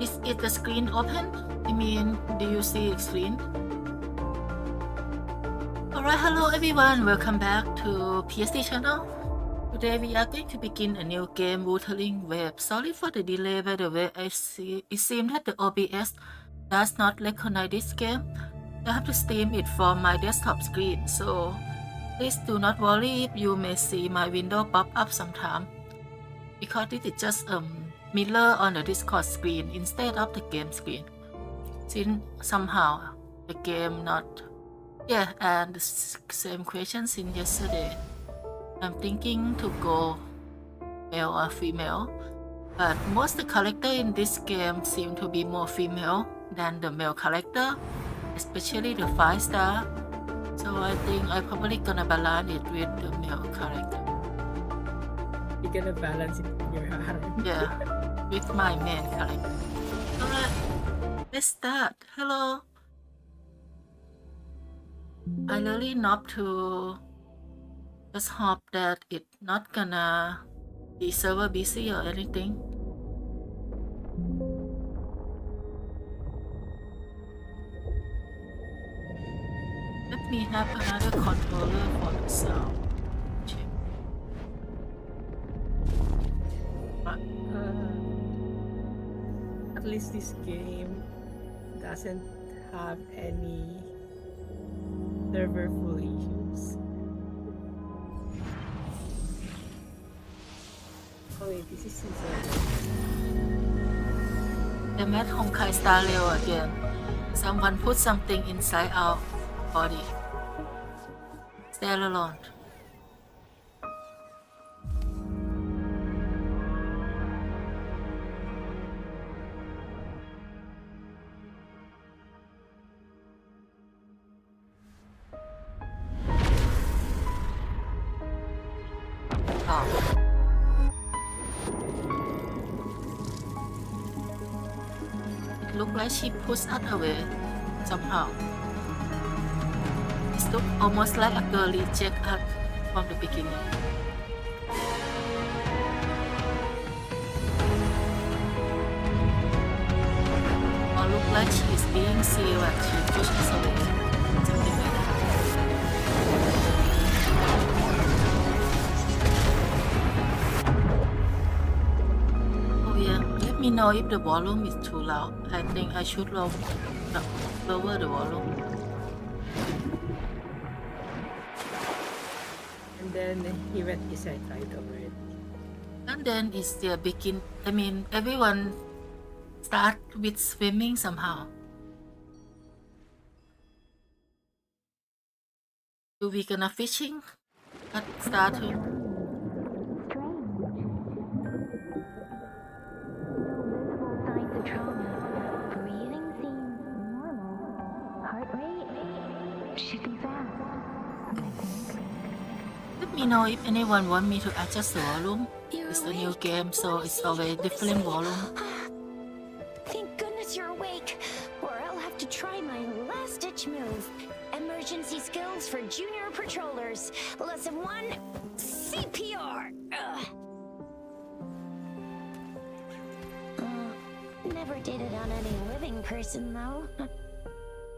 Is it the screen open? I mean, do you see the screen? Alright, hello everyone, welcome back to PSD channel. Today we are going to begin a new game, Wuthering Waves. Sorry for the delay, by the way, it seems that the OBS does not recognize this game. I have to stream it from my desktop screen, so please do not worry if you may see my window pop up sometime, because this is just a mirror on the Discord screen instead of the game screen. Since somehow the game not... Yeah, and the same question since yesterday. I'm thinking to go male or female, but most the character in this game seem to be more female than the male character, especially the 5-star. So I think I'm probably gonna balance it with the male character. You're gonna balance it in your heart. Yeah, with my main character. Alright, let's start. Hello. I really not to just hope that it not gonna be server busy or anything. Let me have another controller for the sound. Check. At least this game doesn't have any server full issues. Oh wait, this is season. The Matt Honkai style again. Someone put something inside our body. Stay alone. It looked like she pushed us away somehow. It looked almost like a girl rejected us from the beginning. Or look like she is being sealed and she pushed us away. Something like that. Oh yeah, let me know if the volume is too loud. I think I should lower the volume. And then he went beside title, right? And then it's the begin. I mean, everyone start with swimming somehow. Do we gonna fishing? At start to. Signs of trauma. Breathing seems normal. Heart rate should be fast. I think. Let me know if anyone want me to adjust the volume. It's a new game, so it's always different volume. Thank goodness you're awake, or I'll have to try my last-ditch move. Emergency skills for junior patrollers. Lesson 1, CPR. Never did it on any living person, though.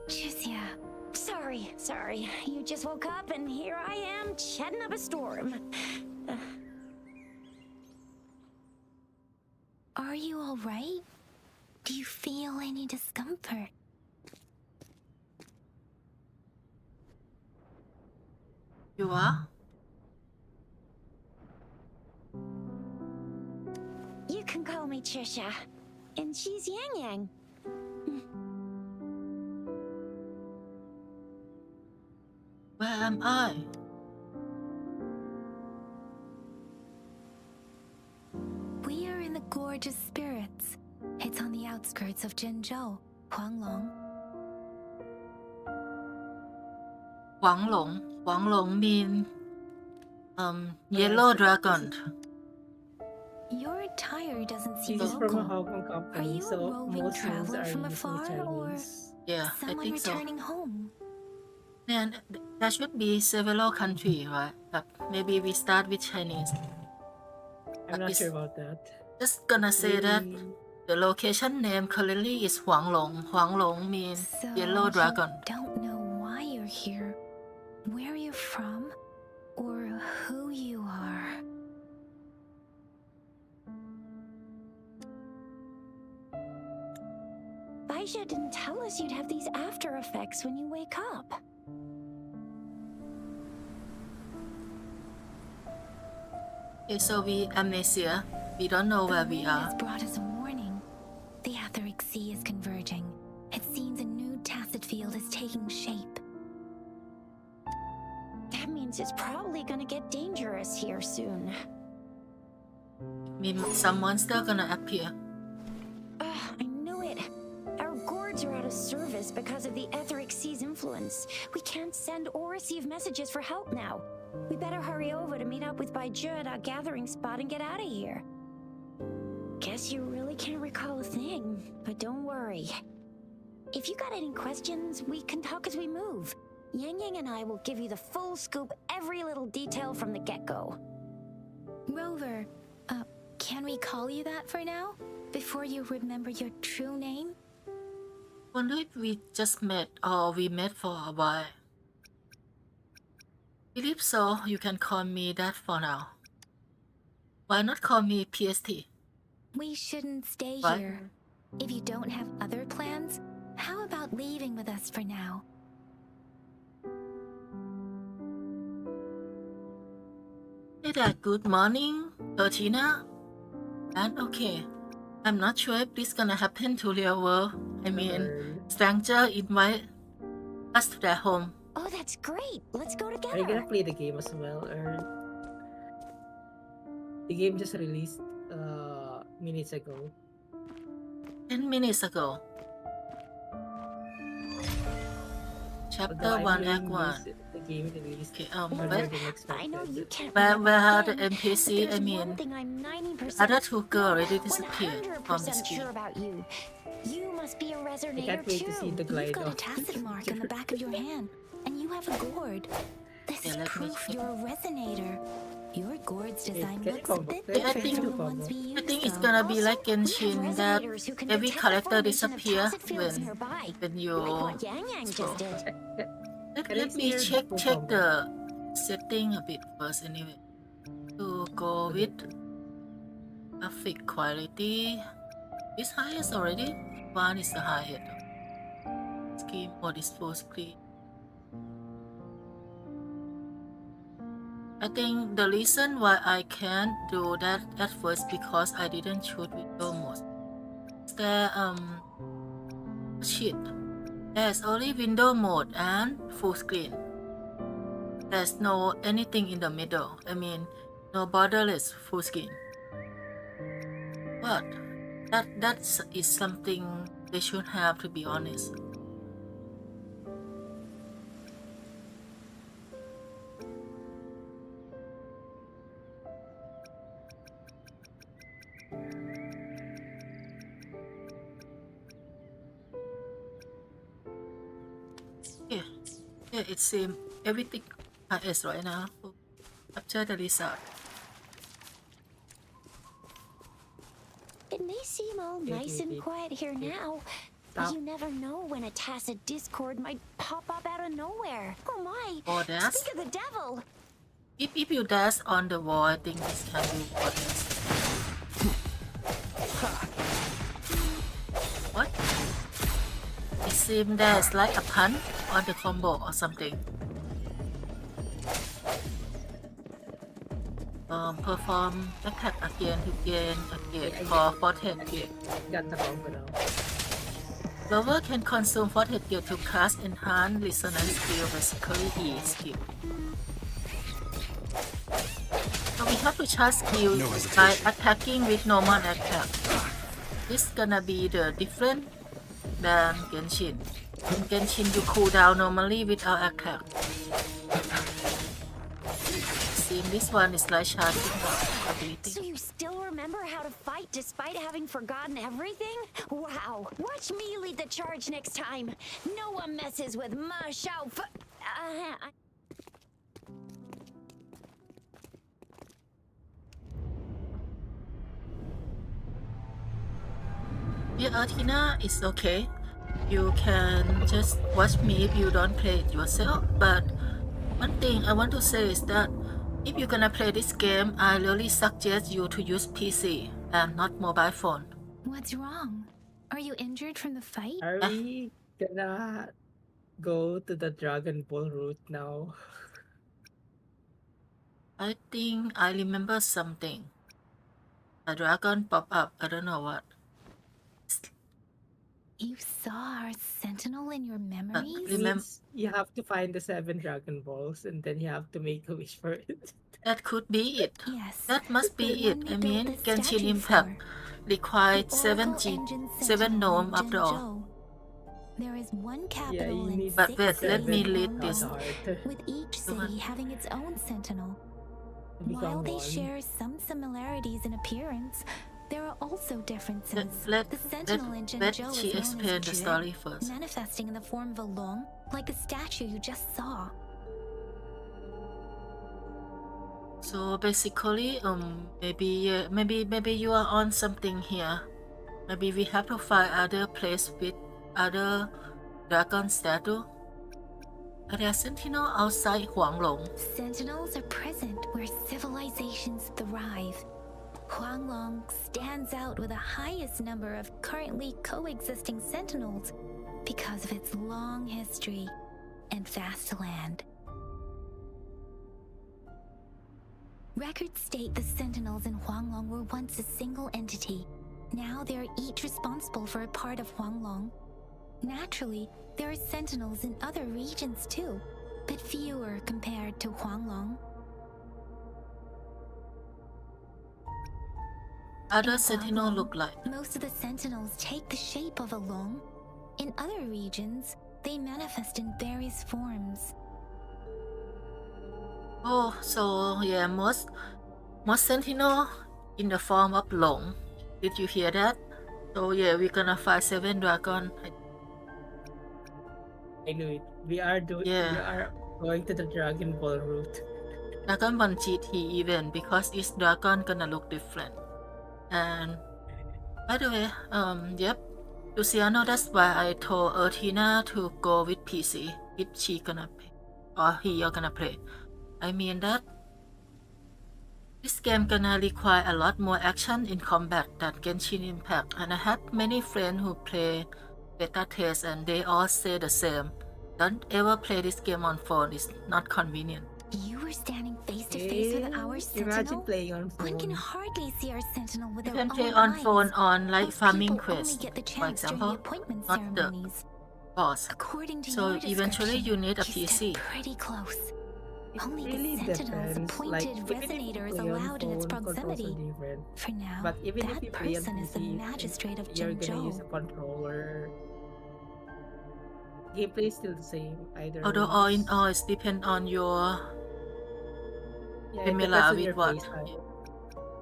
Juicia. Sorry. You just woke up, and here I am, chatting up a storm. Are you all right? Do you feel any discomfort? You are? You can call me Trisha, and she's Yang Yang. Where am I? We are in the Gorge of Spirits. It's on the outskirts of Zhenzhou, Huanglong. Huanglong mean yellow dragon. Your attire doesn't seem This is from a local. Hong Kong Are company, you a so roving most names traveler are from used in afar, or Chinese. Yeah, I someone think so. returning home? Then there should be several countries, right? But maybe we start with Chinese. I'm not sure about that. Just gonna say that Maybe The location name currently is Huanglong. Huanglong means So yellow dragon. you don't know why you're here, where you're from, or who you are. Baisha didn't tell us you'd have these after effects when you wake up. Okay, so we amnesia. We don't know where we The wind are. has brought us a warning. The Etheric Sea is converging. It seems a new tacit field is taking shape. That means it's probably gonna get dangerous here soon. Mean some monster gonna appear. I knew it. Our gourds are out of service because of the Etheric Sea's influence. We can't send or receive messages for help now. We better hurry over to meet up with Baiju at our gathering spot and get out of here. Guess you really can't recall a thing, but don't worry. If you got any questions, we can talk as we move. Yang Yang and I will give you the full scoop, every little detail from the get-go. Rover, can we call you that for now? Before you remember your true name? Wonder if we just met or we met for a while. Believe so, you can call me that for now. Why not call me PST? We shouldn't stay What? here. If you don't have other plans, how about leaving with us for now? Hey there, good morning, Bertina. And okay, I'm not sure if this gonna happen to real world. I mean, stranger invite us to their home. Oh, that's great. Let's go Are you together. gonna play the game as well, or the game just released minutes ago? 10 minutes ago. Chapter Although 1, I Act 1. the game released Okay, earlier where, than I know you expected. can't where remember are the again, but NPC? I there's mean, one thing I'm 90% the other two girls already disappeared from the 100% screen. sure about you. You must be a resonator can't wait too. to see the You've glide got a off. tacit mark on the back of your hand, and you have a gourd. This Yeah, is let me proof check. you're a resonator. Your gourd's design can you looks a combo? bit Yeah, I different think- from the ones we use. I think it's though. gonna be Also, like we have Genshin that resonators who can every detect the character formation of disappear tacit fields when nearby, you like what Yang Yang just scroll. did. Let me check the setting a bit first anyway. To go with graphic quality. Is highest already? One is the highest. Screen mode is full screen. I think the reason why I can't do that at first because I didn't choose window mode. There shit. There's only window mode and full screen. There's no anything in the middle. I mean, no borderless full screen. But that is something they should have, to be honest. Yeah, it seems everything is right now. Capture the result. It may seem all nice and quiet here now, but you never know when a tacit discord might pop up out of nowhere. Oh my! Or dash. Speak of the devil! If you dash on the wall, I think this can do orders. What? It seems there's like a pun on the combo or something. Perform attack again to gain a gate for Fortet Gate. Got the combo now. Lover can consume Fortet Gate to cast Enhanced Resonance skill, basically E skill. So we have to charge skill by attacking with normal attack. This gonna be the different than Genshin. In Genshin you cool down normally without attack. See, this one is like charging the ability. So you still remember how to fight despite having forgotten everything? Wow! Watch me lead the charge next time! No one messes with Ma Shao Fu- Yeah, Artina is okay. You can just watch me if you don't play it yourself. But one thing I want to say is that if you're gonna play this game, I really suggest you to use PC and not mobile phone. What's wrong? Are you injured from the fight? Are Eh, we gonna go to the Dragon Ball route now? I think I remember something. A dragon pop up. I don't know what. You saw our sentinel in your memories? Remember Means you have to find the 7 Dragon Balls and then you have to make a wish for it. that could be it. Yes. That must the be it. one I we built mean, this Genshin statue Impact for. required The 7 Oracle Engine 7 Sentinel gnome in after all. Zhengzhou. There is one Yeah, capital you and need But 6 wait, let me cities in read Hong this. Kong, heart with each The one- city having its own sentinel. to While become they one. share some similarities in appearance, there are also differences. Let The sentinel in Zhengzhou she is known explain as the Jue, story first. manifesting in the form of a long, like the statue you just saw. So basically, maybe you are on something here. Maybe we have to find other place with other dragon statue. Are there sentinel outside Huanglong? Sentinels are present where civilizations thrive. Huanglong stands out with the highest number of currently coexisting sentinels because of its long history and vast land. Records state the sentinels in Huanglong were once a single entity. Now they are each responsible for a part of Huanglong. Naturally, there are sentinels in other regions too, but fewer compared to Huanglong. Other In sentinel Huanglong, look like. most of the sentinels take the shape of a long. In other regions, they manifest in various forms. Oh, so yeah, most sentinel in the form of Long. Did you hear that? So yeah, we're gonna fight 7 dragon. I knew it. We are Yeah. going to the Dragon Ball route. Dragon Ball GT event because each dragon gonna look different. And by the way, yep, Luciano, that's why I told Ertina to go with PC if she gonna play or he are gonna play. I mean that this game gonna require a lot more action in combat than Genshin Impact, and I had many friends who play beta test and they all say the same. Don't ever play this game on phone, it's not convenient. You were standing face to face with our Imagine sentinel? playing on One can phone. hardly see our sentinel with You their can own play on eyes. phone on like Most farming people only quest, get the for chance during example, the appointment not the ceremonies. boss. According to So your eventually you description, need a you PC. stepped pretty close. It Only really the sentinel's depends. appointed Like, even if you resonators play on allowed in its phone, controls are proximity. different. For now, But even if that you play on person is the PC, magistrate of you're gonna use a Zhengzhou. controller. Gameplay is still the same. Either Although all in ways. all, it depends on your Yeah, it Similar depends on with your what? playstyle.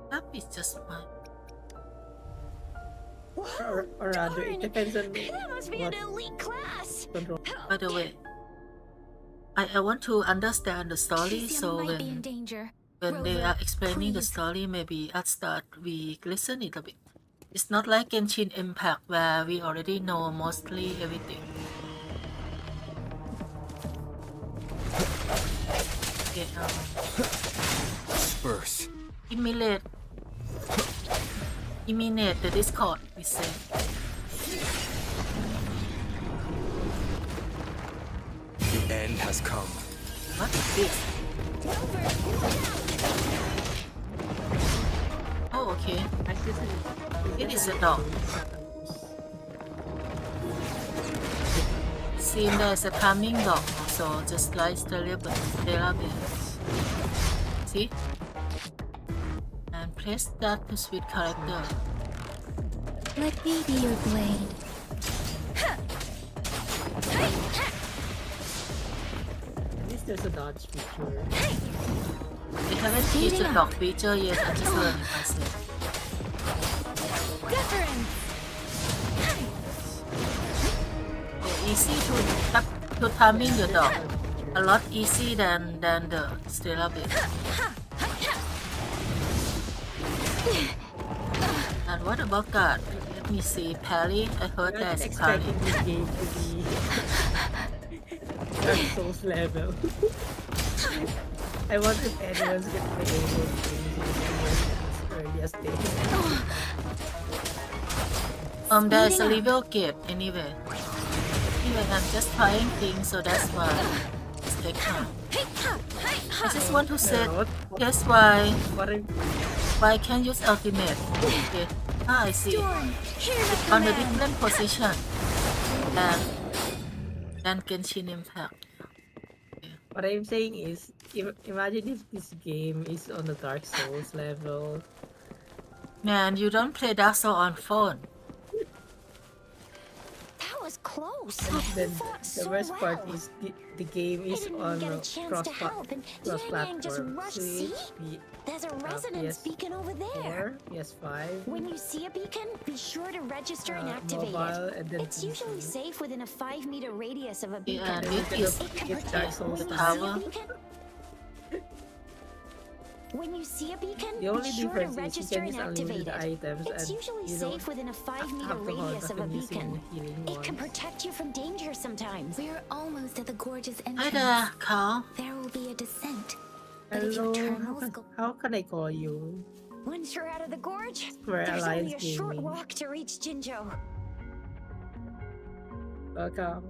That is just fine. Or rather, it Darn! depends on That must be what an elite class. control. By the way, I want to understand the story, Lucia so might be in when danger. they Rover, are explaining the please. story, maybe at start we listen it a bit. It's not like Genshin Impact where we already know mostly everything. Okay, Disperse. eliminate the Discord, we say. The end has come. What is this? Rover, look out! Oh, okay. It is a dog. Seems there's a calming dog, so just like Stella Bear. See? And press that to switch character. Let me be your blade. At least there's a dodge feature. They haven't teach the dog feature yet, I just learned it myself. Difference! So easy to taming your dog. A lot easy than the Stella Bear. And what about guard? Let me see. Parry. I heard I'm not there's parry. expecting this game to be Dark Souls level. I wonder if anyone's gonna be able to finish this early stage. There's a Speeding up. level gap anyway. Anyway, I'm just trying things, so that's why it's take time. I just want to say, guess why I can use ultimate. Okay. I see. Storm, here to On a command. different position than Genshin Impact. What I'm saying is, imagine if this game is on the Dark Souls level. Man, you don't play Dark Souls on phone. That was close. Then You fought the so worst part well. is the game I is didn't on even get a chance cross to help, and Yang just platform. rushed. See? Switch, There's a resonance PS4, beacon over there. PS5, When you see a beacon, be sure to register and activate mobile, it. and then It's usually PC. safe within a 5-meter radius of a beacon. Yeah, Then this you're gonna is It can get protect Dark when Souls you see a power. beacon. When you see a beacon, The only be sure to difference is you register can and use activate unlimited it. items, It's and usually you don't safe within a 5-meter have to hold radius of a back on using beacon. healing It can ones. protect you from danger sometimes. We're almost at the gorge's Hi entrance. there, Carl. There will be a descent. But if your Hello, terminals go how can I call you? Once you're out of the gorge, Square there's only Alliance a short Gaming. walk to reach Jinzhou. Welcome.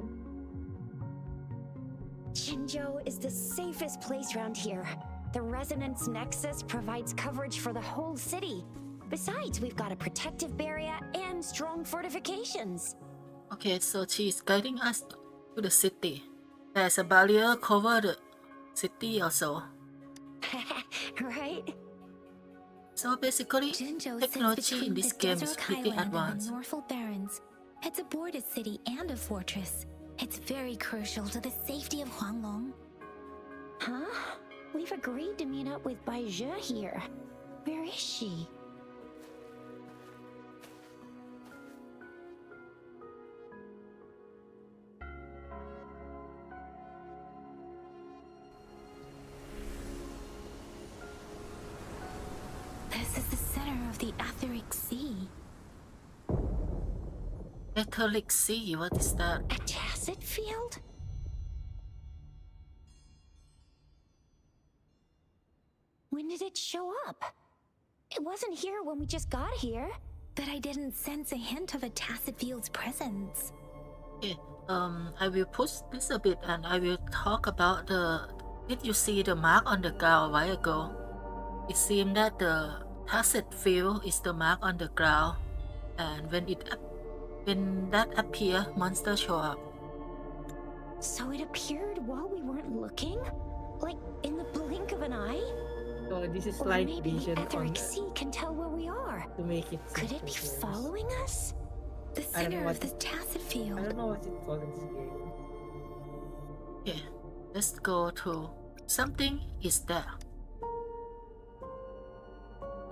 Jinzhou is the safest place around here. The Resonance Nexus provides coverage for the whole city. Besides, we've got a protective barrier and strong fortifications. Okay, so she's guiding us to the city. There's a barrier cover the city also. Right? So basically, Jinzhou sits technology between in this the game is desert pretty highland advanced. and the Northel Barrens. It's a border city and a fortress. It's very crucial to the safety of Huanglong. Huh? We've agreed to meet up with Bai Zhe here. Where is she? This is the center of the Etheric Sea. Etheric Sea, what is that? A tacit field? When did it show up? It wasn't here when we just got here. But I didn't sense a hint of a tacit field's presence. Okay, I will push this a bit and I will talk about the. Did you see the mark on the ground a while ago? It seemed that the tacit field is the mark on the ground, and when that appear, monsters show up. So it appeared while we weren't looking? Like in the blink of an eye? So this is Or light maybe the vision on Etheric Sea can tell where we are. to make it. Could it be simple, following us? The I don't know center what of this tacit I field. don't know what it called in this game. Okay, let's go to something is there.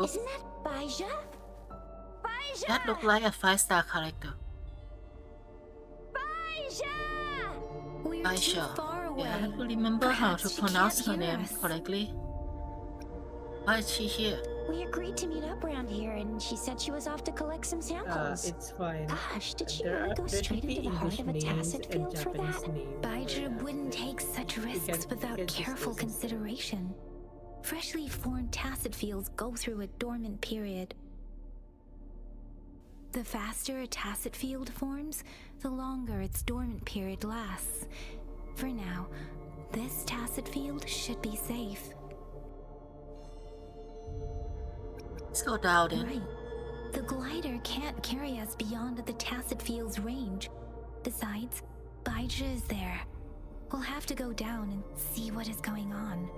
Oops, Isn't that Bai Zhe? Bai Zhe! that looked like a 5-star character. Bai Zhe! We're too Aisha. far away. Yeah, I have to remember how to Perhaps she pronounce can't her hear name us. correctly. Why is she here? We agreed to meet up around here, and she said she was off to collect some samples. It's fine. Gosh, did she There really are- go there straight should be into the heart of a English names tacit and field for Japanese that? names Baizhi for that. wouldn't take such risks can- without you can just careful listen. consideration. Freshly formed tacit fields go through a dormant period. The faster a tacit field forms, the longer its dormant period lasts. For now, this tacit field should be safe. Let's go down then. Right. The glider can't carry us beyond the tacit field's range. Besides, Baizhi is there. We'll have to go down and see what is going on.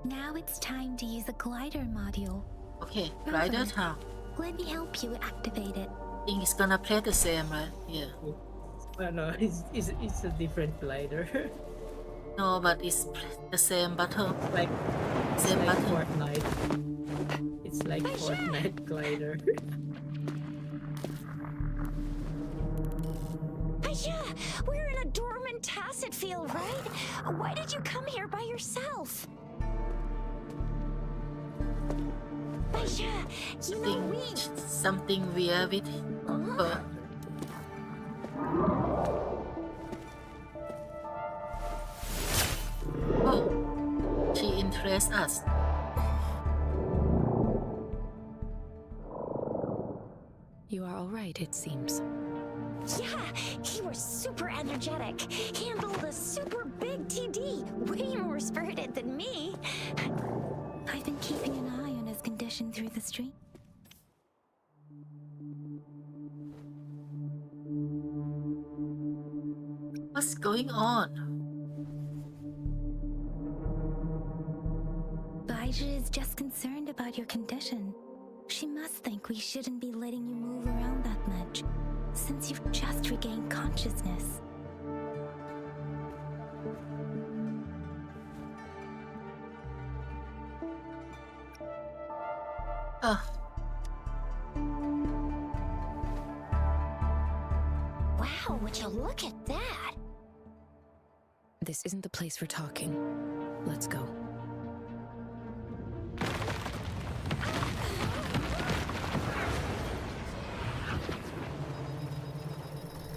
Now it's time to use the glider module. Okay, Rider Town. Let me help you activate it. I think it's gonna play the same, right? Yeah. No, it's a different glider. No, but it's the same button. like Same like button. Fortnite. It's like Fortnite glider. Aisha, we're in a dormant tacit field, right? Why did you come here by yourself? Baisha, you know Something, we... something weird with her. Oh, she interests us. You are all right, it seems. Yeah, you were super energetic. Handled a super big TD. Way more spirited than me. I've been keeping an eye on his condition through the stream. What's going on? Baija is just concerned about your condition. She must think we shouldn't be letting you move around that much, since you've just regained consciousness. Wow, would you look at that? This isn't the place for talking. Let's go.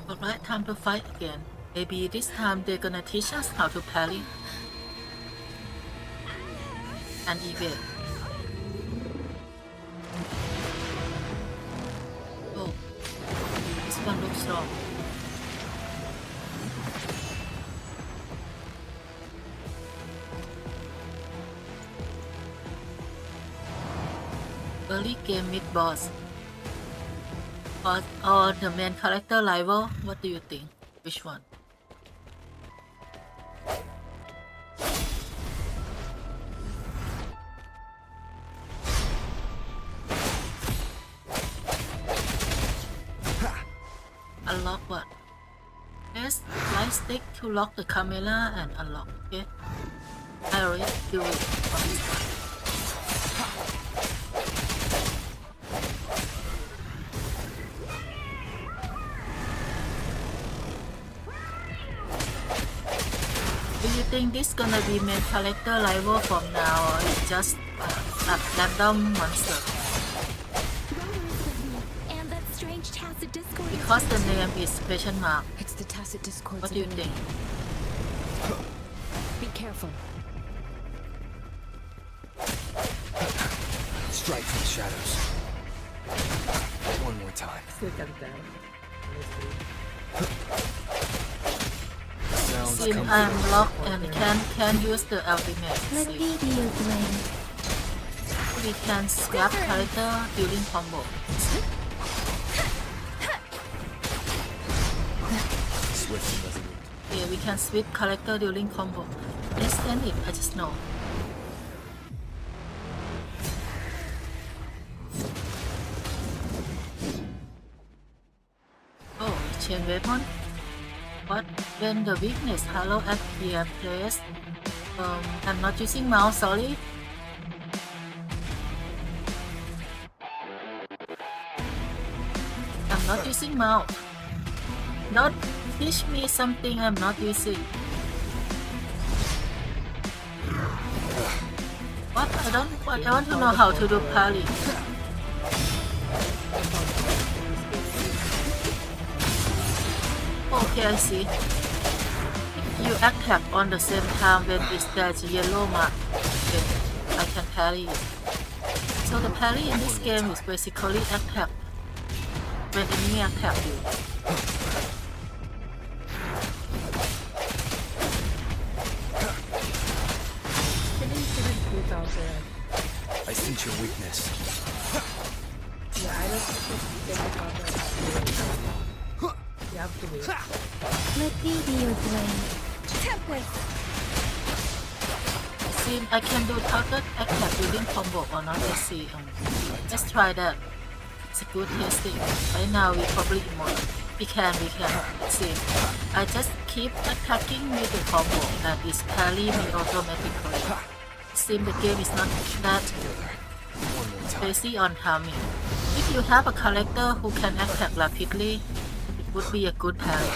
Alright, time to fight again. Maybe this time they're gonna teach us how to parry and evade. Oh, this one looks strong. Early game mid boss. Or the main character rival? What do you think? Which one? Unlock what? Press right stick to lock the camera and unlock. Okay. I already do it on this one. Do you think this gonna be main character rival from now, or it's just a random monster? And that strange tacit discord. Because the name is question mark. It's the tacit discords. What do you of think? enemy. Be careful. Strike from the shadows. One more time. Still can't tell. Honestly. Sounds Since comfortable. I'm locked and can use the ultimate. Let See, me be your blame. we can swap character during combo. Swift and resolute. Yeah, we can switch character during combo. Understand it, I just know. Oh, chain weapon? But when the weakness halo appear place, I'm not using mouse, sorry. I'm not using mouse. Not teach me something I'm not using. What? I want to know how to do parry. Okay, I see. You attack on the same time when it's that yellow mark. Okay, I can parry it. So the parry in this game is basically attack when enemy attack you. Shouldn't do counter. I sense your weakness. Yeah, I don't think you can counter. You have to wait. Let me be your blame. See, I can do target attack during combo or not. Let's see. Let's try that. It's a good testing. Right now we probably immortal. We can. See, I just keep attacking with the combo and it's parry me automatically. Seems the game is not that One more time. crazy on timing. If you have a character who can attack rapidly, it would be a good parry.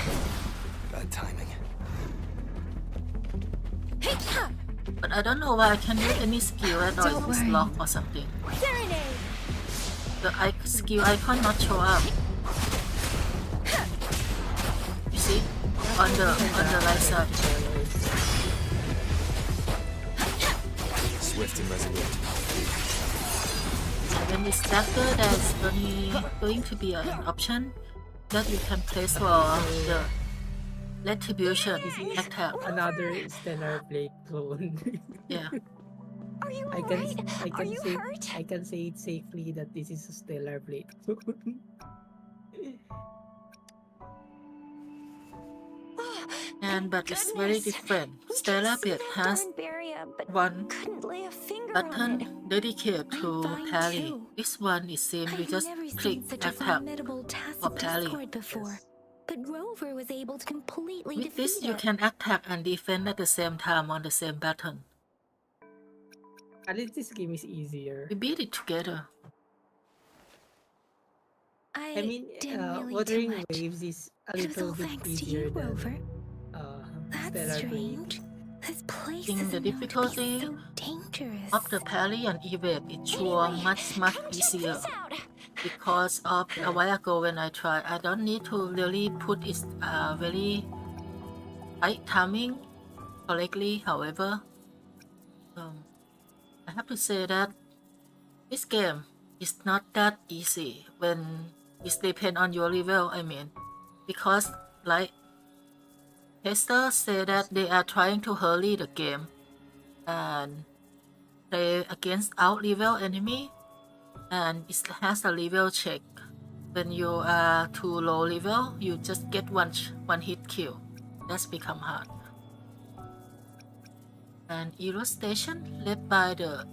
Bad timing. But I don't know why I can use any skill at all. It's locked or something. Serenade! skill icon not show up. You see? On the right side. Swift and resolute. When it's dagger, there's only going to be an option that you can place for the retribution attack. Another stellar plate clone. Yeah. Are you I alright? Are you say hurt? I can say it safely that this is a stellar plate clone. But it's very different. Stellar Blade has one button dedicated to I'm fine parry. too. This one it seems you I've just never click seen such a attack formidable or tacit parry. discord before. But Rover was able to completely With this, defeat you it. can attack and defend at the same time on the same button. At least this game is easier. We beat it together. I mean, didn't really do Wuthering much. Waves is a It was little all bit thanks to easier you, than Rover. Stellar That's Blade. strange. This place In is the known to be difficulty so dangerous. of the parry and evade, it's sure much Come check easier. this out. Because of a while ago when I tried, I don't need to really put it very right timing correctly. However, I have to say that this game is not that easy when it depends on your level. I mean, because like testers say that they are trying to hurry the game and play against out level enemy, and it has a level check. When you are too low level, you just get one hit kill. That's become hard. And Hero Station led by the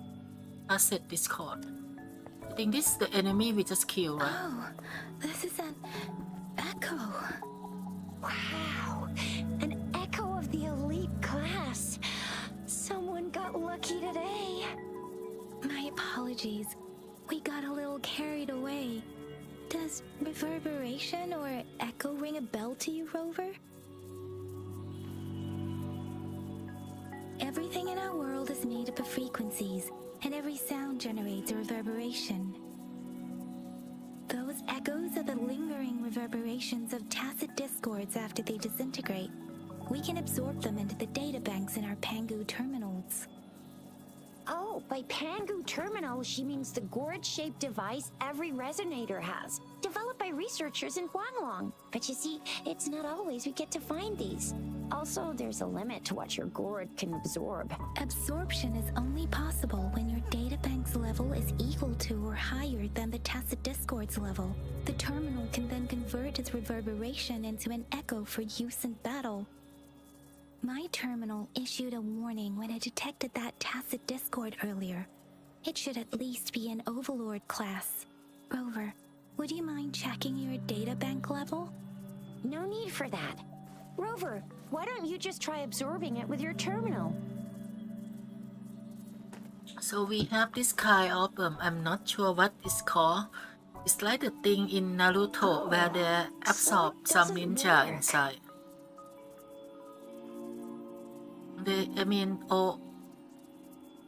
asset Discord. I think this is the enemy we just killed, right? Oh, this is an echo. Wow, an echo of the elite class. Someone got lucky today. My apologies. We got a little carried away. Does reverberation or echo ring a bell to you, Rover? Everything in our world is made up of frequencies, and every sound generates a reverberation. Those echoes are the lingering reverberations of tacit discords after they disintegrate. We can absorb them into the databanks in our Pangu terminals. Oh, by Pangu Terminal, she means the gourd-shaped device every resonator has, developed by researchers in Guanglong. But you see, it's not always we get to find these. Also, there's a limit to what your gourd can absorb. Absorption is only possible when your databank's level is equal to or higher than the tacit discord's level. The terminal can then convert its reverberation into an echo for use in battle. My terminal issued a warning when it detected that tacit discord earlier. It should at least be an Overlord class. Rover, would you mind checking your databank level? No need for that. Rover, why don't you just try absorbing it with your terminal? So we have this kind of I'm not sure what it's called. It's like the thing in Naruto where they absorb some ninja inside. I mean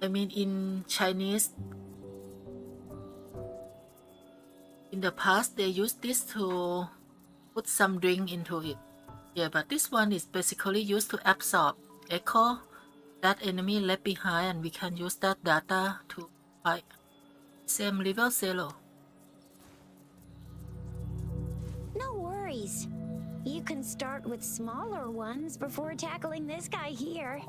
in Chinese, in the past they used this to put some drink into it. Yeah, but this one is basically used to absorb echo that enemy left behind, and we can use that data to fight. Same level 0. No worries. You can start with smaller ones before tackling this guy here.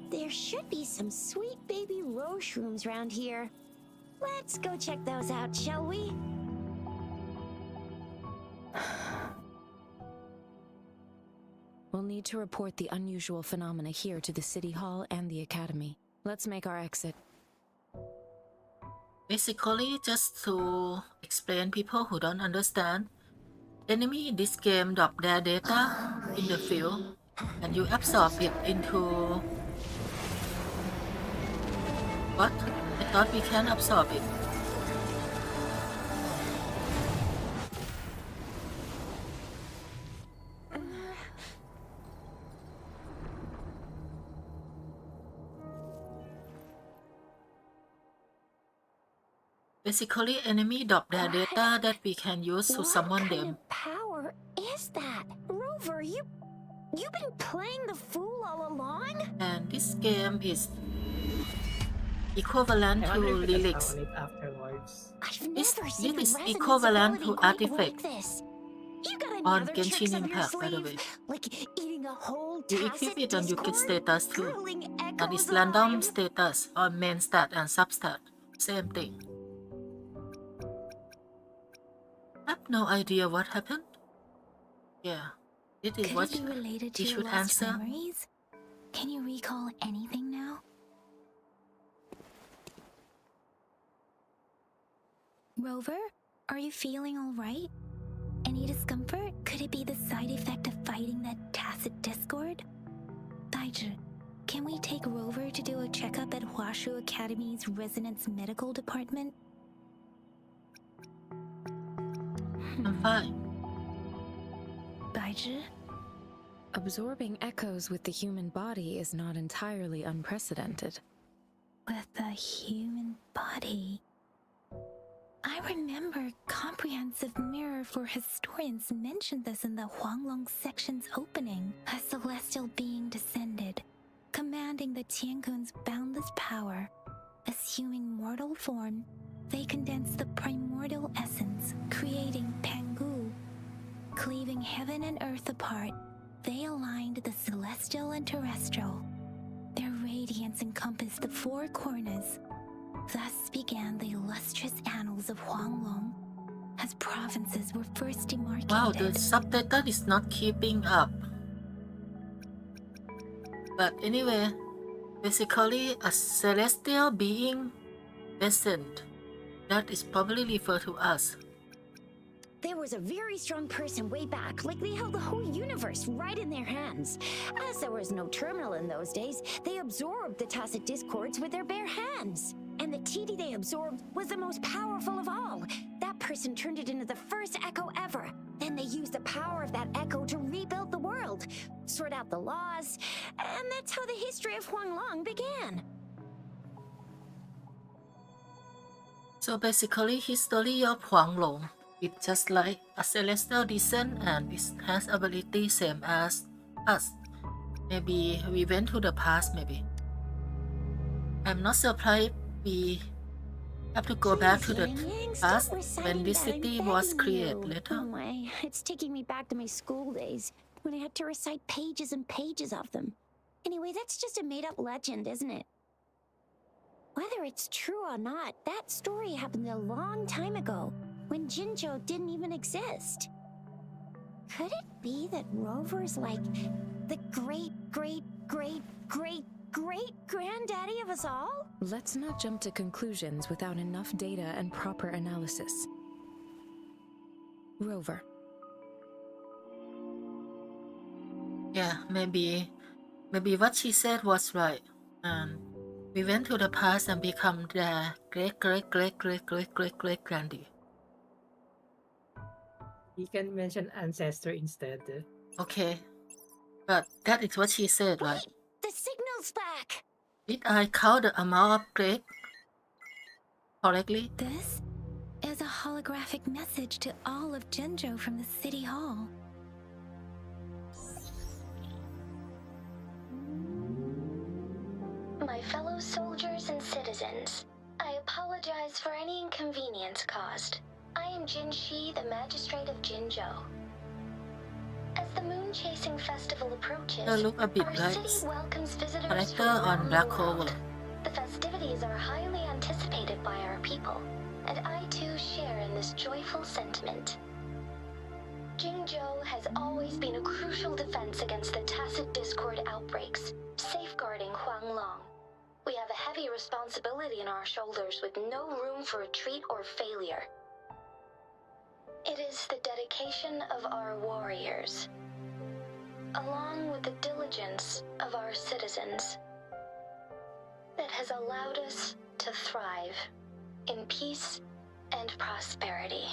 There should be some sweet baby rose shrooms around here. Let's go check those out, shall we? We'll need to report the unusual phenomena here to the City Hall and the Academy. Let's make our exit. Basically, just to explain people who don't understand, enemy in this game drop their data in the field, and you absorb it into... What? I thought we can absorb it. Basically, enemy drop their data that we can use to What summon kind them. of power is that? Rover, you've been playing the fool all along? And this game is equivalent I to wonder if we can lyrics. summon it afterwards. I've This never seen a is resonance equivalent ability to quite artifact like this. You got any on other Genshin tricks up your Impact, by the sleeve? way. Like eating a whole You equip tacit it and you get discord? status too. Drooling And echoes it's random alive? status on main stat and substat. Same thing. I have no idea what happened. Yeah, it is Could what it be related to you your should lost answer. memories? Can you recall anything now? Rover, are you feeling all right? Any discomfort? Could it be the side effect of fighting that tacit discord? Daiju, can we take Rover to do a checkup at Hwashu Academy's Resonance Medical Department? I'm fine. Daiju? Absorbing echoes with the human body is not entirely unprecedented. With the human body. I remember Comprehensive Mirror for Historians mentioned this in the Huanglong section's opening. A celestial being descended, commanding the Tiankun's boundless power. Assuming mortal form, they condensed the primordial essence, creating Pangu. Cleaving heaven and earth apart, they aligned the celestial and terrestrial. Their radiance encompassed the four corners. Thus began the illustrious annals of Huanglong, as provinces were first demarcated. Wow, the subtitle is not keeping up. But anyway, basically a celestial being descent. That is probably referred to us. There was a very strong person way back, like they held the whole universe right in their hands. As there was no terminal in those days, they absorbed the tacit discords with their bare hands. And the TD they absorbed was the most powerful of all. That person turned it into the first echo ever. Then they used the power of that echo to rebuild the world, sort out the laws, and that's how the history of Huanglong began. So basically, history of Huanglong. It's just like a celestial descent and it has ability same as us. Maybe we went to the past, maybe. I'm not surprised we have to go back to the past when this city was created later. Oh my, it's taking me back to my school days when I had to recite pages and pages of them. Anyway, that's just a made-up legend, isn't it? Whether it's true or not, that story happened a long time ago, when Jinzhou didn't even exist. Could it be that Rover's like the great-granddaddy of us all? Let's not jump to conclusions without enough data and proper analysis. Rover. Yeah, maybe what she said was right. And we went to the past and become their great-granddaddy. You can mention ancestor instead. Okay, but that is what she said, right? Wait, the signal's back! Did I count the amount of great correctly? This is a holographic message to all of Jinzhou from the City Hall. My fellow soldiers and citizens, I apologize for any inconvenience caused. I am Jin Shi, the Magistrate of Jinzhou. As the Moon-Chasing Festival approaches, They look a bit our like city welcomes visitors character from on around Black the Clover. world. The festivities are highly anticipated by our people, and I too share in this joyful sentiment. Jingzhou has always been a crucial defense against the tacit discord outbreaks, safeguarding Huanglong. We have a heavy responsibility on our shoulders with no room for retreat or failure. It is the dedication of our warriors, along with the diligence of our citizens, that has allowed us to thrive in peace and prosperity.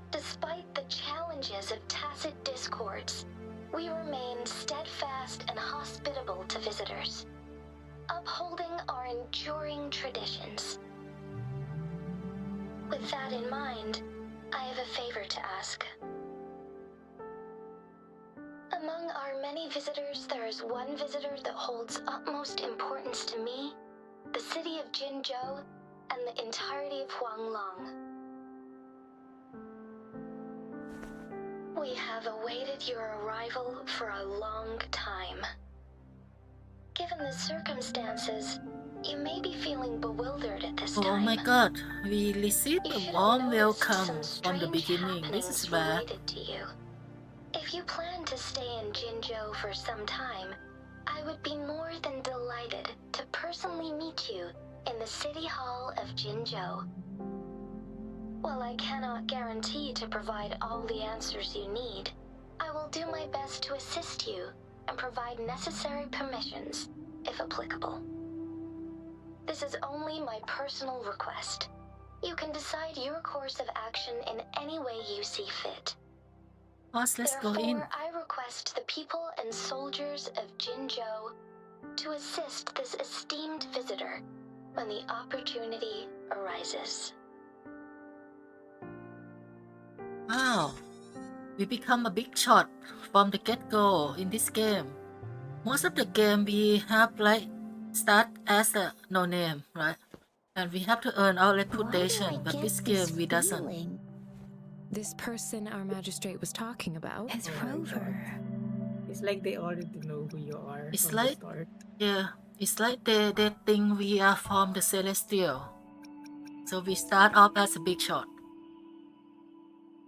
Despite the challenges of tacit discords, we remain steadfast and hospitable to visitors, upholding our enduring traditions. With that in mind, I have a favor to ask. Among our many visitors, there is one visitor that holds utmost importance to me, the city of Jinzhou, and the entirety of Huanglong. We have awaited your arrival for a long time. Given the circumstances, you may be feeling bewildered at this Oh time. my god, we received You a should warm have noticed welcome some from the strange beginning. This is happenings bad. related to you. If you plan to stay in Jinzhou for some time, I would be more than delighted to personally meet you in the City Hall of Jinzhou. While I cannot guarantee to provide all the answers you need, I will do my best to assist you and provide necessary permissions, if applicable. This is only my personal request. You can decide your course of action in any way you see fit. Us, let's go in. Therefore, I request the people and soldiers of Jinzhou to assist this esteemed visitor when the opportunity arises. Wow, we become a big shot from the get-go in this game. Most of the game we have like start as a no name, right? And we have to earn our Why do I reputation, but get this this game we doesn't. feeling? This person our magistrate was talking about? As Oh my Rover. It's like they already know who you are It's from like- the start. Yeah, it's like they think we are from the Celestial. So we start off as a big shot.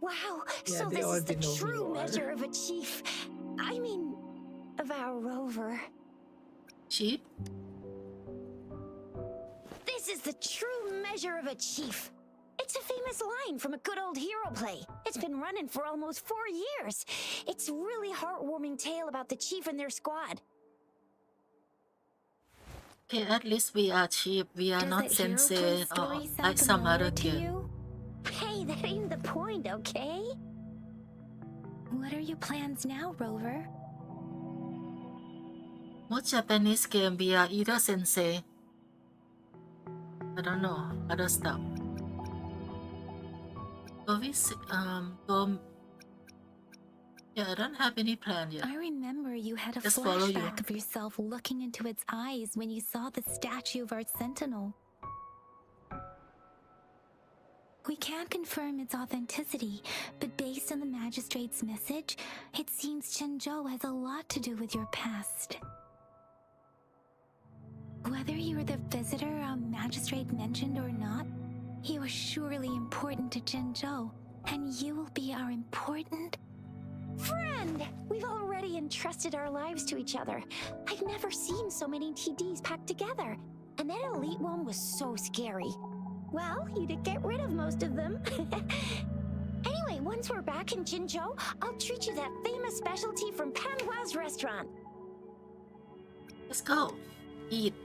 Wow, Yeah, so they this is the already know who true you are. measure of a chief. I mean, of our rover. Chief? This is the true measure of a chief. It's a famous line from a good old hero play. It's been running for almost 4 years. It's a really heartwarming tale about the chief and their squad. Okay, at least we are cheap. We are Does not that hero sensei play or story sound like some familiar other to game. you? Hey, that ain't the point, okay? What are your plans now, Rover? Most Japanese game we are either sensei. I don't know, other stuff. Go yeah, I don't have any plan yet. I remember you had a Just follow you. flashback of yourself looking into its eyes when you saw the statue of our sentinel. We can't confirm its authenticity, but based on the magistrate's message, it seems Chenzhou has a lot to do with your past. Whether you were the visitor our magistrate mentioned or not, you are surely important to Chenzhou, and you will be our important... Friend! We've already entrusted our lives to each other. I've never seen so many TDs packed together. And that elite one was so scary. Well, you did get rid of most of them. Anyway, once we're back in Jinzhou, I'll treat you that famous specialty from Panhua's restaurant. Let's go. Eat.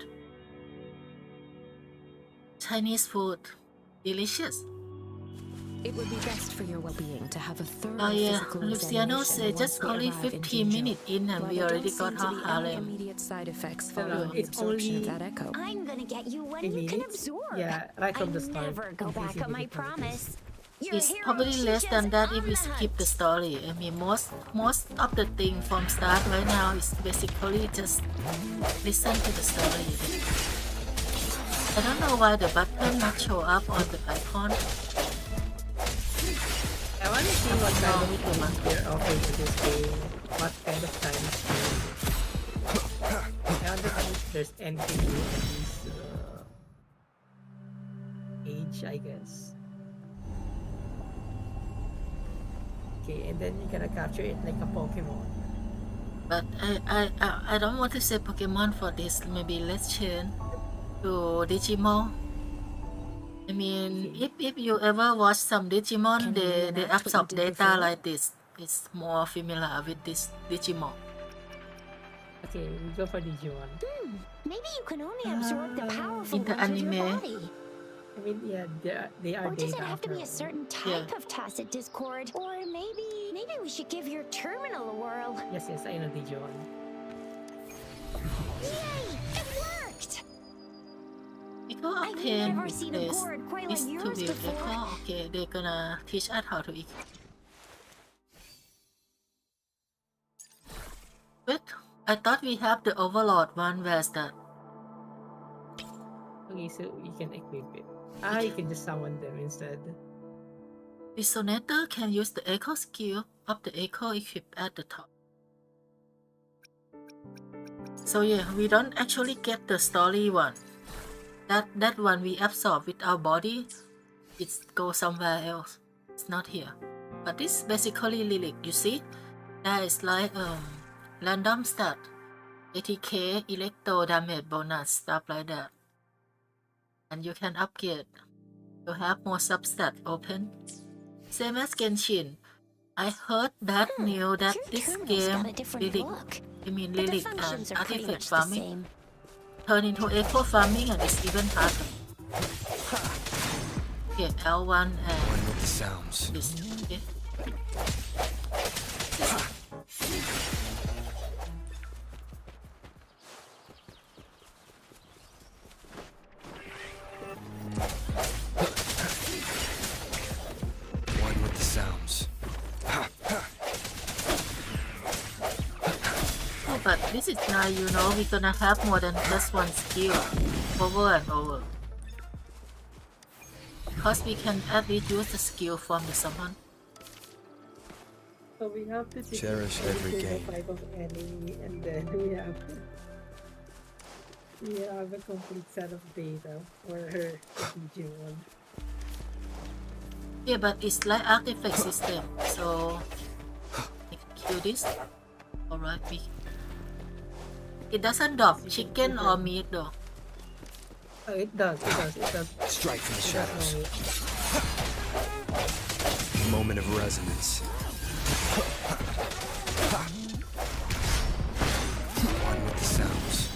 Chinese food. Delicious. It would be best for your well-being to have a thorough Oh yeah, physical Luciano examination said once just we only arrive in 15 Jinzhou. minutes in and While we there already don't got seem our to be any harem. immediate side effects No, no, following the it's absorption only- of that echo. I'm gonna get you one 10 you can minutes? absorb. Yeah, right from I the start. never go back Increasing on my the difficulties. promise. Your It's hero probably less teaches than that if we on the skip the hunt. story. I mean, most of the thing from start right now is basically just listen to the story. I don't know why the button not show up on the icon. I want to see what kind of things they're offering to this game. What kind of time scale. I wonder if there's anything new at this age, I guess. Okay, and then you're gonna capture it like a Pokemon. But I don't want to say Pokemon for this. Maybe let's change to Digimon. I mean, if you ever watch some Digimon, Can you they reenact what you absorb did data before? like this. It's more familiar with this Digimon. Okay, we go for Digimon. Maybe you can only absorb the powerful In the ones with your anime. body. I mean, yeah, they are Or does data it have to after be a all. certain type of tacit discord? Or maybe we should give your terminal a whirl. Yes, I know Digimon. Yay! It worked! We Echo I've obtain never seen a replace gourd quite is like to yours build before. Echo. Okay, they're gonna teach us how to equip. But I thought we have the Overlord one. Where's that? Okay, so you can equip it. You can just summon them instead. Resonator can use the Echo skill of the Echo equipped at the top. So yeah, we don't actually get the story one. That one we absorb with our body. It goes somewhere else. It's not here. But this is basically Lyric. You see, there is like random stat, ATK, electro damage bonus, stuff like that. And you can upgrade. You have more substat open. Same as Genshin. I heard that new that Your this terminal's game got a different Lyric, look. I mean But the Lyric and functions are pretty artifact much the farming same. turn into echo farming and it's even harder. Okay, L1 One and with the sounds. this. Okay. One with the sounds. Oh, but this is now, you know, we're gonna have more than just one skill over and over. Because we can at least use the skill from the summon. So we have to Cherish every game. 5 of enemy, and then we have a complete set of data for her teaching one. Yeah, but it's like artifact system, so kill this. Alright, it doesn't drop chicken or meat though. Oh, it does. Strike from the It does shadows. know it. Moment of resonance. One with the sounds.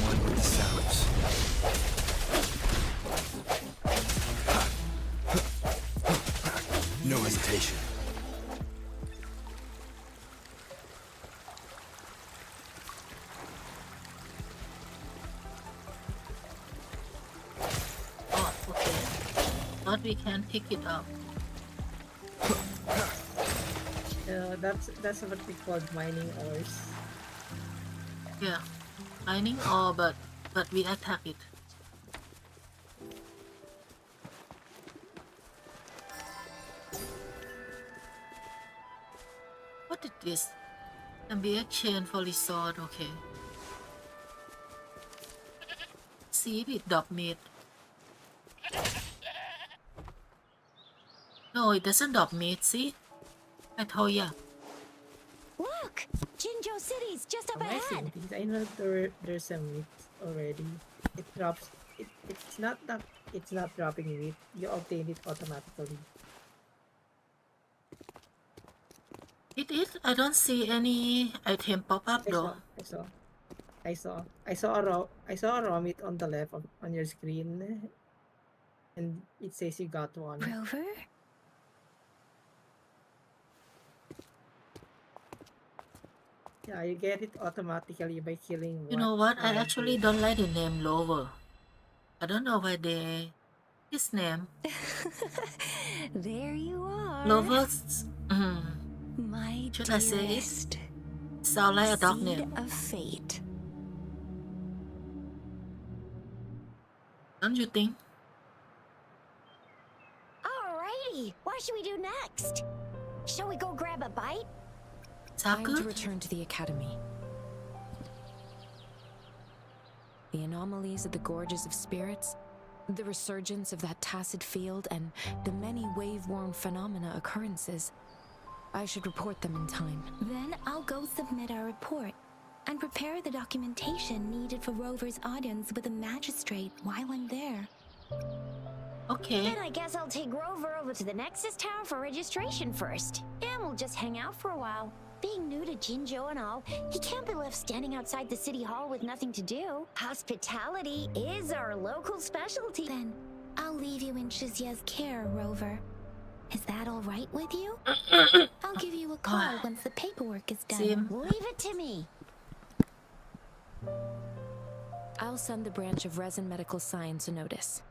One with the sounds. No hesitation. Oh, okay. Thought we can pick it up. That's what we call mining ores. Yeah. Mining ore, but we attack it. What is this? Can be exchanged for resort, okay. See if it drop meat. No, it doesn't drop meat, see? I told ya. Look! Jinzhou City's just up Am I ahead. seeing things? I know there's some meat already. It drops. It's not dropping meat. You obtain it automatically. It is? I don't see any item pop up though. I saw a raw meat on the left on your screen, and it says you got one. Rover? Yeah, you get it automatically by killing one. You know what? I one actually bird. don't like the name Lover. I don't know why they... His name. There you are. Lovers... My Should I say it? dearest. Sound like a dog Seed name. of fate. Don't you think? Alrighty, what should we do next? Shall we go grab a bite? Time to Saku? return to the academy. The anomalies of the gorges of spirits, the resurgence of that tacit field, and the many wave-worn phenomena occurrences. I should report them in time. Then I'll go submit our report. and prepare the documentation needed for Rover's audience with a magistrate while I'm there. Okay. Then I guess I'll take Rover over to the Nexus Tower for registration first. And we'll just hang out for a while. Being new to Jinzhou and all, he can't be left standing outside the city hall with nothing to do. Hospitality is our local specialty. Then I'll leave you in Shizia's care, Rover. Is that all right with you? I'll give you a call once the paperwork is done. Sim. Leave it to me. I'll send the branch of Resin Medical Science a notice.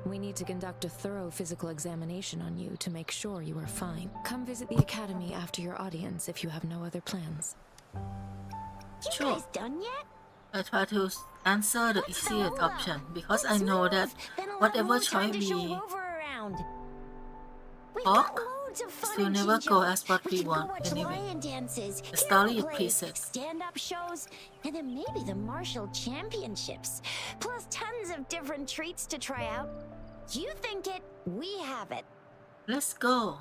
We need to conduct a thorough physical examination on you to make sure you are fine. Come visit the academy after your audience if you have no other plans. You Sure. guys done yet? I try to answer the What's the easiest holdup? option because I Let's know move. that Been a lot whatever more time choice to show we Rover around. We've talk, got loads of fun still in never go Jinzhou. as what we could go want watch anyway. lion dances, The story hero is plays, pieces. stand-up shows, and then maybe the martial championships. Plus tons of different treats to try out. You think it, we have it. Let's go.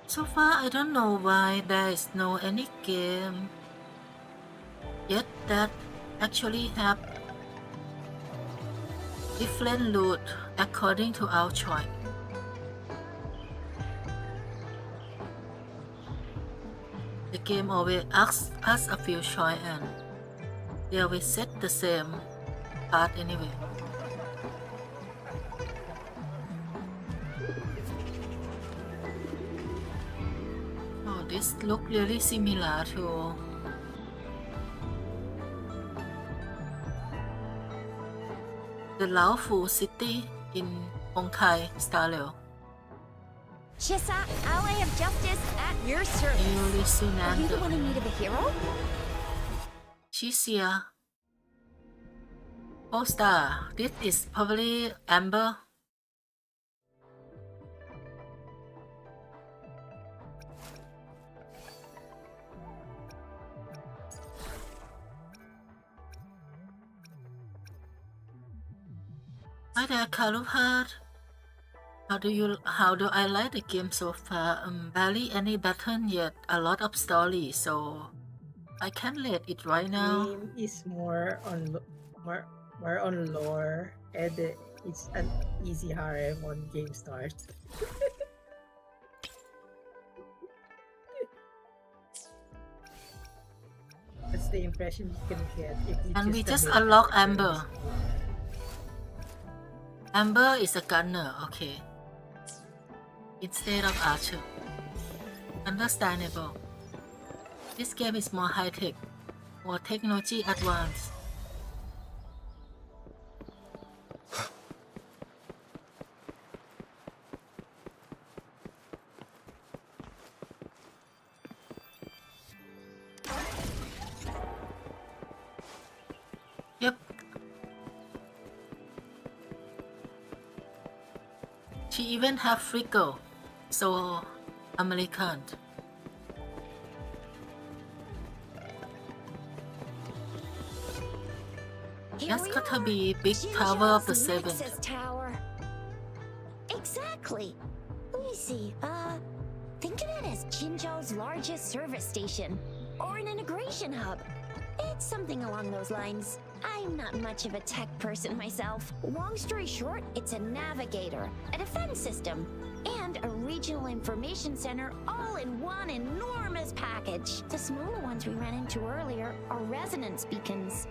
So far, I don't know why there is no any game yet that actually have different loot according to our choice. The game always asks us a few choice and they always set the same path anyway. Oh, this look really similar to the Laofu city in Honkai style. Shisa, ally of justice at your service. Are you the one in need of a hero? Shisia. Poster. This is probably Amber. Hi there, Kaluhard. How do I like the game so far? Barely any button yet a lot of story, so I can't let it right now. Game is more on lore, and it's an easy harem on game start. That's the impression you can get if you And we just commit unlock to the Amber. story. Amber is a gunner, okay. Instead of archer. Understandable. This game is more high-tech, more technology advanced. Yep. She even have freckle, so American. Here That's we gotta are, be big tower of the Jinzhou's seven. Nexus Tower. Exactly. Let me see. Think of it as Jinzhou's largest service station, or an integration hub. It's something along those lines. I'm not much of a tech person myself. Long story short, it's a navigator, a defense system, and a regional information center all in one enormous package. The smaller ones we ran into earlier are resonance beacons.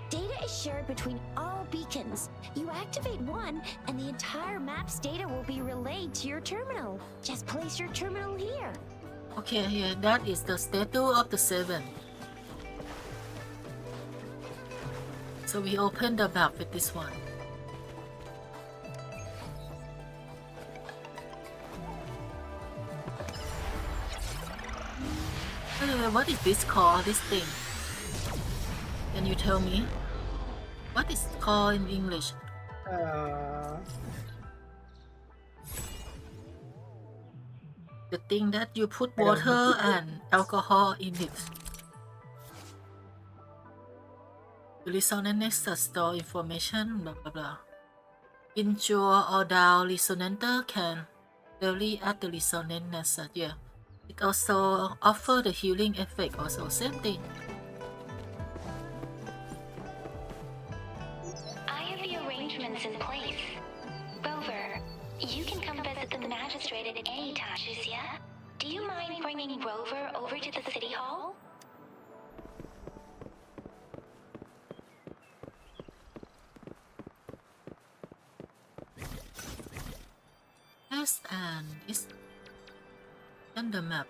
Data is shared between all beacons. You activate one, and the entire map's data will be relayed to your terminal. Just place your terminal here. Okay, here, that is the statue of the seven. So we open the map with this one. What is this called, this thing? Can you tell me? What is it called in English? The thing that you put I don't know. water and alcohol in it. The resonant nexus store information, blah blah blah. injure or down resonator can vary at the resonance. Yeah. It also offers the healing effect, also same thing. I have the arrangements in place. Rover, you can come visit the magistrate at any time, yeah? Do you mind bringing Rover over to the city hall? Yes, and it's on the map.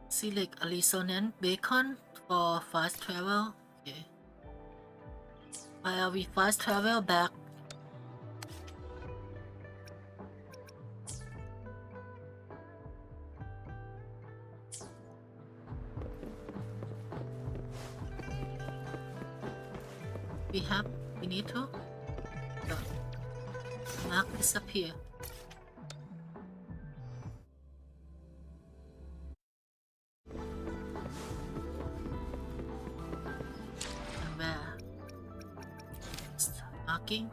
Select a resonant beacon for fast travel. Okay. While we fast travel back, we need to mark disappear. And where? Marking.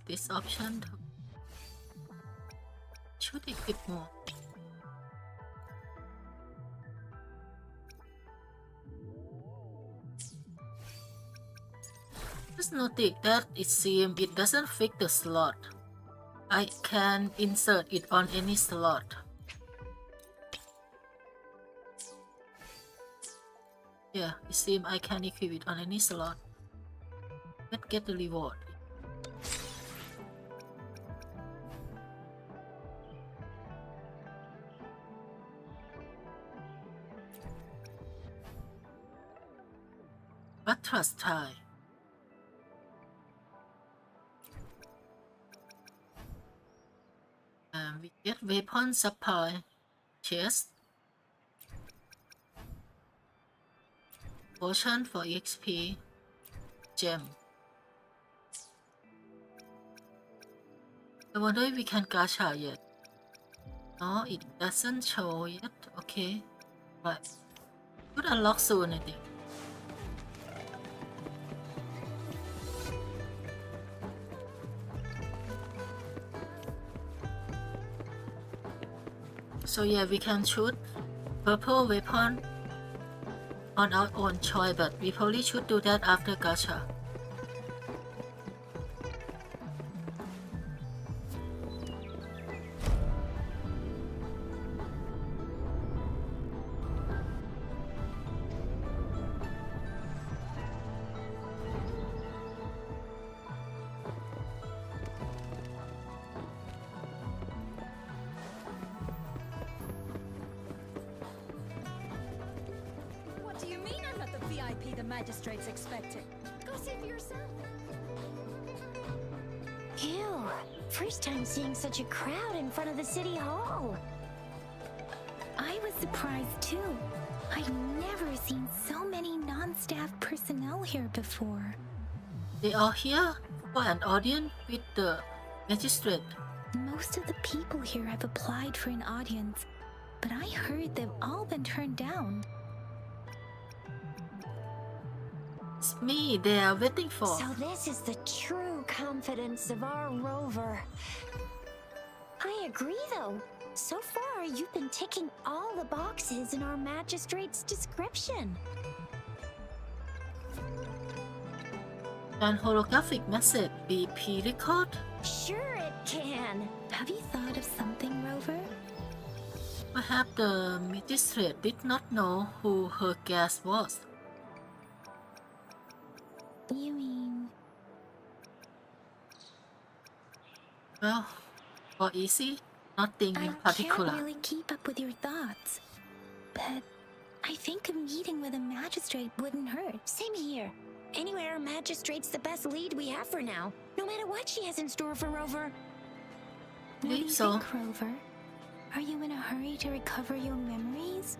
This option should equip more. Just notice that it seems it doesn't fit the slot. I can insert it on any slot. Yeah, it seems I can equip it on any slot. Let's get the reward. But trust tie. And we get weapon supply, chest, potion for XP, gem. I wonder if we can gacha yet. No, it doesn't show yet. Okay, but should unlock soon, I think. So yeah, we can shoot purple weapon on our own choice, but we probably should do that after gacha. What do you mean I'm not the VIP the magistrate's expecting? Go see for yourself. Ew, first time seeing such a crowd in front of the city hall. I was surprised too. I've never seen so many non-staff personnel here before. They are here for an audience with the magistrate. Most of the people here have applied for an audience, but I heard they've all been turned down. It's me they are waiting for. So this is the true confidence of our Rover. I agree though. So far, you've been ticking all the boxes in our magistrate's description. Can holographic message be pre-record? Sure it can. Have you thought of something, Rover? Perhaps the magistrate did not know who her guest was. You mean... Well, for easy, nothing in I particular. can't really keep up with your thoughts. But I think a meeting with a magistrate wouldn't hurt. Same here. Anyway, our magistrate's the best lead we have for now, no matter what she has in store for Rover. What do you so. think, Rover? Are you in a hurry to recover your memories?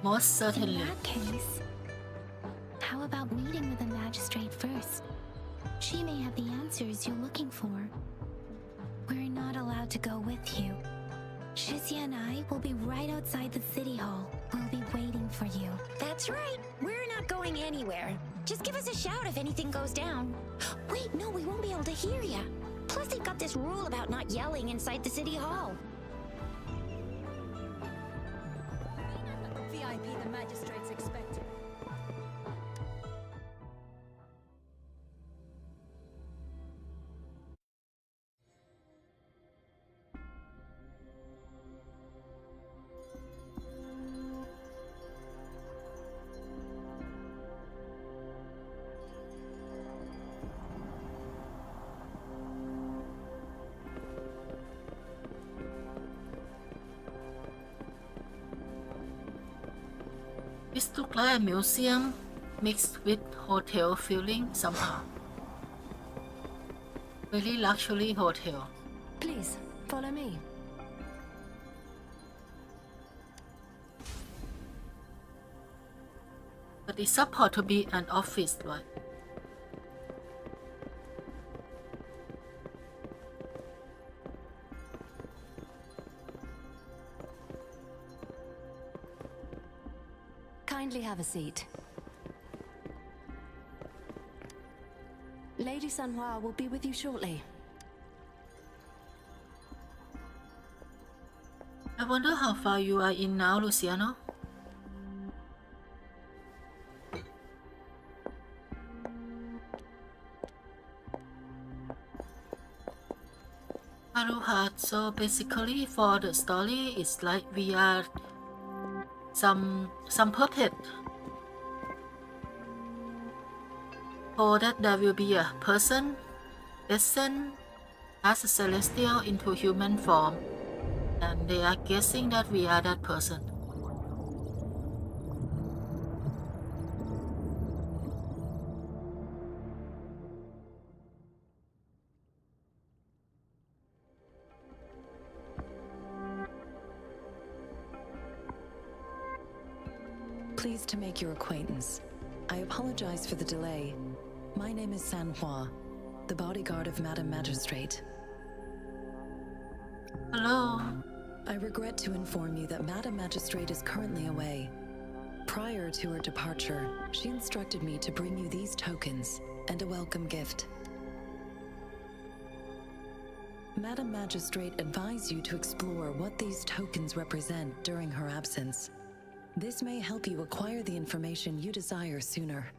Most In certainly. that case, how about meeting with a magistrate first? She may have the answers you're looking for. We're not allowed to go with you. Shizia and I will be right outside the city hall. We'll be waiting for you. That's right. We're not going anywhere. Just give us a shout if anything goes down. Wait, no, we won't be able to hear ya. Plus, they've got this rule about not yelling inside the city hall. VIP the magistrates expected. This looks like a museum mixed with hotel feeling somehow. Very luxury hotel. Please, follow me. But it's supposed to be an office, right? Kindly have a seat. Lady Sanhua will be with you shortly. I wonder how far you are in now, Luciano. Aruhat, so basically for the story, it's like we are some puppet. Or that there will be a person descend as a celestial into human form, and they are guessing that we are that person. Pleased to make your acquaintance. I apologize for the delay. My name is Sanhua, the bodyguard of Madam Magistrate. Hello. I regret to inform you that Madam Magistrate is currently away. Prior to her departure, she instructed me to bring you these tokens and a welcome gift. Madam Magistrate advised you to explore what these tokens represent during her absence. This may help you acquire the information you desire sooner.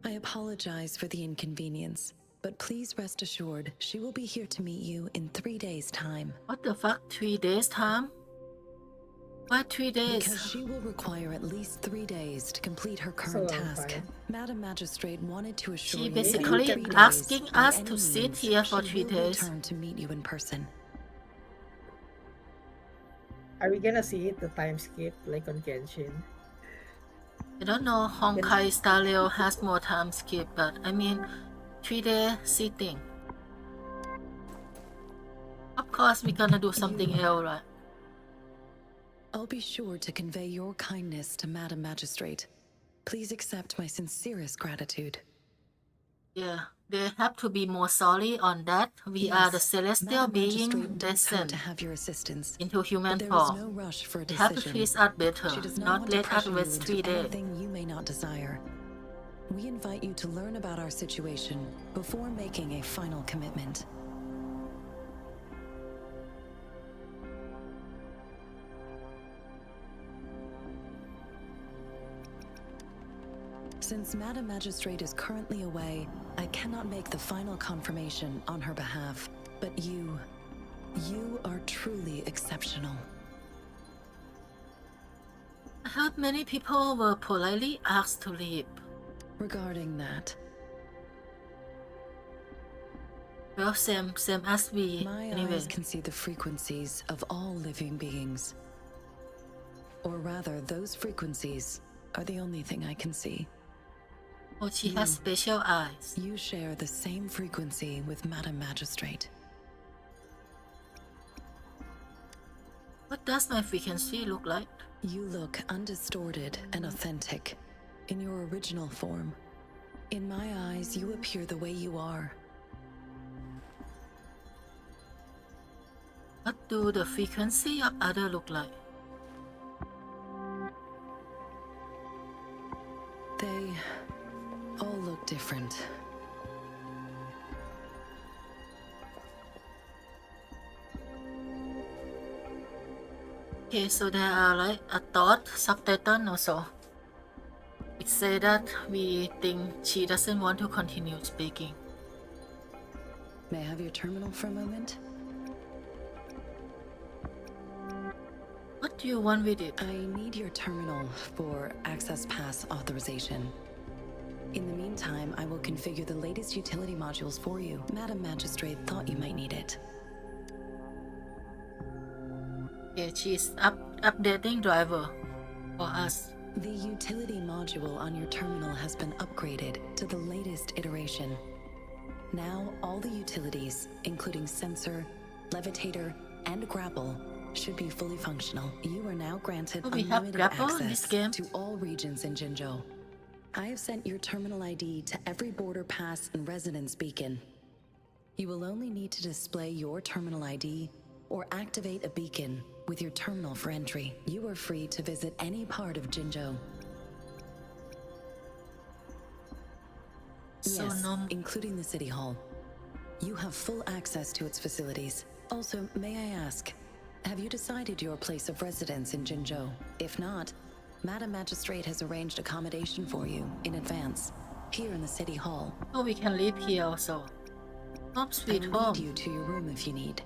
I apologize for the inconvenience, but please rest assured she will be here to meet you in 3 days' time. What the fuck? 3 days time? Why 3 days? Because she will require at least 3 days to complete her current So task. fine. Madam Magistrate wanted to assure She you that in basically 3 days, asking by us any to sit means, here for she 3 will days. return to meet you in person. Are we gonna see it, the time skip, like on Genshin? I don't know, Honkai Star Rail has more time skip, but I mean, 3-day sitting. Of course, we're gonna do something else, right? I'll be sure to convey your kindness to Madam Magistrate. Please accept my sincerest gratitude. Yeah, they have to be more sorry on that. We are the Yes, celestial Madam being Magistrate does hope descent to have your assistance, into human but there is form. no rush for a They have to decision. treat us better, She does not not want to let us pressure you waste 3 into days. anything you may not desire. We invite you to learn about our situation before making a final commitment. Since Madam Magistrate is currently away, I cannot make the final confirmation on her behalf. But you are truly exceptional. I heard many people were politely asked to leave. Regarding that, Well, same as we, my anyway. eyes can see the frequencies of all living beings. Or rather, those frequencies are the only thing I can see. Oh, she has special eyes. You share the same frequency with Madam Magistrate. What does my frequency look like? You look undistorted and authentic, in your original form. In my eyes, you appear the way you are. What do the frequency of other look like? They all look different. Okay, so there are like a thought subtitle also. It says that we think she doesn't want to continue speaking. May I have your terminal for a moment? What do you want with it? I need your terminal for access pass authorization. In the meantime, I will configure the latest utility modules for you. Madam Magistrate thought you might need it. Yeah, she's updating driver for us. The utility module on your terminal has been upgraded to the latest iteration. Now, all the utilities, including sensor, levitator, and grapple, should be fully functional. You are now granted Oh, we have unlimited grapple in this access game? to all regions in Jinzhou. I have sent your terminal ID to every border pass and residence beacon. You will only need to display your terminal ID or activate a beacon with your terminal for entry. You are free to visit any part of Jinzhou. So Yes, no. including the City Hall. You have full access to its facilities. Also, may I ask, have you decided your place of residence in Jinzhou? If not, Madam Magistrate has arranged accommodation for you in advance, here in the City Hall. Oh, we can live here also. Home I sweet will home. lead you to your room if you need.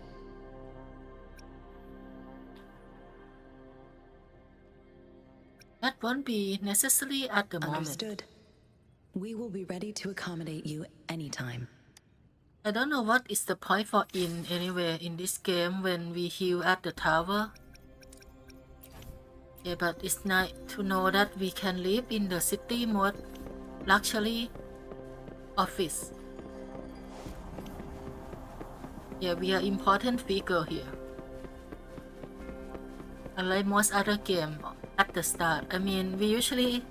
That won't be necessary at the moment. Understood. We will be ready to accommodate you anytime. I don't know what is the point for in anywhere in this game when we heal at the tower. Yeah, but it's nice to know that we can live in the city mode luxury office. Yeah, we are important figure here. Unlike most other game at the start. I mean, we usually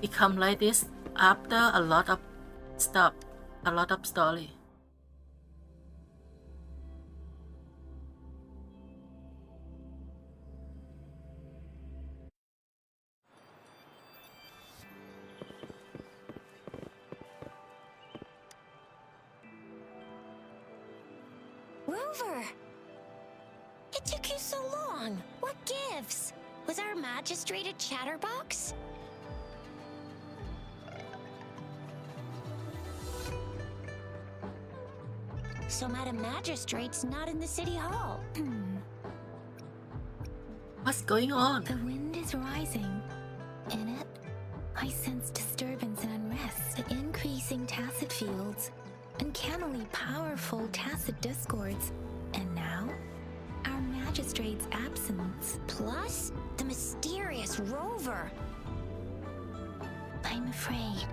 become like this after a lot of stuff, a lot of story. Rover! It took you so long. What gives? Was our magistrate a chatterbox? So Madam Magistrate's not in the City Hall. What's going on? The wind is rising. In it, I sense disturbance and unrest, the increasing tacit fields, uncannily powerful tacit discords, and now, our magistrate's absence. Plus, the mysterious Rover. I'm afraid.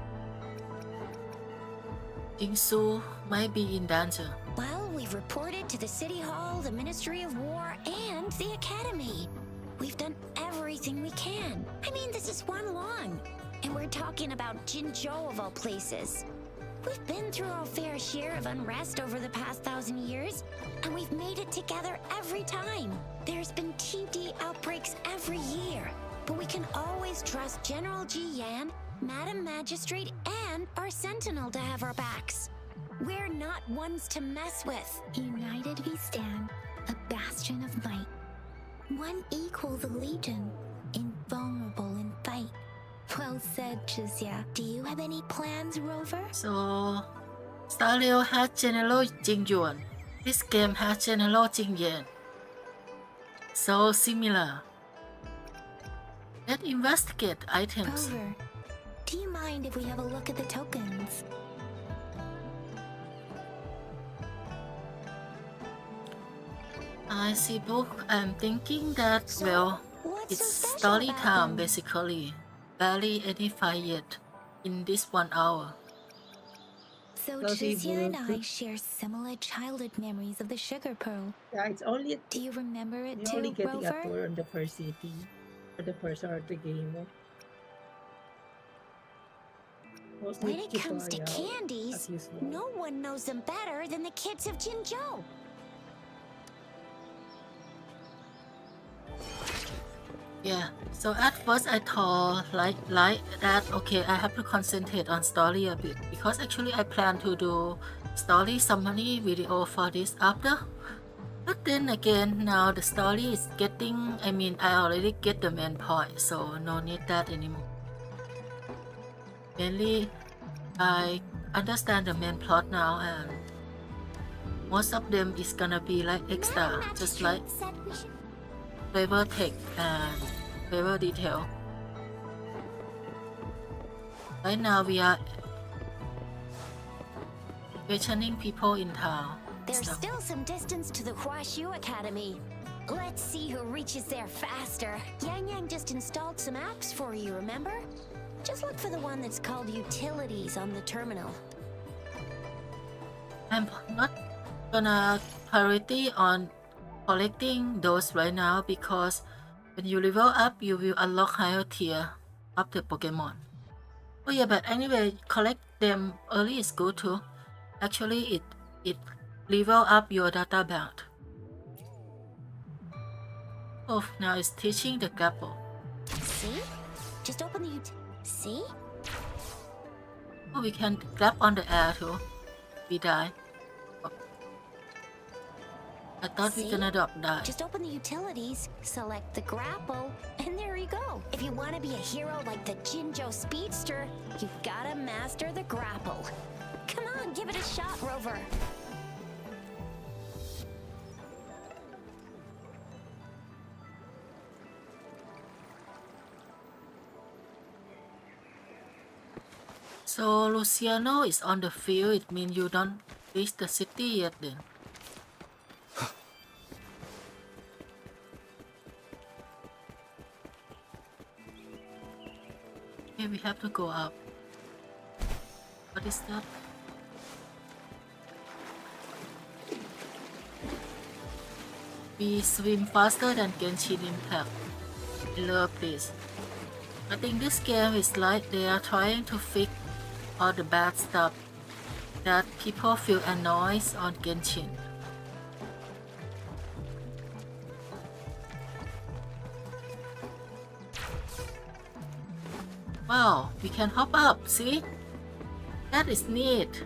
Jingsu might be in danger. Well, we've reported to the City Hall, the Ministry of War, and the Academy. We've done everything we can. I mean, this is one long. And we're talking about Jinzhou of all places. We've been through our fair share of unrest over the past 1,000 years, and we've made it together every time. There's been TD outbreaks every year, but we can always trust General Ji Yan, Madam Magistrate, and our Sentinel to have our backs. We're not ones to mess with. United we stand, a bastion of might. One equals a legion, invulnerable in fight. Well said, Chizia. Do you have any plans, Rover? So, Stario has General Jing Yuan. This game has General Jing Yan. So similar. Let's investigate items. Rover, do you mind if we have a look at the tokens? I see book. I'm thinking that, So, well, what's What's It's so special story about time them? basically. Barely any fight yet in this 1 hour. So So si Chixia and I Boruto, share similar childhood memories of the Sugar Pearl. yeah, it's only Do you remember it you're only too, getting a Rover? tour on the first city or the first part of the game. Mostly When it comes to tutorial candies, as usual. no one knows them better than the kids of Jinzhou. Yeah, so at first I thought like that okay I have to concentrate on story a bit because actually I plan to do story summary video for this after. But then again now the story is getting I already get the main point so no need that anymore. Mainly I understand the main plot now and most of them is gonna be like extra just like Magistrate said we should flavor text and flavor detail. Right now we are questioning people in town. There's Stuff. still some distance to the Huashu Academy. Let's see who reaches there faster. Yang Yang just installed some apps for you, remember? Just look for the one that's called Utilities on the terminal. I'm not gonna priority on collecting those right now because when you level up you will unlock higher tier of the Pokemon. Oh yeah, but anyway, collect them early is good too. Actually it level up your data bank. Oh, now it's teaching the grapple. See? Just open the See? Oh, we can grab on the air too. We die. Oh. I thought we See? gonna die. Just open the utilities, select the grapple, and there you go. If you want to be a hero like the Jinzhou Speedster, you've gotta master the grapple. Come on, give it a shot, Rover. So Luciano is on the field, it means you don't reach the city yet then. Okay, we have to go up. What is that? We swim faster than Genshin Impact. I love this. I think this game is like they are trying to fix all the bad stuff that people feel annoyed on Genshin. Wow, we can hop up, see? That is neat.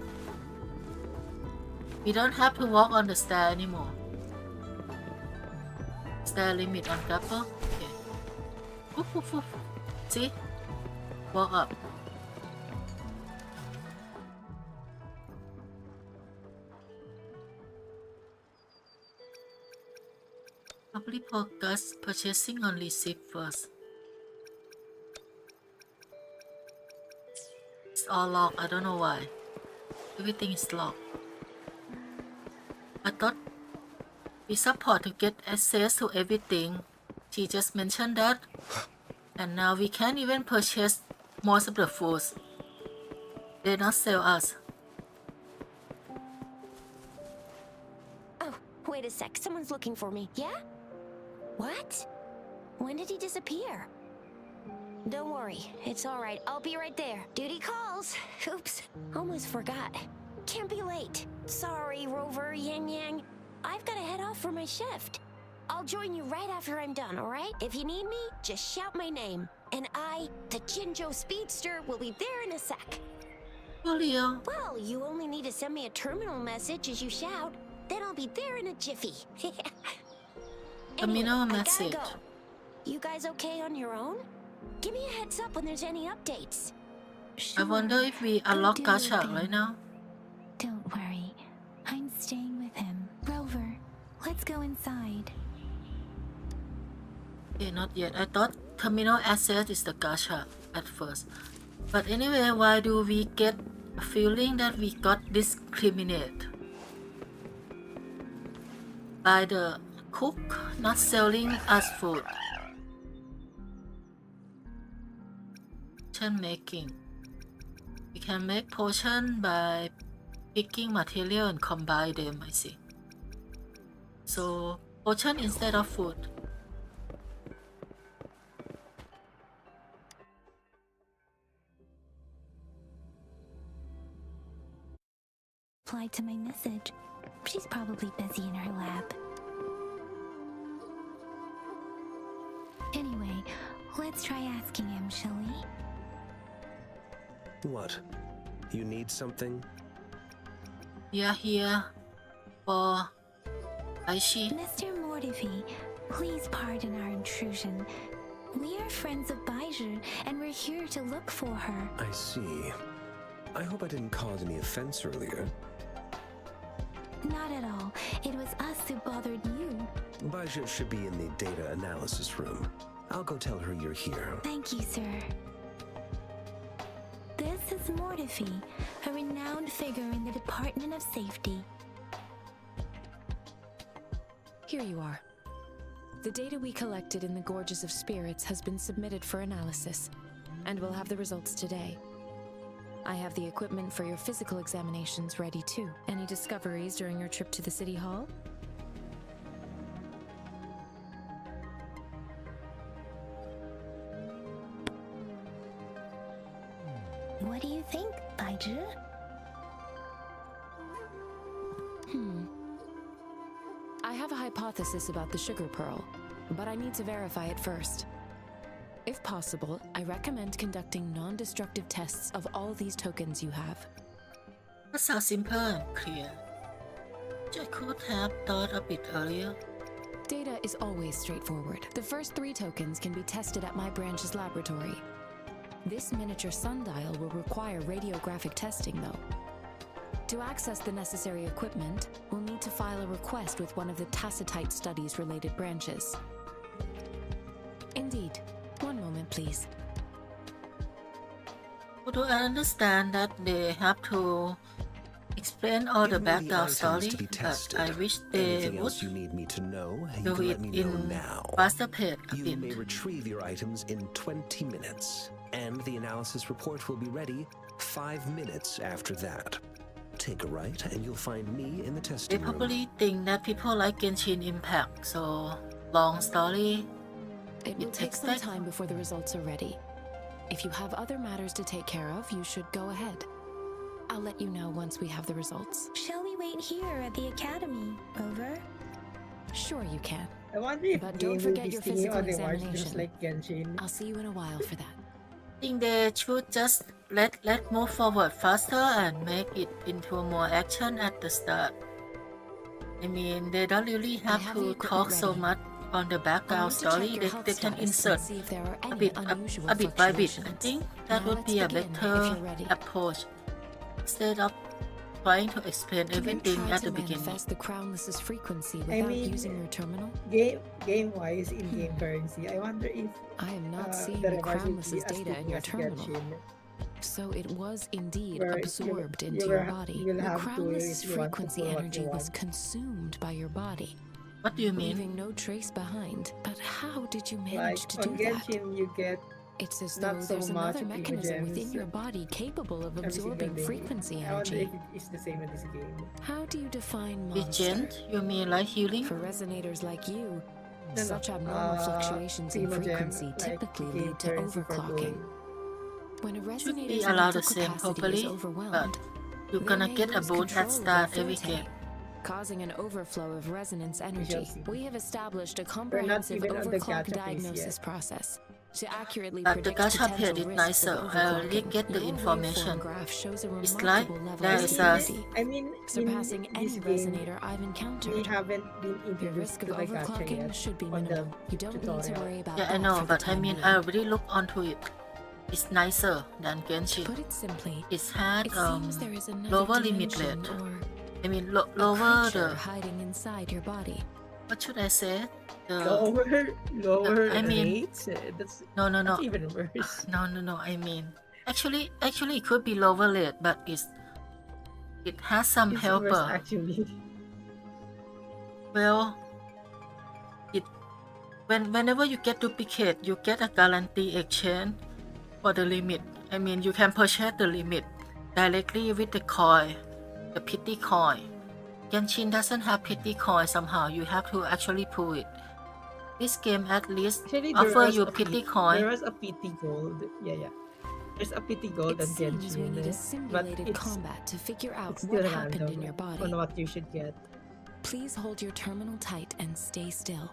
We don't have to walk on the stair anymore. Stair limit on grapple? Okay. Woof, woof, woof. See? Walk up. Probably focus purchasing on receipt first. It's all locked, I don't know why. Everything is locked. I thought we support to get access to everything. She just mentioned that. And now we can't even purchase most of the foods. They not sell us. Oh, wait a sec. Someone's looking for me. Yeah? What? When did he disappear? Don't worry. It's all right. I'll be right there. Duty calls. Oops. Almost forgot. Can't be late. Sorry, Rover, Yang Yang. I've got to head off for my shift. I'll join you right after I'm done, all right? If you need me, just shout my name. And I, the Jinzhou Speedster, will be there in a sec. Julio. Well, you only need to send me a terminal message as you shout. Then I'll be there in a jiffy. Terminal I gotta message. go. You guys okay on your own? Give me a heads up when there's any updates. I wonder if we unlock do gacha your right thing. now. Don't worry. I'm staying with him. Rover, let's go inside. Okay, not yet. I thought terminal asset is the gacha at first. But anyway, why do we get a feeling that we got discriminated by the cook not selling us food? potion making. We can make potion by picking material and combine them, I see. So, potion instead of food. Replied to my message. She's probably busy in her lab. Anyway, let's try asking him, shall we? What? You need something? We are here for Aishi. Mr. Mortifi, please pardon our intrusion. We are friends of Baiju, and we're here to look for her. I see. I hope I didn't cause any offense earlier. Not at all. It was us who bothered you. Baja should be in the data analysis room. I'll go tell her you're here. Thank you, sir. This is Mortifi, a renowned figure in the Department of Safety. Here you are. The data we collected in the Gorges of Spirits has been submitted for analysis, and we'll have the results today. I have the equipment for your physical examinations ready too. Any discoveries during your trip to the City Hall? What do you think, Baiju? I have a hypothesis about the sugar pearl, but I need to verify it first. If possible, I recommend conducting non-destructive tests of all these tokens you have. That sounds simple and clear. Which I could have thought a bit earlier. Data is always straightforward. The first 3 tokens can be tested at my branch's laboratory. This miniature sundial will require radiographic testing, though. To access the necessary equipment, we'll need to file a request with one of the Tacitite Studies-related branches. Indeed. One moment, please. Do I understand that they have to explain all the Give me background items story, to be but tested. I wish they Anything would else you need me to know, you do can it let me know in now. faster pace a You bit. may retrieve your items in 20 minutes, and the analysis report will be ready 5 minutes after that. Take a right, and you'll find me in the They testing room. probably think that people like Genshin Impact, so long story. It will It take takes some time. time before the results are ready. If you have other matters to take care of, you should go ahead. I'll let you know once we have the results. Shall we wait here at the academy? Over? Sure you can. I wonder if But game don't will forget be your stinging physical on the watch just examination. like Genshin. I'll see you in a while for that. I think they should just let move forward faster and make it into more action at the start. I mean, they don't really have have the to equipment talk so ready. much on the I'll background need to check story. your They, health they can status and insert see if there are a any bit unusual a bit by bit. I fluctuations. think that Now would let's be a begin, if better you're ready. approach instead of trying to explain Can you everything try at to the beginning. manifest the Crownless's frequency I without mean, using your terminal? Game-wise, in-game currency, I wonder if I am not seeing the the rewards will be Crownless's as data in big your as terminal. Genshin. So it was indeed Where absorbed you into will your ha- body. you will The have to Crownless's if you want to frequency pull what you energy was want. consumed by your body, What do you mean? leaving no trace behind. But how did you Like manage to on do that? Genshin, you get It's as not though so there's much another mechanism gems within your body capable of every single absorbing day. frequency I wonder energy. if it is the same in this game. How do you define monster? Regen? You mean like healing? For resonators like you, No, such abnormal fluctuations in Primo Gem, frequency like, typically game lead to currency for overclocking. gold. When a Should be resonator's allowed mental the same capacity is probably, overwhelmed, but you're they gonna may get a lose boost at control of start their every forte, game. causing an overflow of resonance energy. see. We have established a not comprehensive even on the overclock gacha phase diagnosis yet. process to accurately But the predict gacha page potential is risks of nicer. I already overclocking. get the Your information. waveform graph shows a It's remarkable like level there of is a stability, I mean, surpassing in any this game, resonator I've we encountered. haven't been Your introduced risk to of the gacha overclocking yet should be on the minimal. You don't need to tutorial. worry about Yeah, I that know, for the but I time mean, being. I already looked onto it. It's nicer than To Genshin. put it simply, It had it seems there is another lower limit dimension rate. or I mean, a lower creature the hiding inside your body. what should I say? The Lower I mean- rates? That's no. that's even worse. No. I mean, actually, it could be lower rate, but it has some It's worse helper. actually. Well, whenever you get duplicate, you get a guarantee exchange. for the limit. I mean, you can purchase the limit directly with the coin, the pity coin. Genshin doesn't have pity coin somehow. You have to actually pull it. This game at least Actually, offer you pity coin. There was a pity gold. Yeah. There's a pity gold It on seems we Genshin, need a but simulated it's combat to figure out it's what still happened random in your body. on what you should get. Please hold your terminal tight and stay still.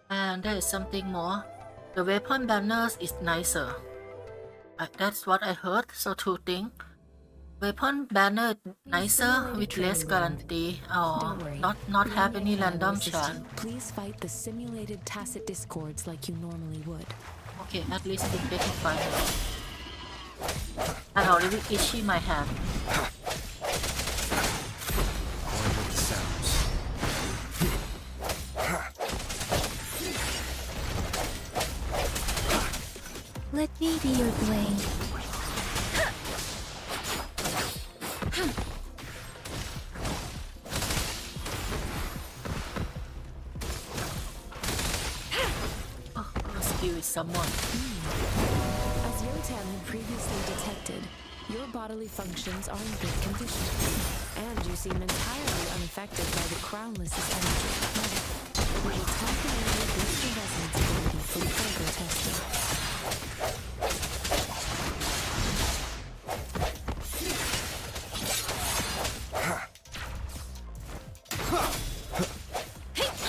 And there is something more. The weapon banners is nicer. That's what I heard. So two things. Weapon banner nicer with less guarantee or Don't worry. not We have won't any anyone random assist chance. you. Please fight the simulated tacit discords like you normally would. Okay, at least it get to find it. I already itchy my hand. With the sounds. Let me be your blade. Rescue someone. As Yotan had previously detected, your bodily functions are in good condition, and you seem entirely unaffected by the Crownless's energy. We will temporarily boost your resonance ability for further testing.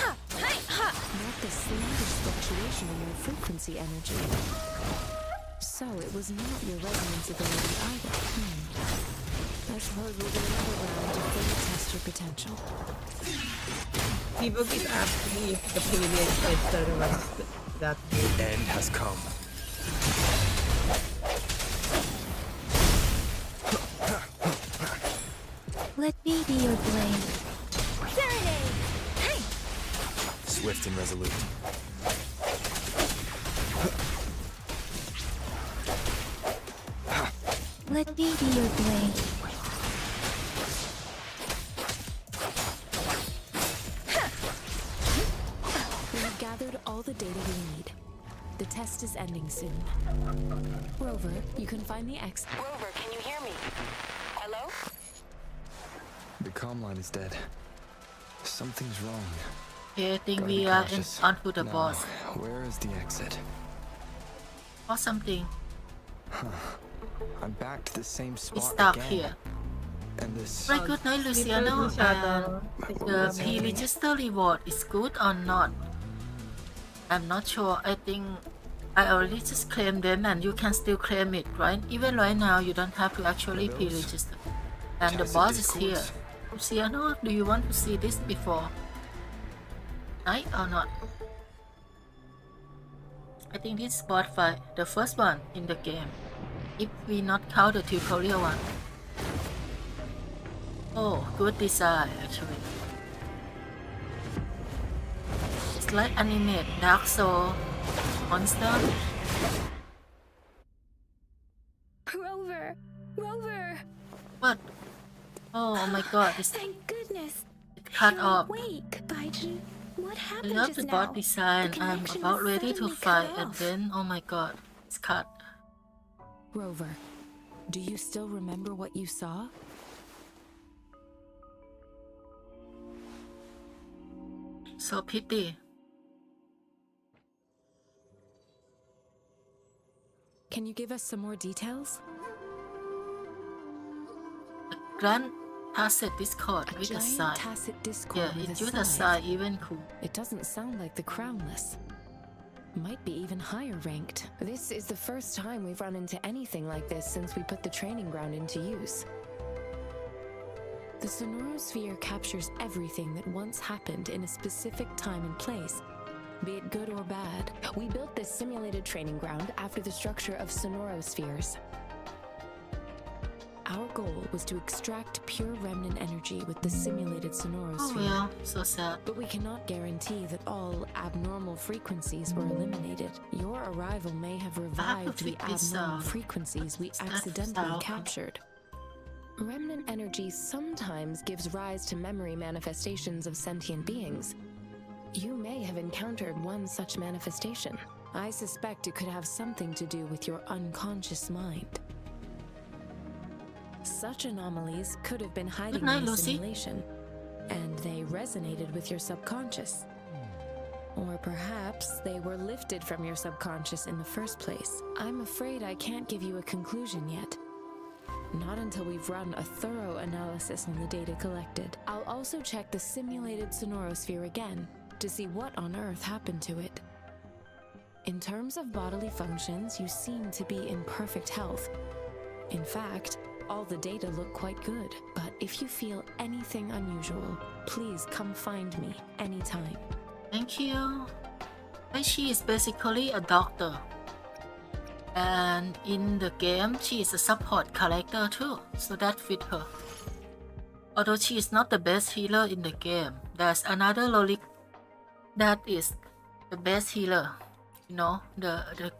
Not the slightest fluctuation in your frequency energy. So it was not your resonance ability either. I suppose we'll do another round to further test your potential. T-Book is asking if the Palian editor was that good. The end has come. Let me be your blade. Swift and resolute. Let me be your blade. We have gathered all the data we need. The test is ending soon. Rover, you can find the X. Rover, can you hear me? Hello? The comm line is dead. Something's wrong. Okay, I think Gotta we be are cautious. onto the Now, boss where is the exit? or something. I'm back to the same spot It's stuck again. here. And this... Very good night, Luciano. And the pre-register reward is good or not? I'm not sure. I think I already just claimed them and you can still claim it, right? Even right now, you don't have to actually Those pre-register. And the tacit boss is here. discords. Luciano, do you want to see this before night or not? I think this is boss fight, the first one in the game. If we not count the tutorial one. Oh, good design actually. It's like anime Dark Soul monster. Rover! Rover! What? Oh my god, it's Thank goodness! cut You're off. awake, Baiju. What I happened love just the now? bot design. The I'm connection about was ready to suddenly fight cut and off. then oh my god, it's cut. Rover, do you still remember what you saw? So pity. Can you give us some more details? Grant tacit discord A with a giant sign. tacit discord Yeah, with it's a with a sign. sign even cool. It doesn't sound like the Crownless. Might be even higher ranked. This is the first time we've run into anything like this since we put the training ground into use. The Sonorosphere captures everything that once happened in a specific time and place, be it good or bad. We built this simulated training ground after the structure of Sonorospheres. Our goal was to extract pure remnant energy with the simulated Oh Sonorosphere. well, so sad. But we cannot guarantee that all abnormal frequencies were eliminated. Your arrival may have revived the fix this, abnormal frequencies we that accidentally out. captured. Remnant energy sometimes gives rise to memory manifestations of sentient beings. You may have encountered one such manifestation. I suspect it could have something to do with your unconscious mind. Such anomalies could have been hiding Good night, in the Lucy. simulation, and they resonated with your subconscious. Or perhaps they were lifted from your subconscious in the first place. I'm afraid I can't give you a conclusion yet. Not until we've run a thorough analysis on the data collected. I'll also check the simulated sonorosphere again to see what on earth happened to it. In terms of bodily functions, you seem to be in perfect health. In fact, all the data look quite good. But if you feel anything unusual, please come find me anytime. Thank you. And she is basically a doctor. And in the game, she is a support character too, so that fit her. Although she is not the best healer in the game, there's another loli that is the best healer. You know, the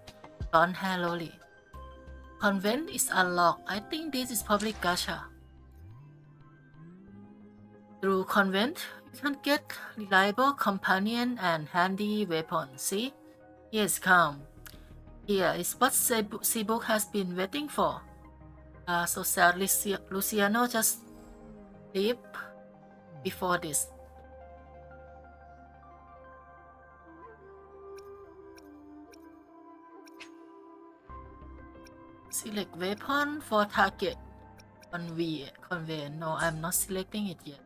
blonde hair loli. Convent is unlocked. I think this is probably gacha. Through Convent, you can get reliable companion and handy weapons. See? Yes, come. Here is what Seabook has been waiting for. So sadly, Luciano just leave before this. Select weapon for target. Convey. No, I'm not selecting it yet.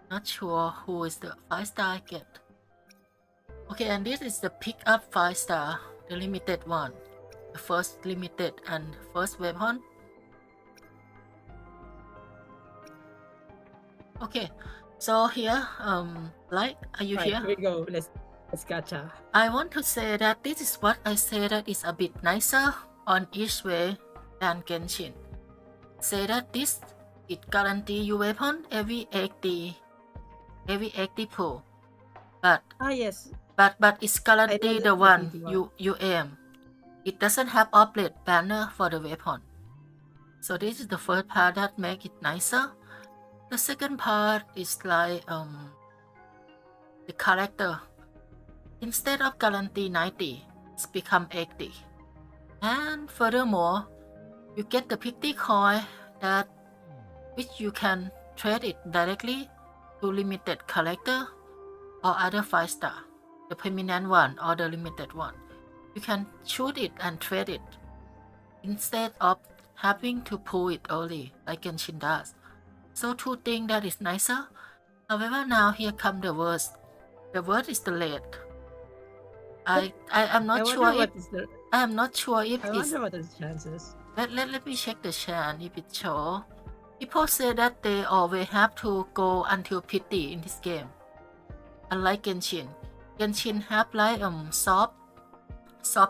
Not sure who is the 5-star I get. Okay, and this is the pick up 5-star, the limited one. The first limited and first weapon. Okay, so here, like, are you Right, here? here we go. Let's gacha. I want to say that this is what I say that is a bit nicer on each way than Genshin. Say that this, it guarantee you weapon every 80 pull. But Yes. but it's guarantee the one you you aim. It doesn't have offlet banner for the weapon. So this is the first part that make it nicer. The second part is like the character. Instead of guarantee 90, it's become 80. And furthermore, you get the pity coin that which you can trade it directly to limited character or other 5-star, the permanent one or the limited one. You can shoot it and trade it instead of having to pull it early like Genshin does. So two things that is nicer. However, now here come the worst. The worst is the late. I'm not sure if I am not sure if I it's. wonder what are the chances. Let me check the chance if it show. People say that they always have to go until pity in this game. Unlike Genshin. Genshin have like soft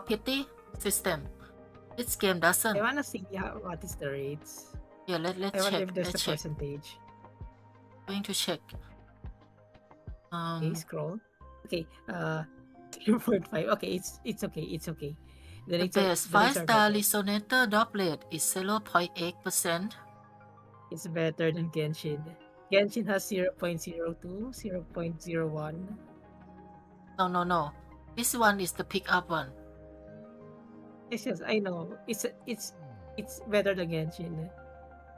pity system. This game doesn't. I wanna see what is the rates. Yeah, let's I wonder check. if there's Let's a check. percentage. Going to check. Okay, scroll. Okay, 0.5. Okay, it's okay. It's okay. The best 5-star resonator drop rate is 0.8%. It's better than Genshin. Genshin has 0.02, 0.01. No. This one is the pickup one. Yes, I know. It's better than Genshin.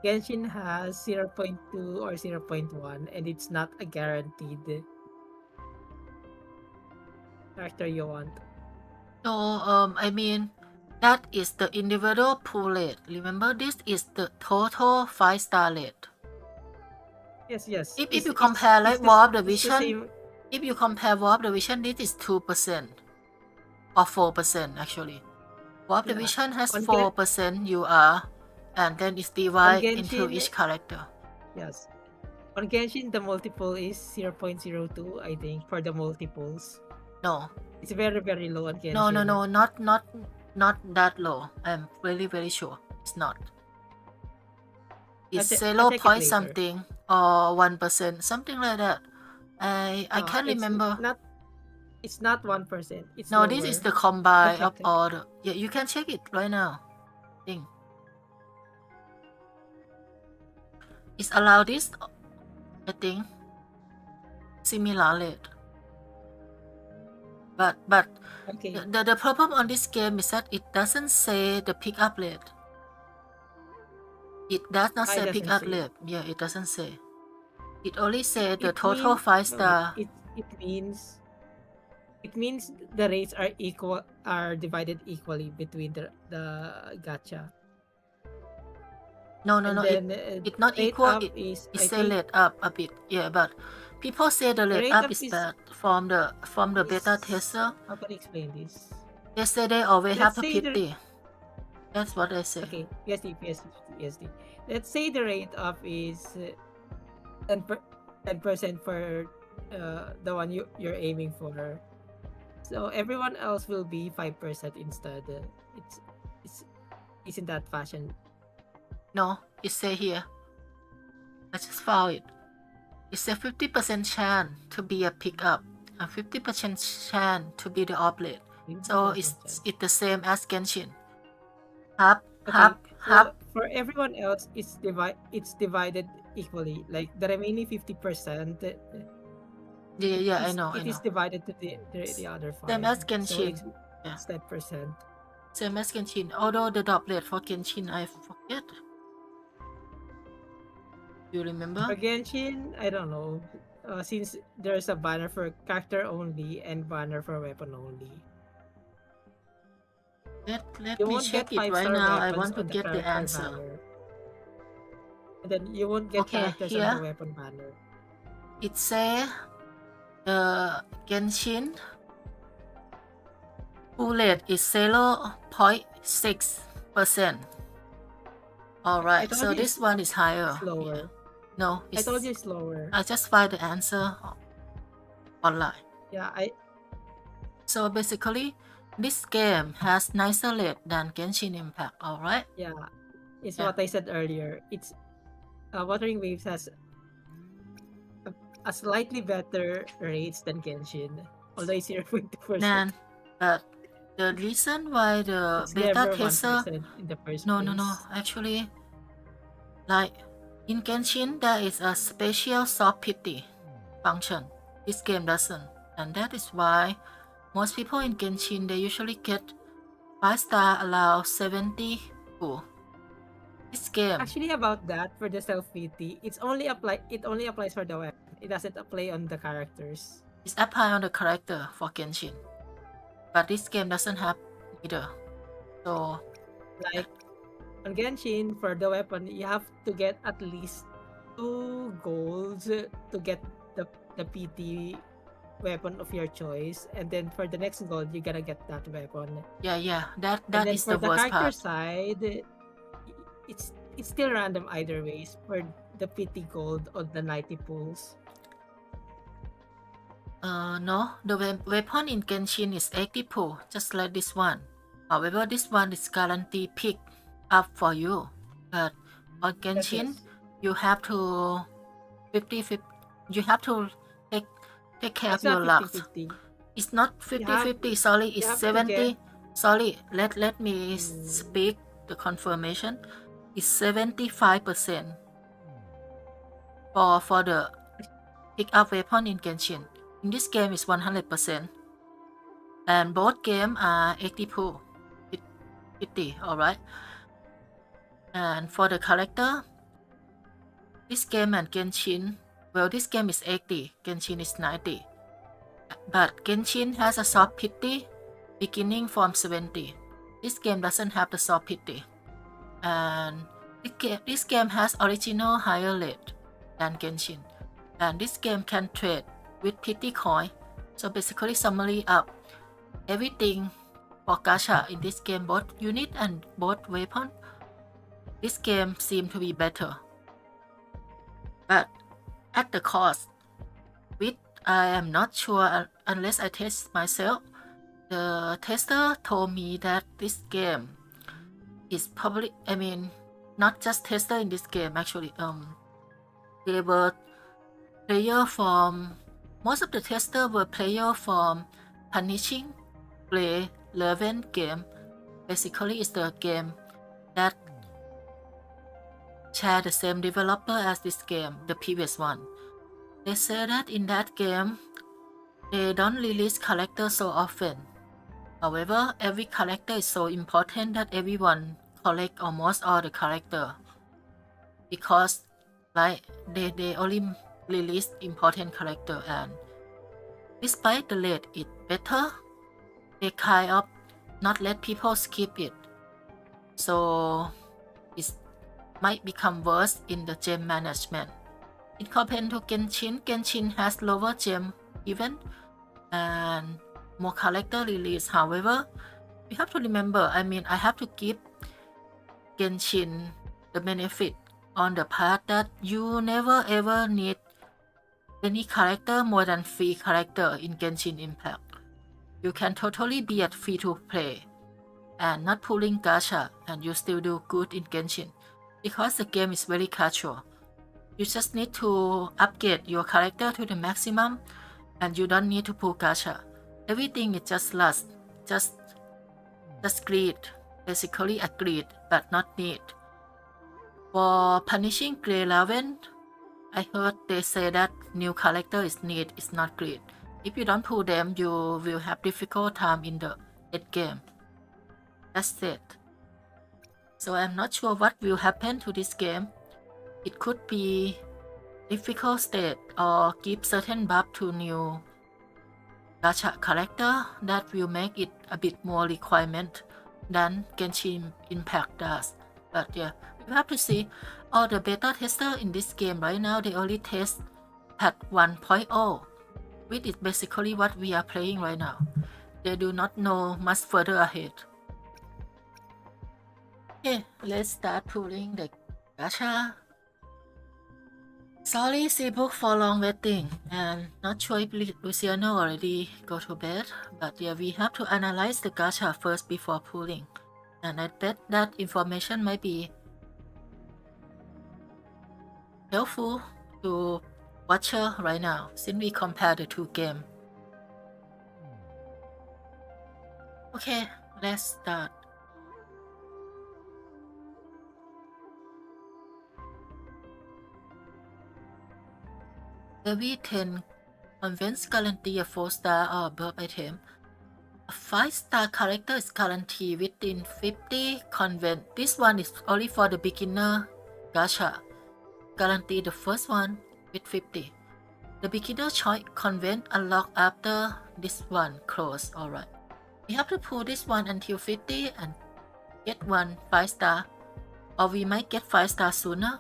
Genshin has 0.2 or 0.1, and it's not a guaranteed character you want. No, I mean, that is the individual pool rate. Remember, this is the total 5-star rate. Yes. If you compare like War of the Vision, same. if you compare War of the Vision, this is 2% or 4% actually. War of the Vision has 4% UR, and then it's divided into each character. Yes. On Genshin, the multiple is 0.02, I think, for the multiples. No. It's very, very low on Genshin. No, not that low. I'm really, very sure it's not. It's 0 point something or 1%, something like that. I can't remember. It's not 1%. It's no, lower. This is the combine of all the. Yeah, you can check it right now. Thing. It's allowed this, I think, similar rate. But Okay. the problem on this game is that it doesn't say the pickup rate. It does not I say doesn't pickup say. rate. Yeah, it doesn't say. It only say the It total means 5-star. it means the rates are divided equally between the gacha. No, And then it's not rate equal. up It is, it I say think, rate up a bit. Yeah, but people say the rate rate up up is is bad from the beta tester. how can I explain this? They say they always have Let's to say 50. That's what they say. okay, PSD. Let's say the rate up is 10% for the one you're aiming for. So everyone else will be 5% instead. It's in that fashion. No, it say here. I just found it. It's a 50% chance to be a pickup and 50% chance to be the offlet. So it's the same as Genshin. Half. For everyone else, it's divided equally. Like the remaining 50%. Yeah, I know. It is divided to the other 5. Same as So Genshin. it's that percent. Same as Genshin. Although the drop rate for Genshin I forget. You remember? For Genshin, I don't know. Since there's a banner for character only and banner for weapon only. Let You me won't check get it right 5-star now. I weapons want to on the get the character answer. banner. And then you won't get Okay, characters on here the weapon banner. it say the Genshin full rate is 0.6%. Alright, so this one is higher. Slower. Yeah. No, I told you it's slower. I just find the answer online. Yeah, So basically, this game has nicer rate than Genshin Impact. Alright. Yeah, it's what I said earlier. It's Wuthering Waves has a slightly better rates than Genshin, although it's 0.2%. Nan, but the reason why the It's beta never tester 1% in the first no place. actually, like in Genshin there is a special soft pity function. This game doesn't, and that is why most people in Genshin they usually get 5-star allow 70 pool. This game Actually, about that, for the self-pity, it only applies for the weapon. It doesn't apply on the characters. is applied on the character for Genshin, but this game doesn't have either. So like on Genshin, for the weapon, you have to get at least 2 golds to get the PT weapon of your choice, and then for the next gold, you're gonna get that weapon. Yeah, that is for the worst character part. side, it's still random either ways for the PT gold or the 90 pulls. No, the weapon in Genshin is 80 pull, just like this one. However, this one is guaranteed pick up for you. But on Genshin, you have to 50, you have to take care of your luck. It's not 50-50, sorry, it's 70. Sorry, let me speak the confirmation. It's 75% for the pick up weapon in Genshin. In this game is 100%. And both games are 80 pool. 50, alright. And for the character, this game and Genshin, well, this game is 80, Genshin is 90. But Genshin has a soft pity beginning from 70. This game doesn't have the soft pity. And this game has original higher rate than Genshin. And this game can trade with pity coin. So basically summary up everything for gacha in this game, both unit and both weapon. This game seems to be better. But at the cost, which I am not sure unless I test myself. The tester told me that this game is probably, I mean, not just tester in this game actually. They were player from, most of the tester were player from Punishing Play 11 game. Basically, it's the game that share the same developer as this game, the previous one. They say that in that game, they don't release characters so often. However, every character is so important that everyone collect almost all the character because like they only release important character, and despite the rate it better, they kind of not let people skip it. So it might become worse in the gem management. In compared to Genshin has lower gem event and more character release. However, you have to remember, I have to give Genshin the benefit on the part that you never ever need any character more than 3 character in Genshin Impact. You can totally be at free to play and not pulling gacha, and you still do good in Genshin because the game is very casual. You just need to upgrade your character to the maximum and you don't need to pull gacha. Everything is just lust, just greed, basically a greed but not need. For punishing Grey Raven, I heard they say that new character is need, is not greed. If you don't pull them, you will have difficult time in the end game. That's it. So I'm not sure what will happen to this game. It could be difficult state or give certain buff to new gacha character that will make it a bit more requirement than Genshin Impact does. But yeah, we have to see. All the beta tester in this game right now, they only test patch 1.0, which is basically what we are playing right now. They do not know much further ahead. Okay, let's start pulling the gacha. Sorry, Seabook, for long waiting, and not sure if Luciano already go to bed, but yeah, we have to analyze the gacha first before pulling, and I bet that information might be helpful to watcher right now, since we compare the two games. Okay, let's start. Every 10 convents guarantee a 4-star or above item. A 5-star character is guaranteed within 50 convent. This one is only for the beginner gacha. Guarantee the first one with 50. The beginner choice convent unlock after this one close. Alright. We have to pull this one until 50 and get one 5-star. Or we might get 5-star sooner.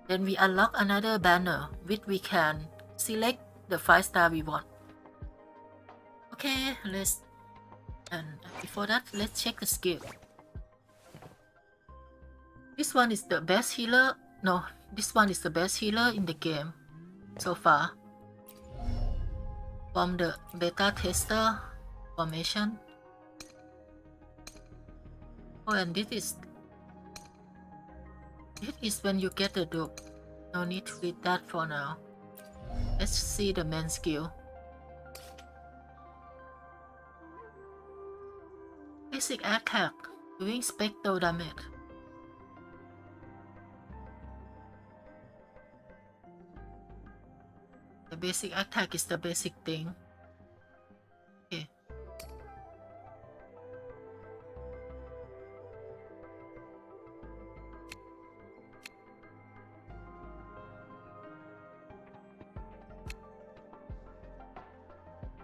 Then we unlock another banner which we can select the 5-star we want. Okay, and before that, let's check the skill. This one is the best healer. No, this one is the best healer in the game so far. From the beta tester formation. Oh, and this is when you get the dupe. No need to read that for now. Let's see the main skill. Basic attack, doing spectral damage. The basic attack is the basic thing. Okay.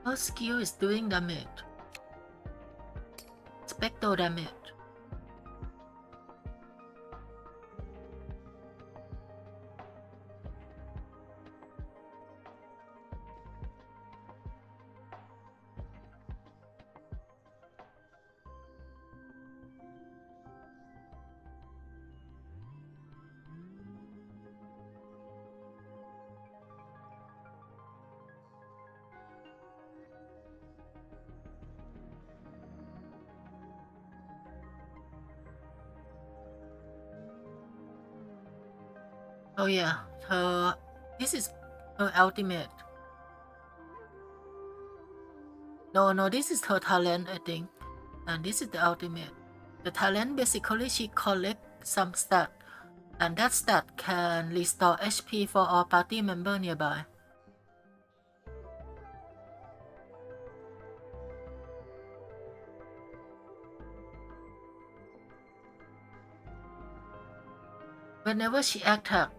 First skill is doing damage. Spectral damage. Oh yeah, this is her ultimate. No, this is her talent, I think. And this is the ultimate. The talent, basically she collects some stat, and that stat can restore HP for all party member nearby. Whenever she attacks,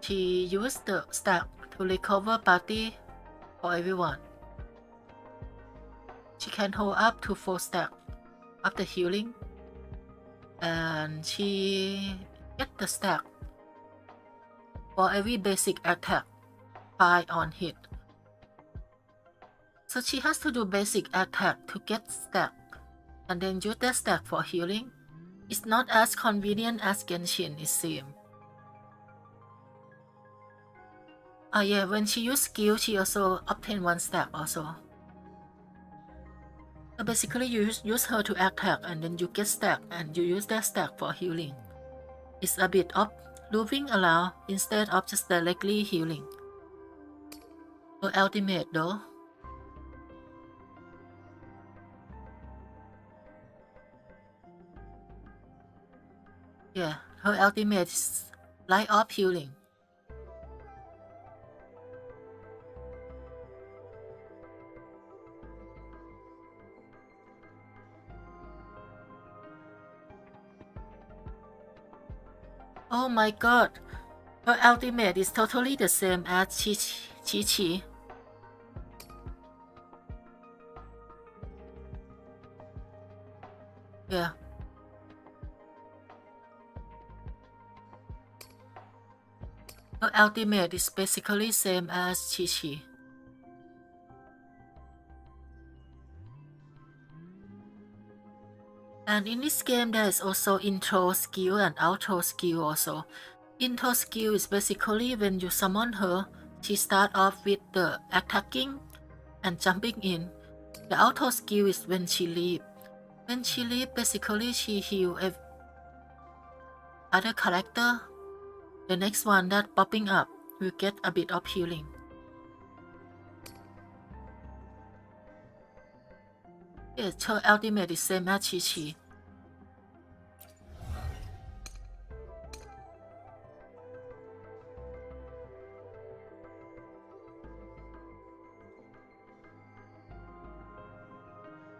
she uses the stack to recover party for everyone. She can hold up to 4 stacks after healing, and she gets the stack for every basic attack 5 on hit. So she has to do basic attack to get stack, and then use that stack for healing. It's not as convenient as Genshin, it seems. Yeah, when she use skill, she also obtain 1 stack also. So basically you use her to attack, and then you get stack, and you use that stack for healing. It's a bit of looping around instead of just directly healing. Her ultimate though. Yeah, her ultimate is light off healing. Oh my god, her ultimate is totally the same as Chi. Yeah. Her ultimate is basically same as Chi. And in this game there is also intro skill and outro skill also. Intro skill is basically when you summon her, she start off with the attacking and jumping in. The outro skill is when she leave. When she leave, basically she heal other character. The next one that popping up will get a bit of healing. Yes, her ultimate is same as Chi.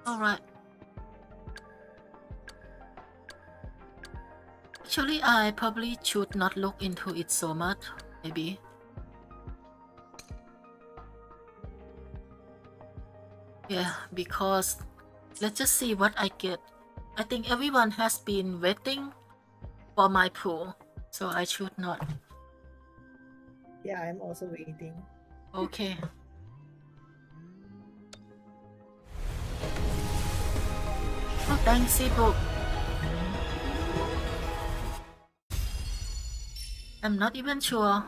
Alright. Actually, I probably should not look into it so much, maybe. Yeah, because let's just see what I get. I think everyone has been waiting for my pool, so I should not. Yeah, I'm also waiting. Okay. Oh, thanks, book. I'm not even sure.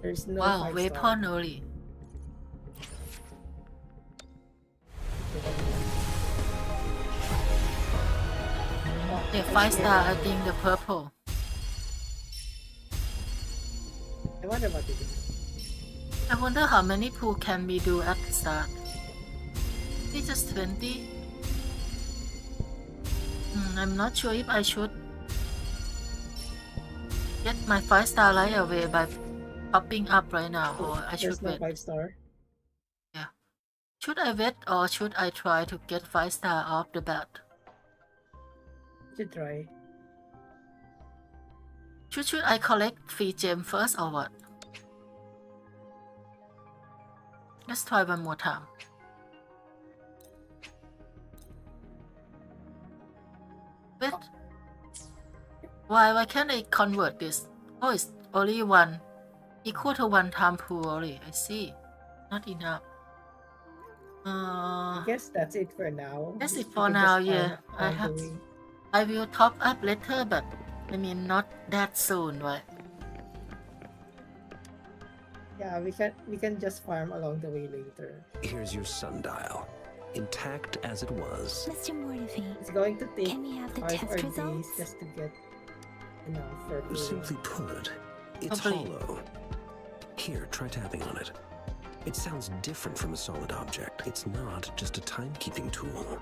There's no Wow, 5-star. weapon only. Yeah, 5-star, I think the purple. I wonder what it is. I wonder how many pool can we do at the start. It's just 20. I'm not sure if I should get my 5-star right away by popping up right now, or I should There's no wait. 5-star. Yeah. Should I wait or should I try to get 5-star off the bat? Should try. Should I collect free gem first or what? Let's try one more time. Wait. Why can't I convert this? Oh, it's only 1. Equal to 1 time pool only. I see. Not enough. I guess that's it for now. That's it You for can now, just yeah. farm the way. I will top up later, but I mean not that soon, right? Yeah, we can just farm along the way later. Here's your sundial, intact as it was. Mr. Mortivy, It's going to take can we have the 5 test or days results? just to get enough for cooling. Simply put, it's Probably. hollow. Here, try tapping on it. It sounds different from a solid object. It's not just a timekeeping tool.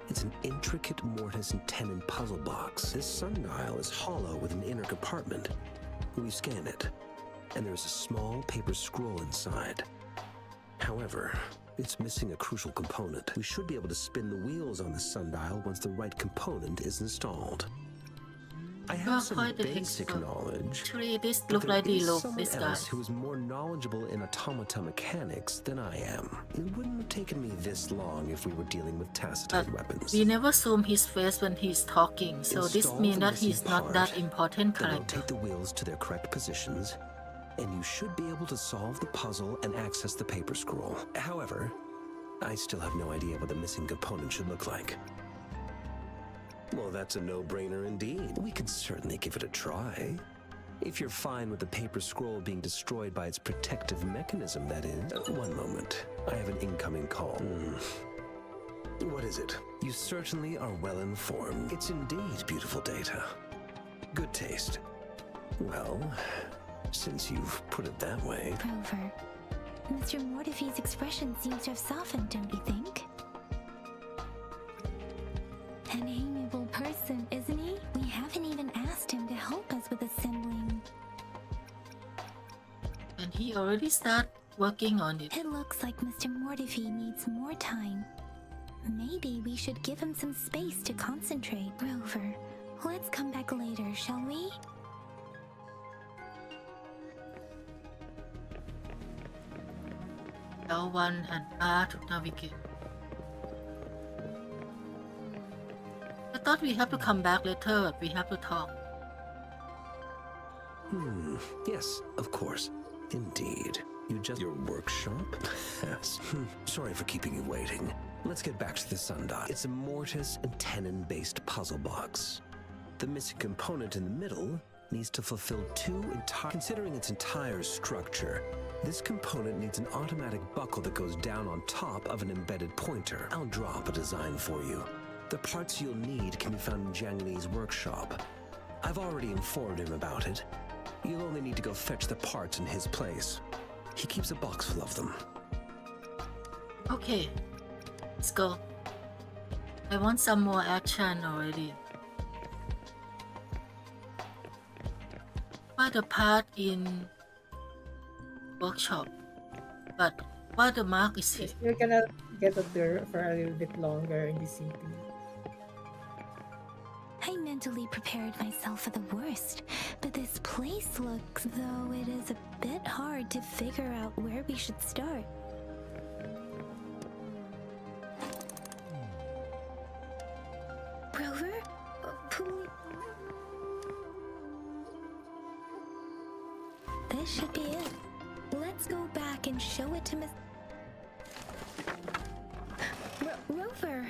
It's an intricate mortise and tenon puzzle box. This sundial is hollow with an inner compartment. We scan it, and there's a small paper scroll inside. However, it's missing a crucial component. We should be able to spin the wheels on the sundial once the right component is installed. I have some basic knowledge, Actually, this but look there like the is look, someone this guy. else who is more knowledgeable in automata mechanics than I am. It wouldn't have taken me this long if we were dealing with tacitite weapons. We never zoom his face when he's talking, so this Install means the that missing he's not that part, important then character. rotate the wheels to their correct positions, and you should be able to solve the puzzle and access the paper scroll. However, I still have no idea what the missing component should look like. Well, that's a no-brainer indeed. We can certainly give it a try. If you're fine with the paper scroll being destroyed by its protective mechanism, that is. One moment. I have an incoming call. What is it? You certainly are well informed. It's indeed beautiful data. Good taste. Well, since you've put it that way... Rover, Mr. Mortifee's expression seems to have softened, don't you think? An amiable person, isn't he? We haven't even asked him to help us with assembling. And he already started working on it. It looks like Mr. Mortifee needs more time. Maybe we should give him some space to concentrate. Rover, let's come back later, shall we? L1 and R to navigate. I thought we have to come back later, but we have to talk. Yes, of course. Indeed. Your workshop? Yes. Sorry for keeping you waiting. Let's get back to the sundial. It's a mortise and tenon-based puzzle box. The missing component in the middle needs to fulfill Considering its entire structure, this component needs an automatic buckle that goes down on top of an embedded pointer. I'll drop a design for you. The parts you'll need can be found in Jiang Li's workshop. I've already informed him about it. You'll only need to go fetch the parts in his place. He keeps a box full of them. Okay, let's go. I want some more action already. Why the part in workshop? But why the mark is here? You're gonna get up there for a little bit longer in the city. I mentally prepared myself for the worst, but this place looks though it is a bit hard to figure out where we should start. Rover? This should be it. Let's go back and show it to Miss... Rover!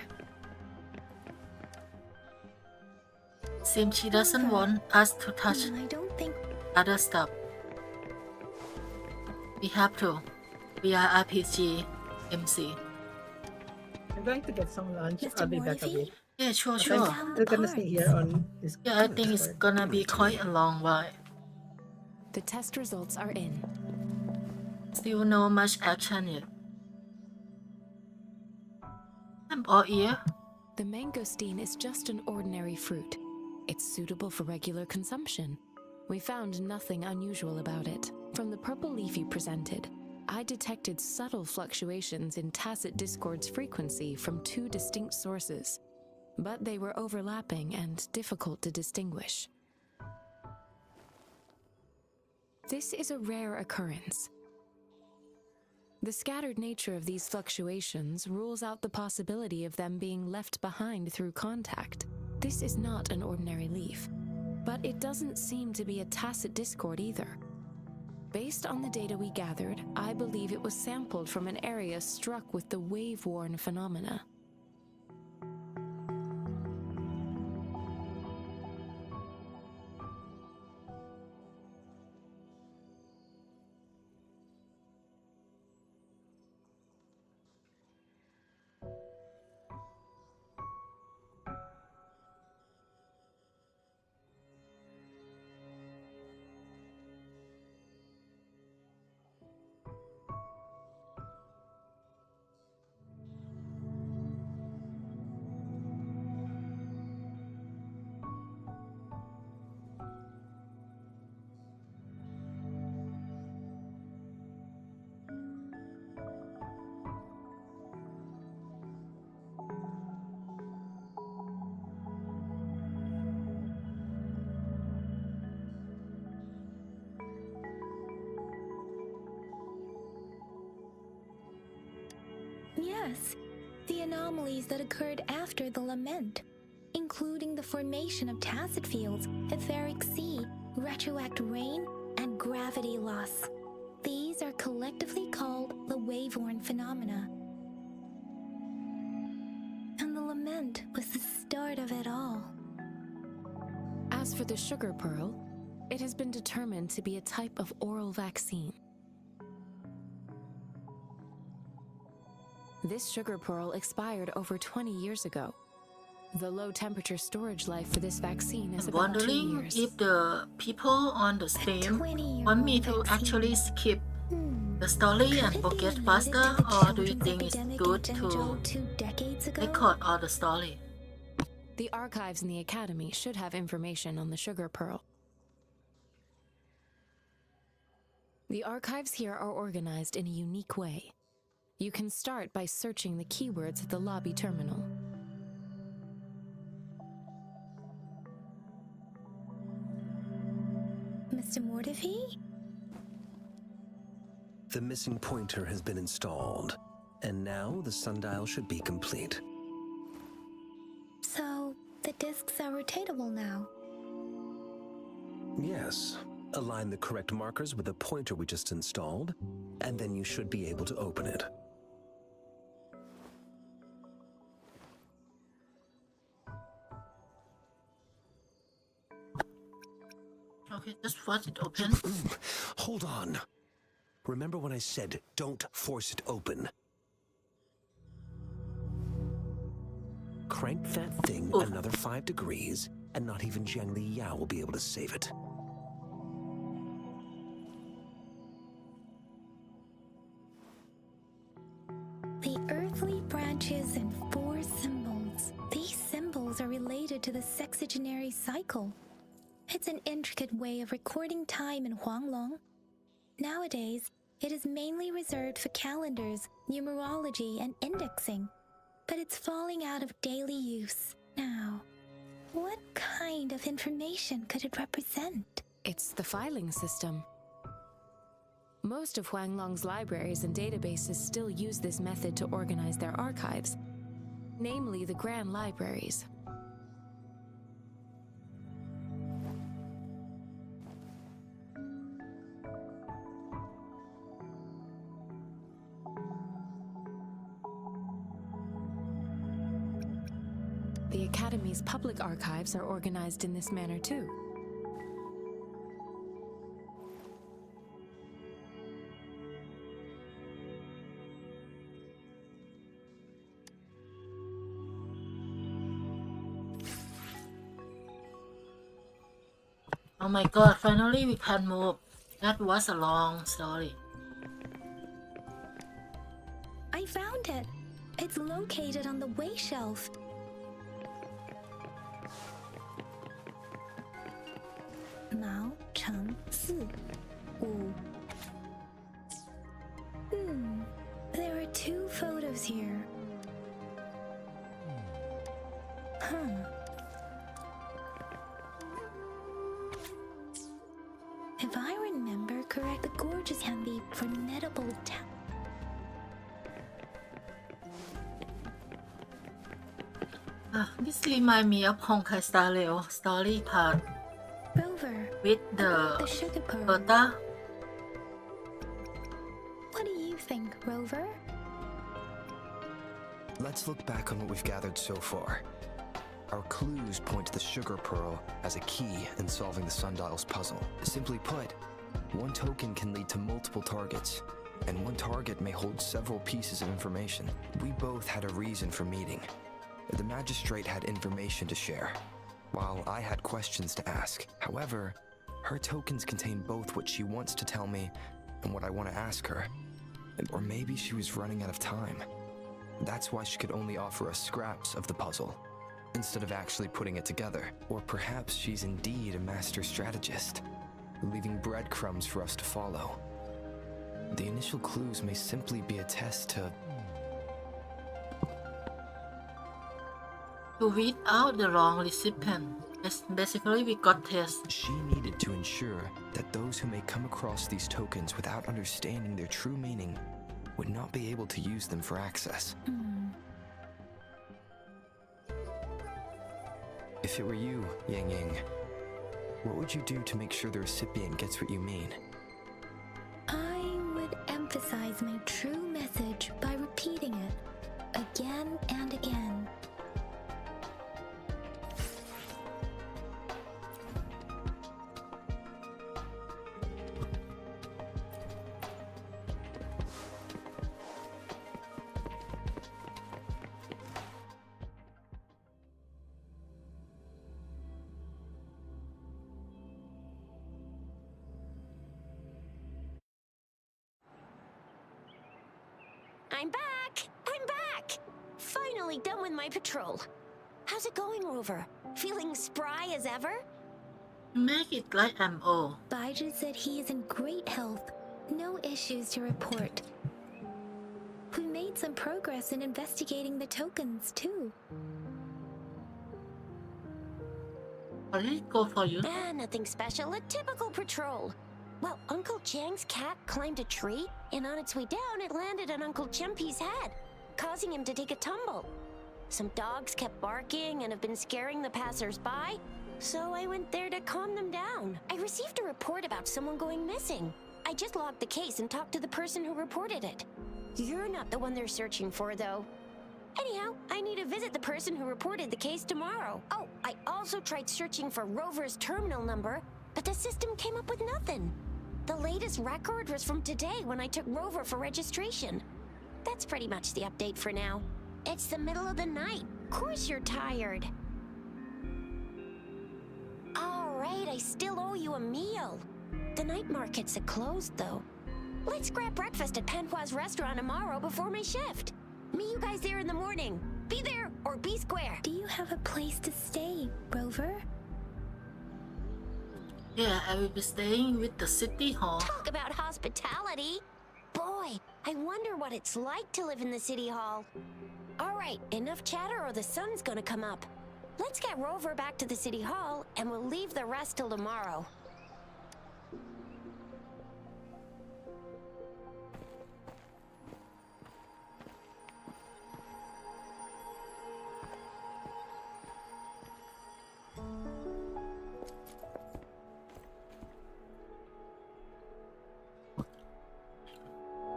Seems she doesn't want us to touch I don't think... other stuff. We have to. We are RPG MC. I'm going to get some lunch. Mr. I'll be back a Mortifee? bit. Yeah, sure, I'm sure. still gonna stay here on this. Yeah, I think it's gonna be quite a long while. The test results are in. Still no much action yet. I'm all ear. The mangosteen is just an ordinary fruit. It's suitable for regular consumption. We found nothing unusual about it. From the purple leaf you presented, I detected subtle fluctuations in tacit discord's frequency from two distinct sources, but they were overlapping and difficult to distinguish. This is a rare occurrence. The scattered nature of these fluctuations rules out the possibility of them being left behind through contact. This is not an ordinary leaf, but it doesn't seem to be a tacit discord either. Based on the data we gathered, I believe it was sampled from an area struck with the wave-worn phenomena. Yes, the anomalies that occurred after the lament, including the formation of tacit fields, etheric sea, retroact rain, and gravity loss. These are collectively called the Waveworn phenomena. And the lament was the start of it all. As for the sugar pearl, it has been determined to be a type of oral vaccine. This sugar pearl expired over 20 years ago. The low temperature storage life for this vaccine is I'm about 2 wondering years. if the people on the stream 20-year-old want me to vaccine. actually skip the story and Could it be forget related faster, to the or do you children's think it's epidemic good in to Zhengzhou 2 decades ago? record all the story? The archives in the Academy should have information on the sugar pearl. The archives here are organized in a unique way. You can start by searching the keywords at the lobby terminal. Mr. Mortefi? The missing pointer has been installed, and now the sundial should be complete. So, the discs are rotatable now. Yes. Align the correct markers with the pointer we just installed, and then you should be able to open it. Okay, just force it open. Hold on. Remember when I said don't force it open? Crank that thing another 5 degrees, and not even Zhang Li Yao will be able to save it. The earthly branches and 4 symbols. These symbols are related to the sexagenary cycle. It's an intricate way of recording time in Huanglong. Nowadays, it is mainly reserved for calendars, numerology, and indexing, but it's falling out of daily use now. What kind of information could it represent? It's the filing system. Most of Huanglong's libraries and databases still use this method to organize their archives, namely the Grand Libraries. The Academy's public archives are organized in this manner too. Oh my god, finally we can move. That was a long story. I found it. It's located on the way shelf. Mao Cheng Si. Wu. There are 2 photos here. If I remember correct, the gorges can be formidable This reminds me of Honkai Star Rail story part Rover, with about the the sugar pearl. Bertha. What do you think, Rover? Let's look back on what we've gathered so far. Our clues point to the sugar pearl as a key in solving the sundial's puzzle. Simply put, one token can lead to multiple targets, and one target may hold several pieces of information. We both had a reason for meeting. The magistrate had information to share, while I had questions to ask. However, her tokens contain both what she wants to tell me and what I want to ask her. Or maybe she was running out of time. That's why she could only offer us scraps of the puzzle, instead of actually putting it together. Or perhaps she's indeed a master strategist, leaving breadcrumbs for us to follow. The initial clues may simply be a test to weed out the wrong recipient. Basically, we got test. She needed to ensure that those who may come across these tokens without understanding their true meaning would not be able to use them for access. If it were you, Yang Ying, what would you do to make sure the recipient gets what you mean? I would emphasize my true message by repeating it again and again. I'm back! I'm back! Finally done with my patrol. How's it going, Rover? Feeling spry as ever? Make it like I'm old. Baiju said he is in great health. No issues to report. We made some progress in investigating the tokens, too. How did it go for you? Nothing special. A typical patrol. Well, Uncle Chang's cat climbed a tree, and on its way down, it landed on Uncle Chempi's head, causing him to take a tumble. Some dogs kept barking and have been scaring the passers-by, so I went there to calm them down. I received a report about someone going missing. I just logged the case and talked to the person who reported it. You're not the one they're searching for, though. Anyhow, I need to visit the person who reported the case tomorrow. Oh, I also tried searching for Rover's terminal number, but the system came up with nothing. The latest record was from today when I took Rover for registration. That's pretty much the update for now. It's the middle of the night. Of course you're tired. All right, I still owe you a meal. The night markets are closed, though. Let's grab breakfast at Panhua's restaurant tomorrow before my shift. Meet you guys there in the morning. Be there or be square. Do you have a place to stay, Rover? Yeah, I will be staying with the city hall. Talk about hospitality. Boy, I wonder what it's like to live in the city hall. All right, enough chatter or the sun's gonna come up. Let's get Rover back to the city hall and we'll leave the rest till tomorrow.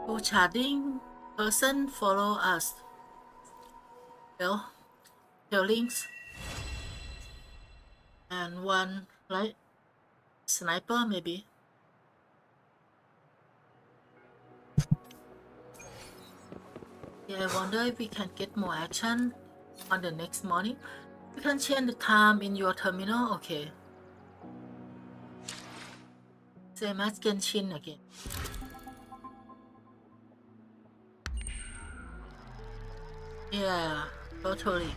Who chatting person follow us? Well, links and one like sniper maybe. Yeah, I wonder if we can get more action on the next morning. You can change the time in your terminal. Okay. Same as Genshin again. Yeah, totally.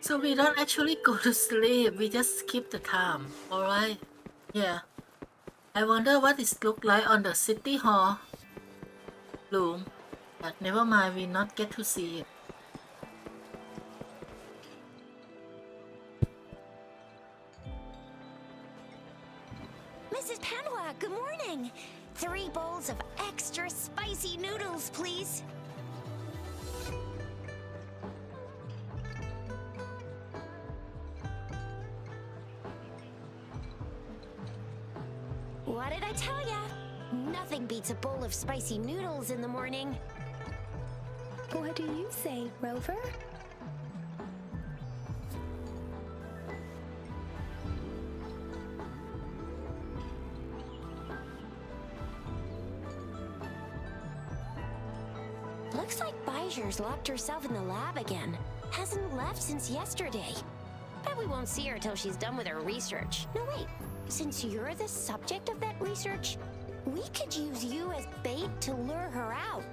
So we don't actually go to sleep, we just skip the time, alright? Yeah. I wonder what it look like on the city hall room, but never mind, we not get to see it. Mrs. Panhua, good morning. 3 bowls of extra spicy noodles, please. What did I tell ya? Nothing beats a bowl of spicy noodles in the morning. What do you say, Rover? Looks like Baiju's locked herself in the lab again. Hasn't left since yesterday. Bet we won't see her till she's done with her research. No, wait. Since you're the subject of that research, we could use you as bait to lure her out.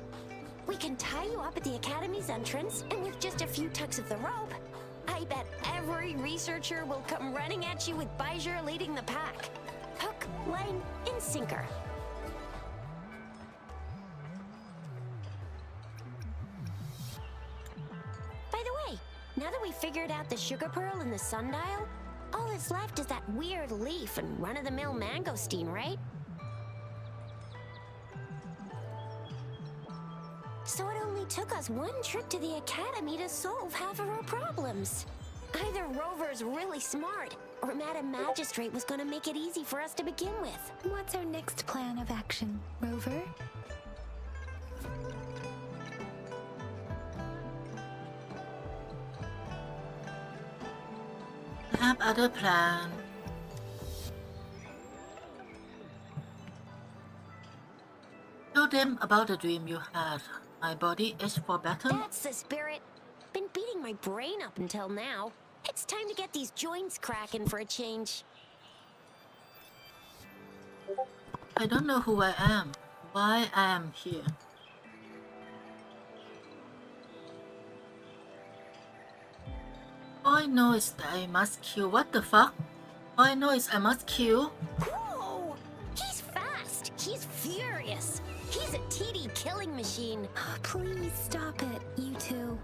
We can tie you up at the Academy's entrance, and with just a few tugs of the rope, I bet every researcher will come running at you with Baiju leading the pack. Hook, line, and sinker. By the way, now that we've figured figured out the sugar pearl and the sundial, all that's left is that weird leaf and run-of-the-mill mangosteen, right? So it only took us one trip to the academy to solve half of our problems. Either Rover's really smart, or Madam Magistrate was gonna make it easy for us to begin with. What's our next plan of action, Rover? I have other plan. Tell them about the dream you had. My body is for battle. That's the spirit. Been beating my brain up until now. It's time to get these joints cracking for a change. I don't know who I am. Why I am here. All I know is that I must kill. What the fuck? All I know is I must kill. Whoa! He's fast. He's furious. He's a TD killing machine. Please stop it, you two.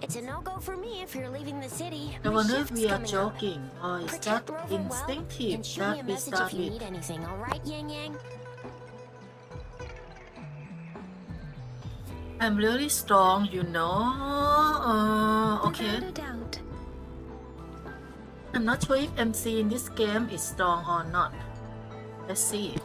It's a no-go for me if you're leaving the city. I My wonder if shift's we are coming up. joking or is Protect that Rover well, instinctive and shoot me that a we message start if you with? need anything, all right, Yang Yang? I'm really strong, you know. Okay. Without a doubt. I'm not sure if MC in this game is strong or not. Let's see.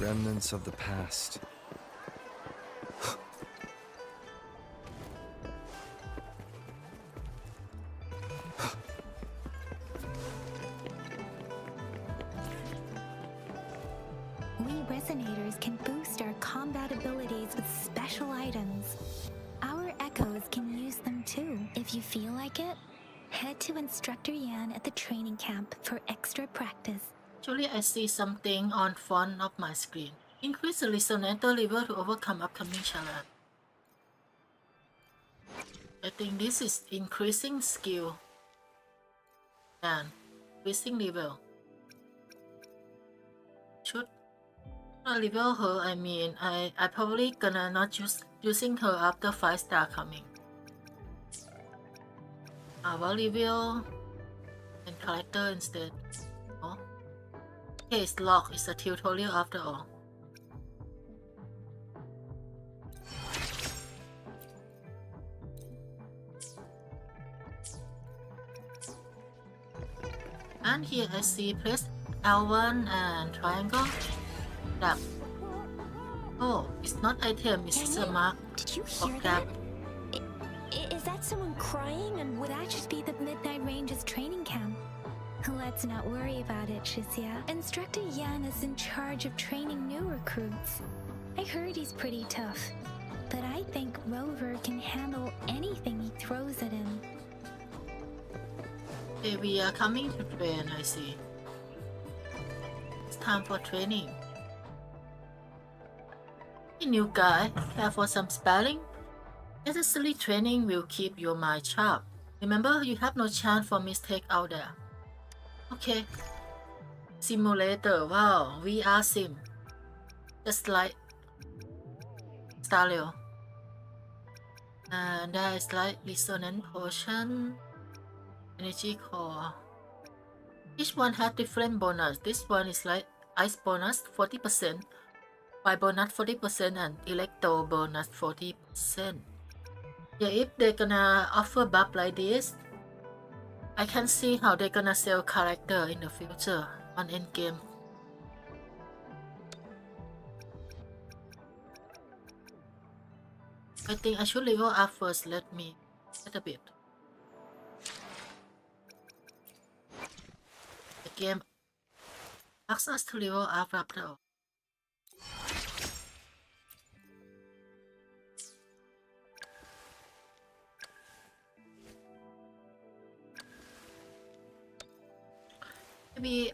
Remnants of the past. We resonators can boost our combat abilities with special items. Our echoes can use them too. If you feel like it, head to Instructor Yan at the training camp for extra practice. Actually, I see something on front of my screen. Increase the resonator level to overcome upcoming challenge. I think this is increasing skill and increasing level. Should I level her? I mean, I probably gonna not using her after 5-star coming. Our level and character instead. Oh. Okay, it's locked. It's a tutorial after all. And here I see press L1 and triangle. Grab. Oh, it's not item, it's a mark. Did you Or hear grab. that? Is that someone crying? And Would that just be the Midnight Ranges training camp? Let's not worry about it, Shizia. Instructor Yan is in charge of training new recruits. I heard he's pretty tough, but I think Rover can handle anything he throws at him. Okay, we are coming to train, I see. It's time for training. Hey, new guy, care for some sparring? Necessary training will keep your mind sharp. Remember, you have no chance for mistake out there. Okay. Simulator, wow, VR sim. Just like Stario. And there is like resonant potion, energy core. Each one has different bonus. This one is like ice bonus 40%, fire bonus 40%, and electro bonus 40%. Yeah, if they're gonna offer buff like this, I can see how they're gonna sell character in the future on endgame. I think I should level up first. Let me get a bit. The game asks us to level up after all. Maybe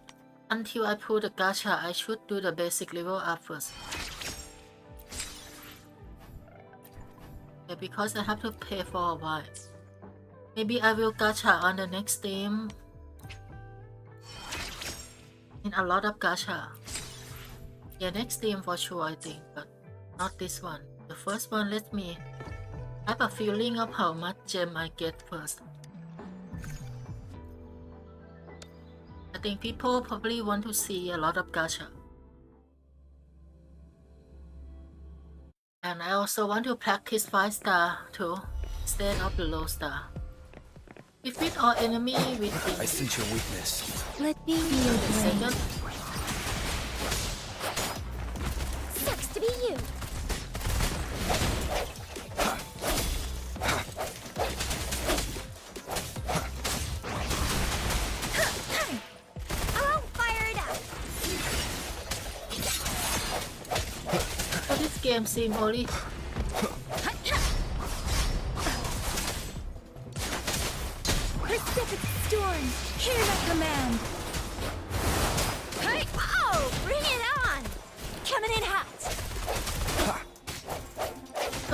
until I pull the gacha, I should do the basic level up first. Yeah, because I have to pay for a while. Maybe I will gacha on the next stream. In a lot of gacha. Yeah, next stream for sure, I think, but not this one. The first one, let me have a feeling of how much gem I get first. I think people probably want to see a lot of gacha. And I also want to practice 5-star too, instead of the low star. Defeat all enemy within. I sense your weakness. Let me be your blade. Second. Sucks to be you. I'll fire it up. So this game seems only Precipitate storm! Hear my command! Hey, oh, bring it on. Coming in hot.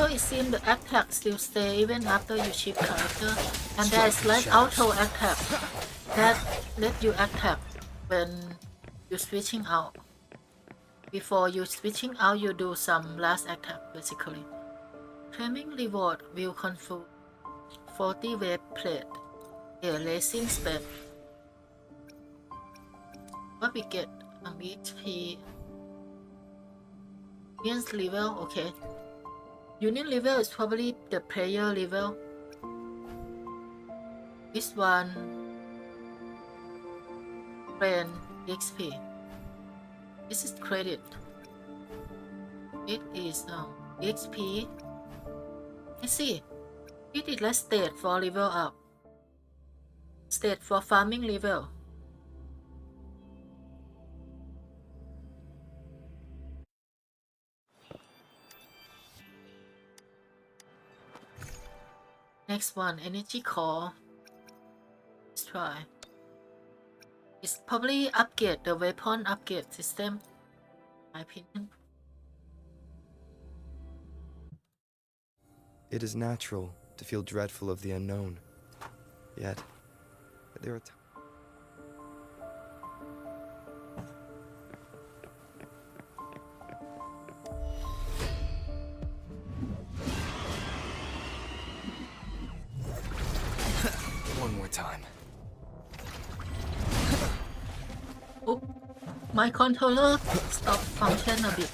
so it seems the attack still stay even after you shift character, and there is like auto attack that let you attack when you're switching out. Before you switching out, you do some last attack basically. Claiming reward will confer 40 wave plate. Yeah, racing spec. What we get? HP. Union's level, okay. Union level is probably the player level. This one. Friend XP. This is credit. It is XP. I see. It is less state for level up. State for farming level. Next one, energy core. Let's try. It's probably upgrade the weapon upgrade system, in my opinion. It is natural to feel dreadful of the unknown. Yet, there are one more time. Oh, my controller stopped function a bit.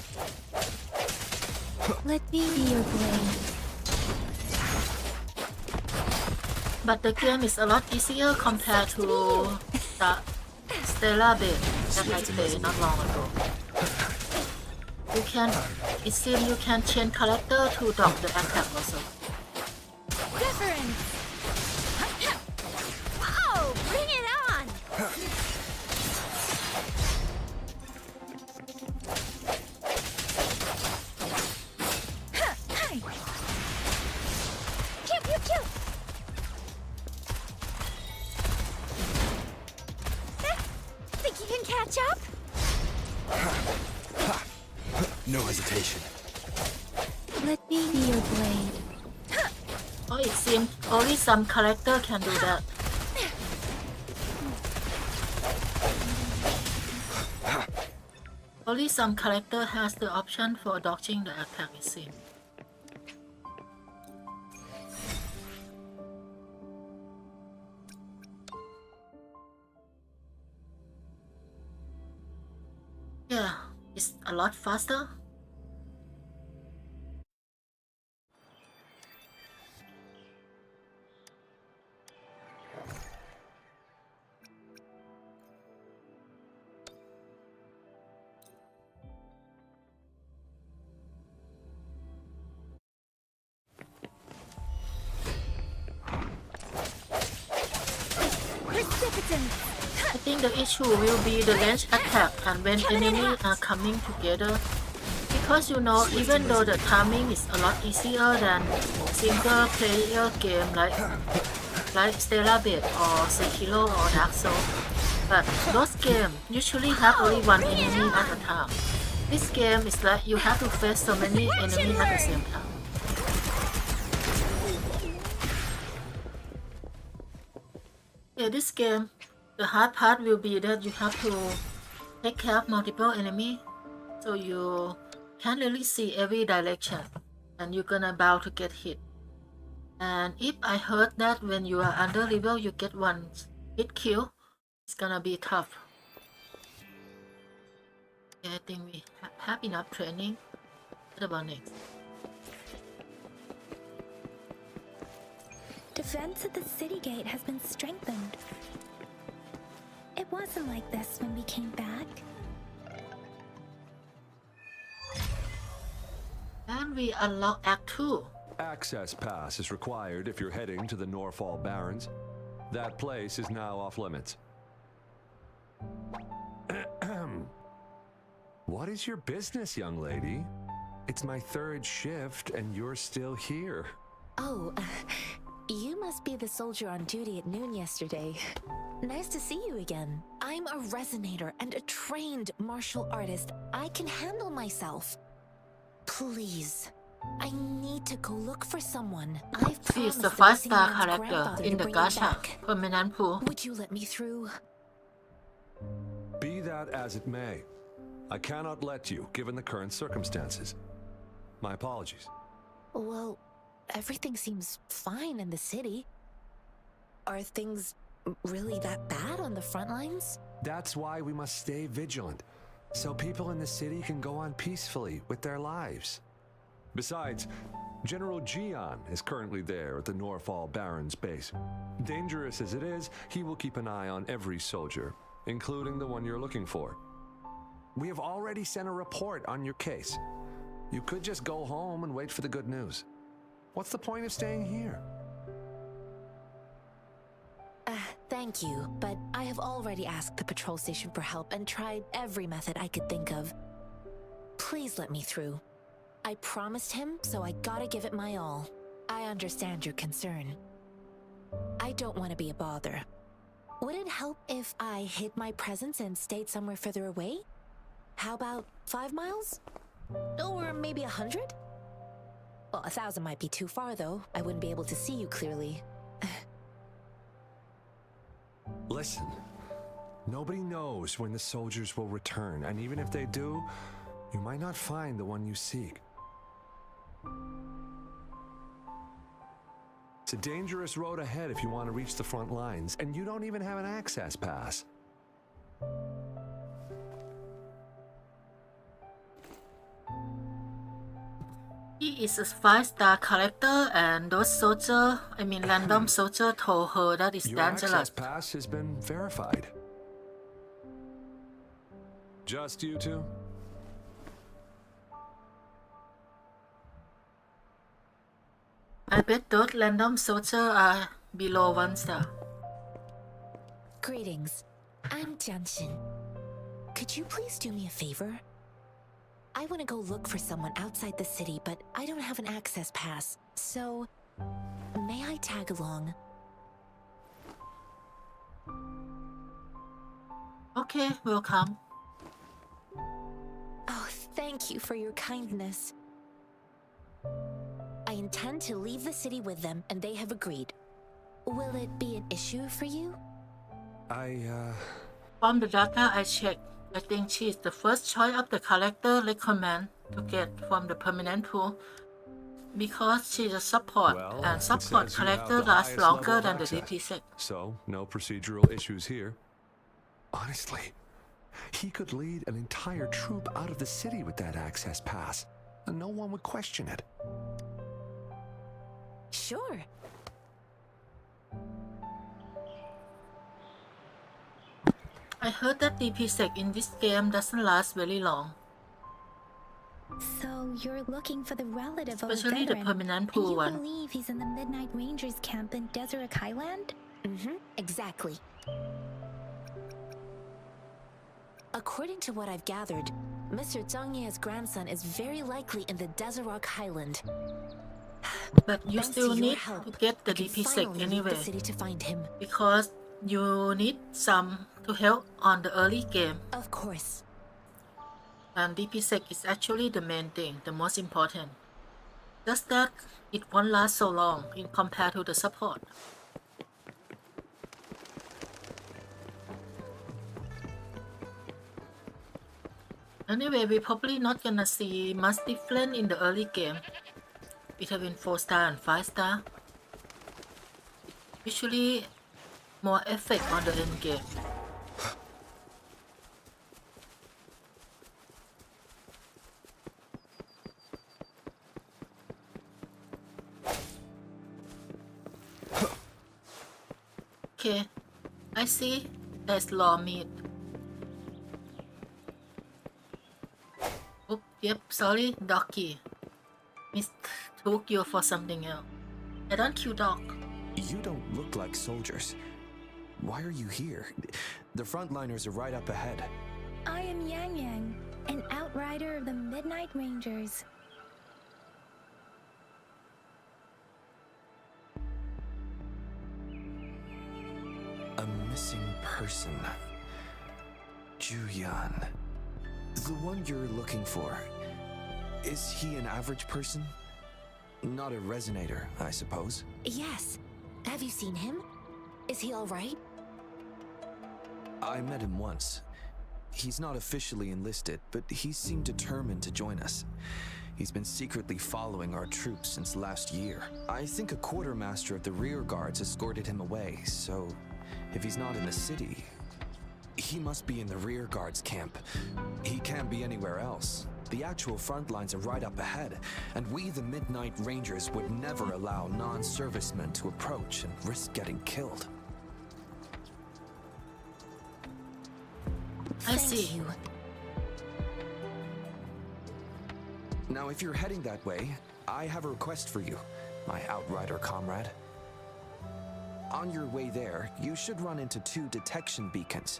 Let me be your blade. But the game is a lot easier compared to the Stellar Blade that I played not long ago. It seems you can change character to dodge the attack also. Deference! Oh, bring it on. Pew, pew, pew. Think you can catch up? No hesitation. Let me be your blade. Oh, it seems only some character can do that. Only some character has the option for dodging the attack, it seems. Yeah, it's a lot faster. presence. I think the issue will be the range attack and when enemies are coming together. Because you know, even though the timing is a lot easier than single player game like Stellar Blade or Sekiro or Dark Souls, but those games usually have only one enemy at a time. This game is like you have to face so many enemies at the same time. Yeah, this game, the hard part will be that you have to take care of multiple enemies, so you can't really see every direction, and you're gonna bound to get hit. And if I heard that when you are under level, you get one hit kill, it's gonna be tough. Yeah, I think we have enough training. What about next? Defense at the city gate has been strengthened. It wasn't like this when we came back. And we unlock Act 2. Access pass is required if you're heading to the Norfall Barrens. That place is now off limits. What is your business, young lady? It's my third shift and you're still here. Oh, you must be the soldier on duty at noon yesterday. Nice to see you again. I'm a resonator and a trained martial artist. I can handle myself. Please, I need to go look for someone. I've She is promised the the 5-star missing man's character grandfather in to the bring him gacha back. permanent pool. Would you let me through? Be that as it may, I cannot let you, given the current circumstances. My apologies. Well, everything seems fine in the city. Are things really that bad on the front lines? That's why we must stay vigilant, so people in the city can go on peacefully with their lives. Besides, General Gian is currently there at the Norfall Barrens base. Dangerous as it is, he will keep an eye on every soldier, including the one you're looking for. We have already sent a report on your case. You could just go home and wait for the good news. What's the point of staying here? Thank you, but I have already asked the patrol station for help and tried every method I could think of. Please let me through. I promised him, so I gotta give it my all. I understand your concern. I don't want to be a bother. Would it help if I hid my presence and stayed somewhere further away? How about 5 miles? Or maybe 100? Well, 1,000 might be too far, though. I wouldn't be able to see you clearly. Listen, nobody knows when the soldiers will return, and even if they do, you might not find the one you seek. It's a dangerous road ahead if you want to reach the front lines, and you don't even have an access pass. He is a 5-star character, and those soldiers, random soldier told her that it's Your dangerous. access pass has been verified. Just you two? I bet those random soldiers are below 1 star. Greetings. I'm Jianshin. Could you please do me a favor? I want to go look for someone outside the city, but I don't have an access pass. So, may I tag along? Okay, welcome. Oh, thank you for your kindness. I intend to leave the city with them, and they have agreed. Will it be an issue for you? From the data I checked, I think she is the first choice of the character recommend to get from the permanent pool because she's a support, Well, and it support says you have character the lasts highest longer level than of the access. DP6. So, no procedural issues here. Honestly, he could lead an entire troop out of the city with that access pass, and no one would question it. Sure. I heard that DP6 in this game doesn't last very long, So you're looking for the relative especially of a the veteran, permanent and pool you one. believe he's in the Midnight Rangers camp in Deseret Highland? Exactly. According to what I've gathered, Mr. Zhang Ye's grandson is very likely in the Desert Highland. But you Thanks still to your need help, to get the I can DP sec finally leave anyway, the city to find him. because you need some to help on the early game. Of course. And DP sec is actually the main thing, the most important. Just that it won't last so long in compared to the support. Anyway, we're probably not gonna see much difference in the early game between 4-star and 5-star. Usually more effect on the end game. Okay, I see there's raw meat. Oh, yep, sorry, doggy. Mistook you for something else. I don't kill dog. You don't look like soldiers. Why are you here? The frontliners are right up ahead. I am Yang Yang, an outrider of the Midnight Rangers. A missing person. Juyan. The one you're looking for. Is he an average person? Not a resonator, I suppose. Yes. Have you seen him? Is he alright? I met him once. He's not officially enlisted, but he seemed determined to join us. He's been secretly following our troops since last year. I think a quartermaster of the rear guards escorted him away, so if he's not in the city, he must be in the rear guards camp. He can't be anywhere else. The actual front lines are right up ahead, and we, the Midnight Rangers, would never allow non-servicemen to approach and risk getting killed. I see. Thank you. Now, if you're heading that way, I have a request for you, my outrider comrade. On your way there, you should run into 2 detection beacons.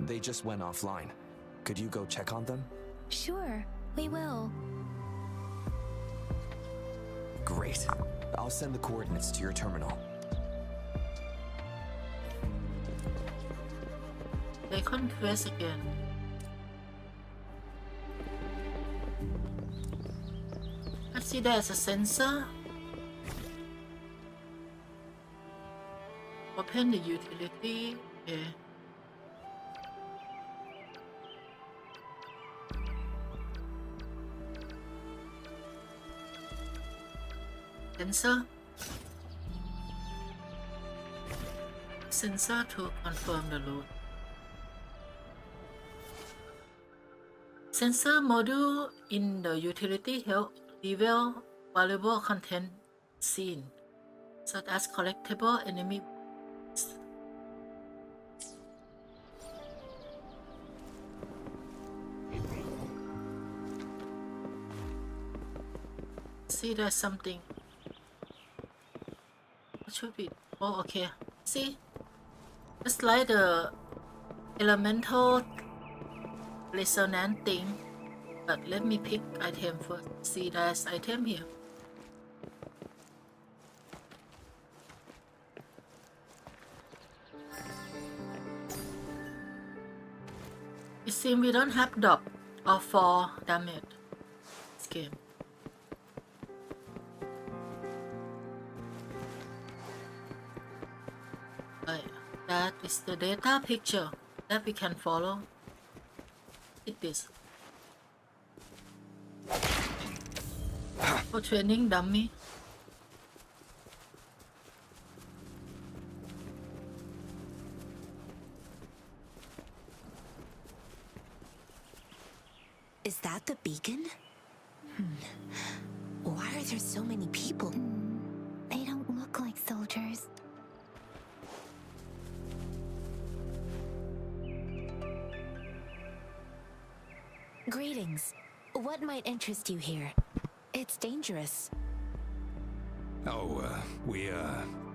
They just went offline. Could you go check on them? Sure, we will. Great. I'll send the coordinates to your terminal. They conquest again. I see there's a sensor. Open the utility. Okay. Sensor to confirm the load. Sensor module in the utility help reveal valuable content seen, such as collectible enemy. See, there's something. What should be? Oh, okay. See, it's like the elemental resonant thing. But let me pick item first. See, there's item here. It seems we don't have drop or fall damage this game. That is the data picture that we can follow. It is. For training dummy. Is that the beacon? Why are there so many people? They don't look like soldiers. Greetings. What might interest you here? It's dangerous. Oh,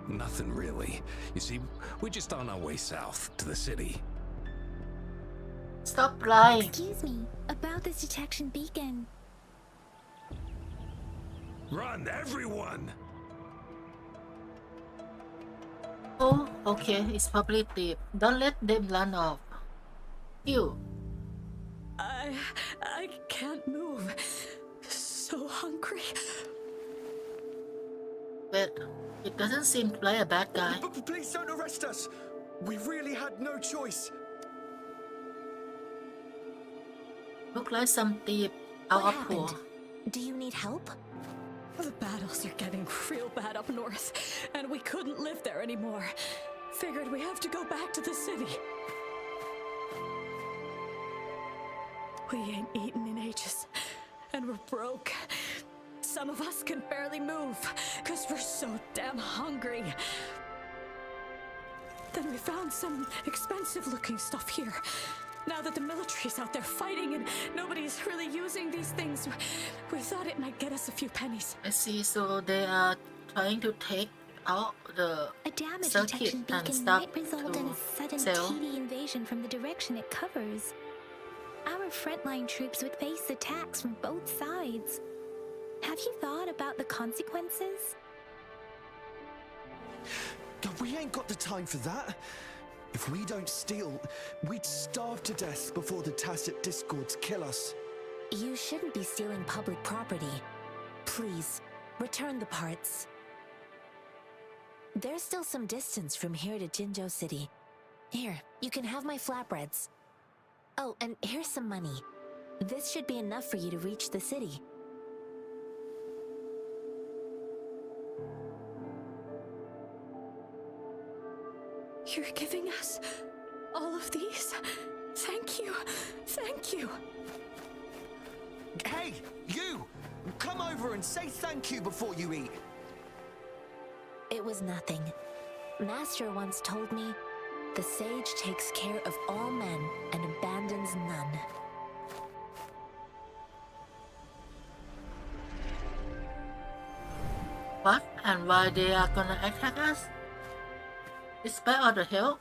nothing really. You see, we're just on our way south to the city. Stop lying. Excuse me, about this detection beacon. Run, everyone! Oh, okay, it's probably deep. Don't let them run off. You. I can't move. So hungry. But it doesn't seem like a bad guy. But please don't arrest us. We really had no choice. Look like some thief out What of poor. happened? Do you need help? The battles are getting real bad up north, and we couldn't live there anymore. Figured we have to go back to the city. We ain't eaten in ages, and we're broke. Some of us can barely move, because we're so damn hungry. Then we found some expensive-looking stuff here. Now that the military's out there fighting and nobody's really using these things, we thought it might get us a few pennies. I see, so they are trying to take out the A damage circuit detection and beacon stuff might result in a sudden sell. TD invasion from the direction it covers. Our frontline troops would face attacks from both sides. Have you thought about the consequences? We ain't got the time for that. If we don't steal, we'd starve to death before the tacit discords kill us. You shouldn't be stealing public property. Please, return the parts. There's still some distance from here to Jinzhou City. Here, you can have my flatbreads. Oh, and here's some money. This should be enough for you to reach the city. You're giving us all of these? Thank you. Thank you. Hey, you! Come over and say thank you before you eat. It was nothing. Master once told me, the sage takes care of all men and abandons none. What and why they are gonna attack us? Despite all the help?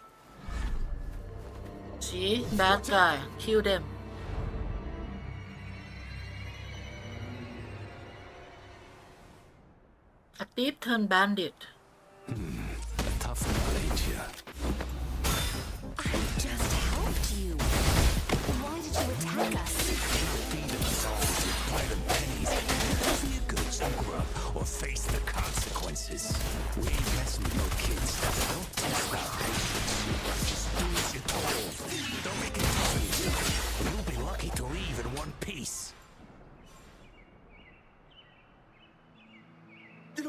See, bad guy, kill them. A thief turned bandit. Tough one, ain't ya? I just helped you. Why did you attack us? Feeding us all to private pennies. For your goods and grub, or face the consequences. We ain't messing with no kids. Don't test our patience. Just do as you're told. Don't make it tough on yourself. You'll be lucky to leave in one piece.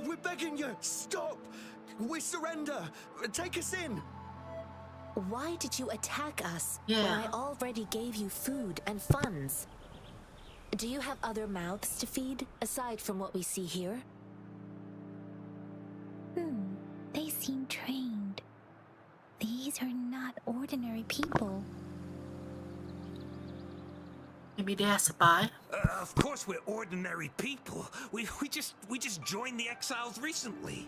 We're begging you, stop! We surrender! Take us in! Why did you attack us Yeah. when I already gave you food and funds? Do you have other mouths to feed, aside from what we see here? They seem trained. These are not ordinary people. Maybe they are spy. Of course we're ordinary people. We just joined the exiles recently.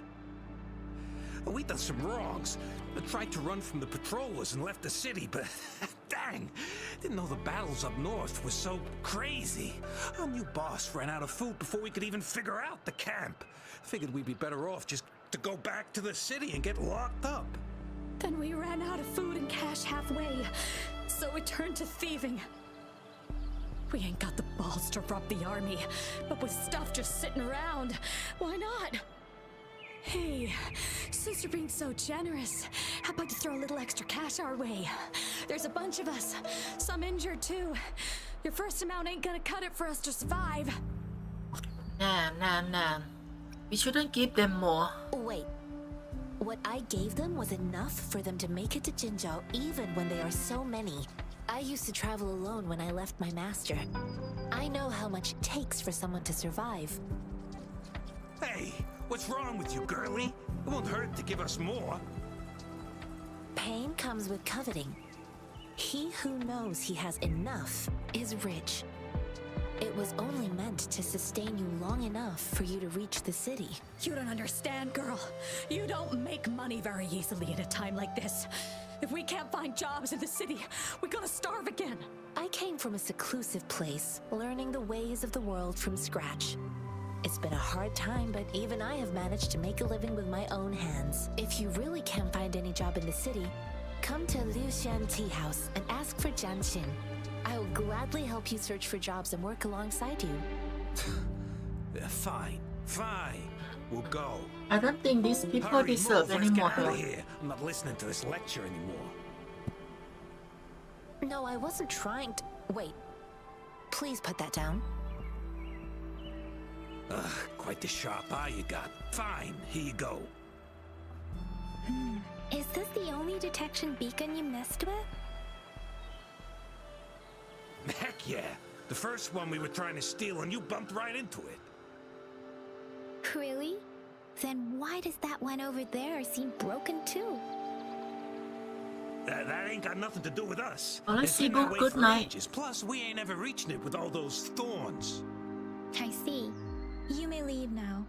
We done some wrongs. I tried to run from the patrollers and left the city, but dang, didn't know the battles up north were so crazy. Our new boss ran out of food before we could even figure out the camp. Figured we'd be better off just to go back to the city and get locked up. Then we ran out of food and cash halfway, so we turned to thieving. We ain't got the balls to rob the army, but with stuff just sitting around, why not? Hey, since you're being so generous, how about you throw a little extra cash our way? There's a bunch of us, some injured too. Your first amount ain't gonna cut it for us to survive. Nah. We shouldn't give them more. Wait. What I gave them was enough for them to make it to Jinzhou even when they are so many. I used to travel alone when I left my master. I know how much it takes for someone to survive. Hey, what's wrong with you, girlie? It won't hurt to give us more. Pain comes with coveting. He who knows he has enough is rich. It was only meant to sustain you long enough for you to reach the city. You don't understand, girl. You don't make money very easily at a time like this. If we can't find jobs in the city, we're gonna starve again. I came from a seclusive place, learning the ways of the world from scratch. It's been a hard time, but even I have managed to make a living with my own hands. If you really can't find any job in the city, come to Liu Xian Tea House and ask for Jian Xin. I will gladly help you search for jobs and work alongside you. Fine. We'll go. I don't think these people Hurry, deserve move, any let's more get out of help. here. I'm not listening to this lecture anymore. No, I wasn't trying to... Wait. Please put that down. Quite the sharp eye you got. Fine, here you go. Is this the only detection beacon you messed with? Heck yeah. The first one we were trying to steal and you bumped right into it. Really? Then why does that one over there seem broken too? That ain't got nothing to do with us. Well, let's It's see, been that Book. way Good for night. ages. Plus, we ain't ever reaching it with all those thorns. I see. You may leave now.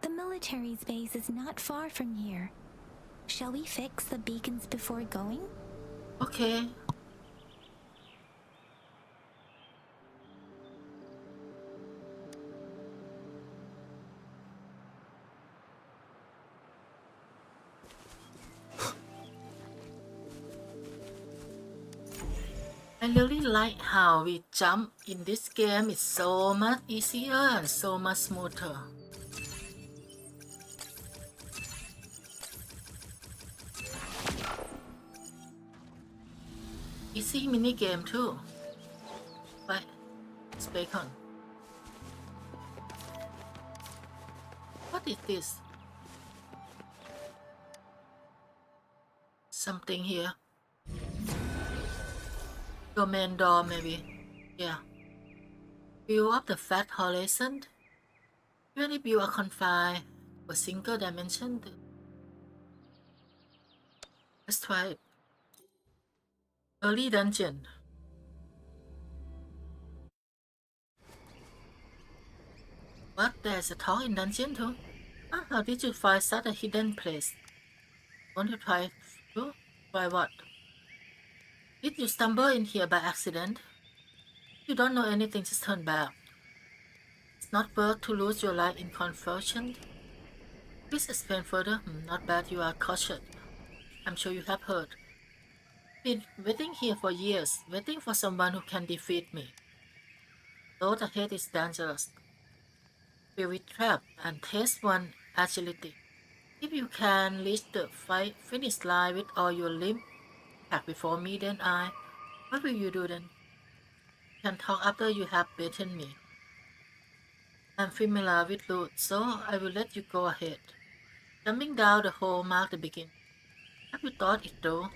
The military's base is not far from here. Shall we fix the beacons before going? Okay. I really like how we jump in this game. It's so much easier and so much smoother. Easy mini game too. But it's bacon. What is this? Something here. Domain door maybe. Yeah. View of the flat horizon. Even if you are confined to a single dimension. Let's try it. Early dungeon. What? There's a talk in dungeon too? How did you find such a hidden place? Want to try too? Try what? Did you stumble in here by accident? You don't know anything, just turn back. It's not worth to lose your life in confusion. Please explain further. Not bad, you are cautious. I'm sure you have heard. Been waiting here for years, waiting for someone who can defeat me. Road ahead is dangerous. Feel with trap and test one agility. If you can reach the finish line with all your limb back before me, then what will you do then? You can talk after you have beaten me. I'm familiar with routes, so I will let you go ahead. Jumping down the hole marked the beginning. Have you thought it through?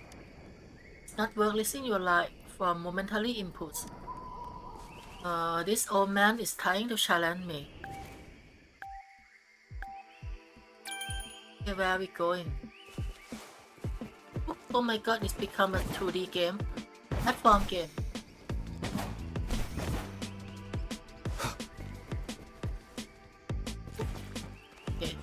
It's not worth risking your life for momentary inputs. This old man is trying to challenge me. Okay, where are we going? Oh my god, it's become a 2D game. Platform game. Okay.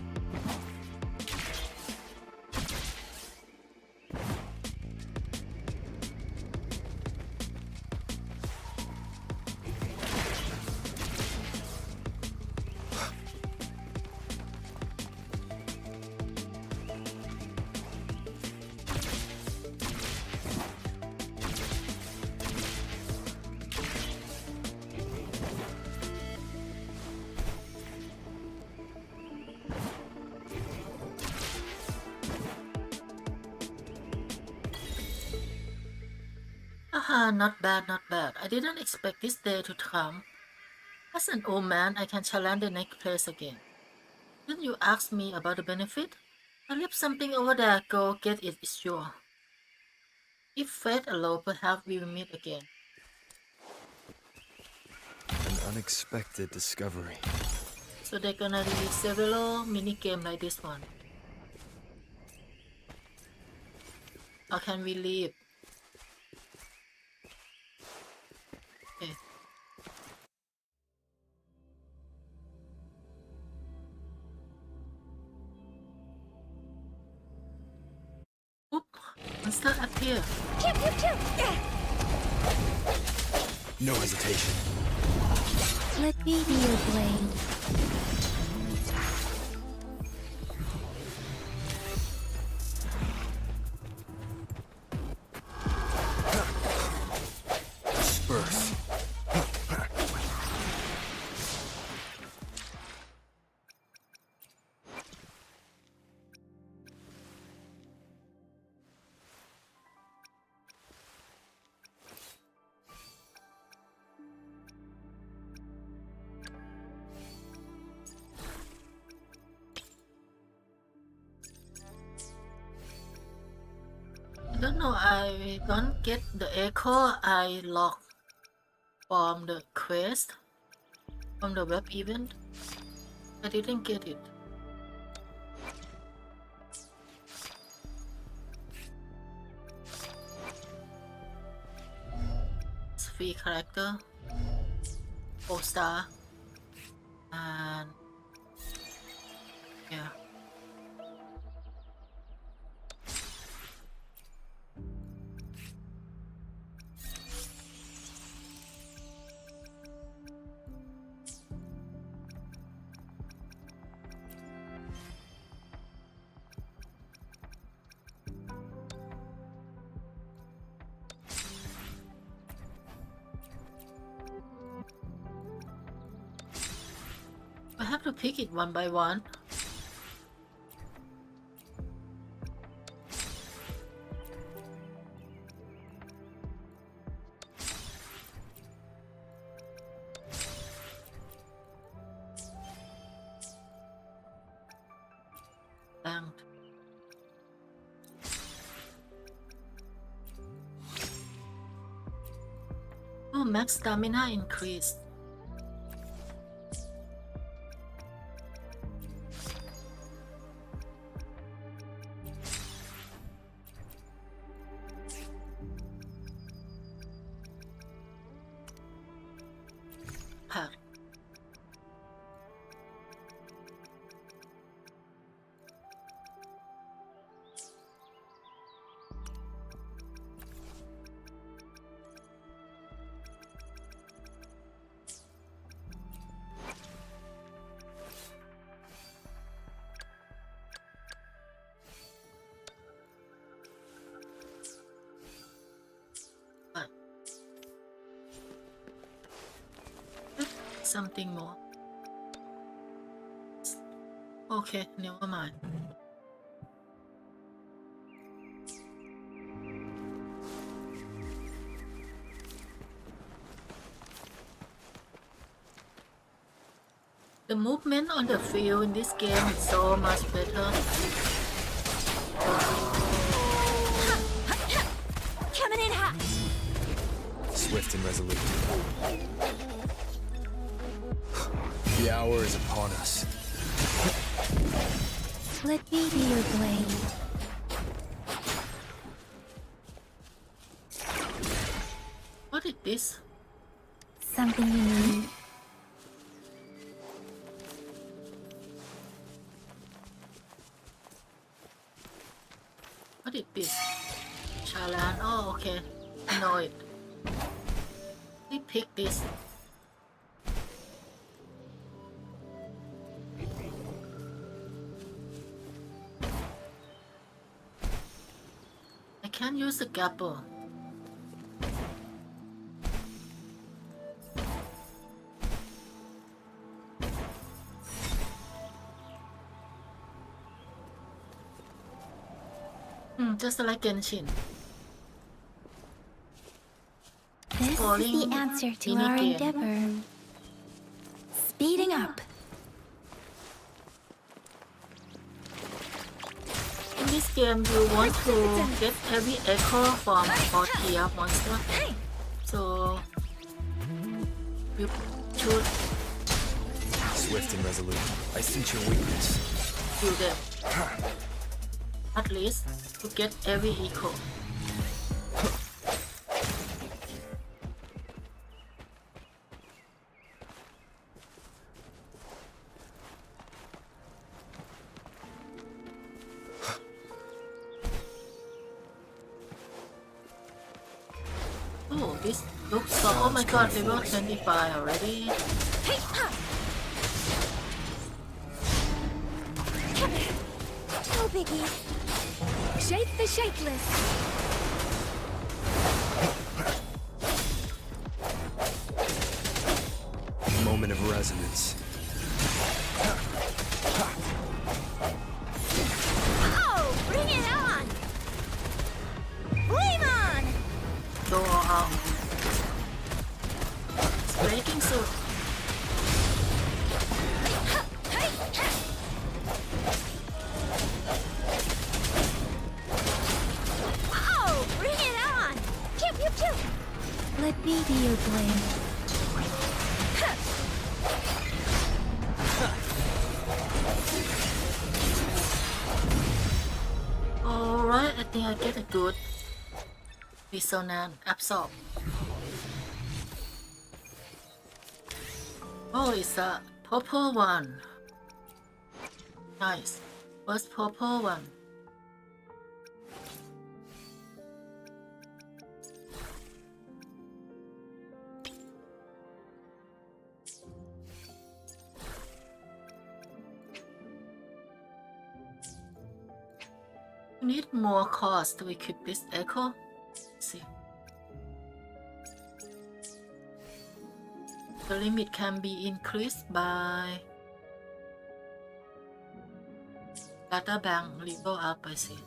Haha, not bad, not bad. I didn't expect this day to come. As an old man, I can challenge the next place again. Didn't you ask me about the benefit? I left something over there. Go get it, it's yours. If fate allows, perhaps we will meet again. An unexpected discovery. So they're gonna release several mini games like this one. How can we leave? Okay. monster appear. Pew, pew, pew. No hesitation. Let me be your blade. Disperse. I don't know, I don't get the echo I logged from the quest, from the web event. I didn't get it. It's free character, 4 star, and yeah. I have to pick it one by one. Banged. Oh, max stamina increased. Pack. Something more. Okay, never mind. The movement on the field in this game is so much better. Coming in hot. Swift and resolute. The hour is upon us. Let me be your blade. What is this? Something you need. What is this? Chalan. Oh, okay. I know it. We pick this. I can't use the gapper. Just like Genshin. This is Falling the answer to mini our game. endeavor. Speeding up. In this game, you want to get every echo from 4-tier monster. So you should Swift and resolute. I sense your weakness. kill them. At least to get every echo. This looks so. Oh my god, level 25 already. No biggie. Shake the shakeless. Moment of resonance. Oh, bring it on! Flame on! Go out. It's breaking soon. Oh, bring it on! Pew pew pew! Let me be your blame. Alright, I think I get a good resonance absorb. Oh, it's a purple one. Nice. First purple one. We need more cores to equip this echo. Let's see. The limit can be increased by data bank level up, I see.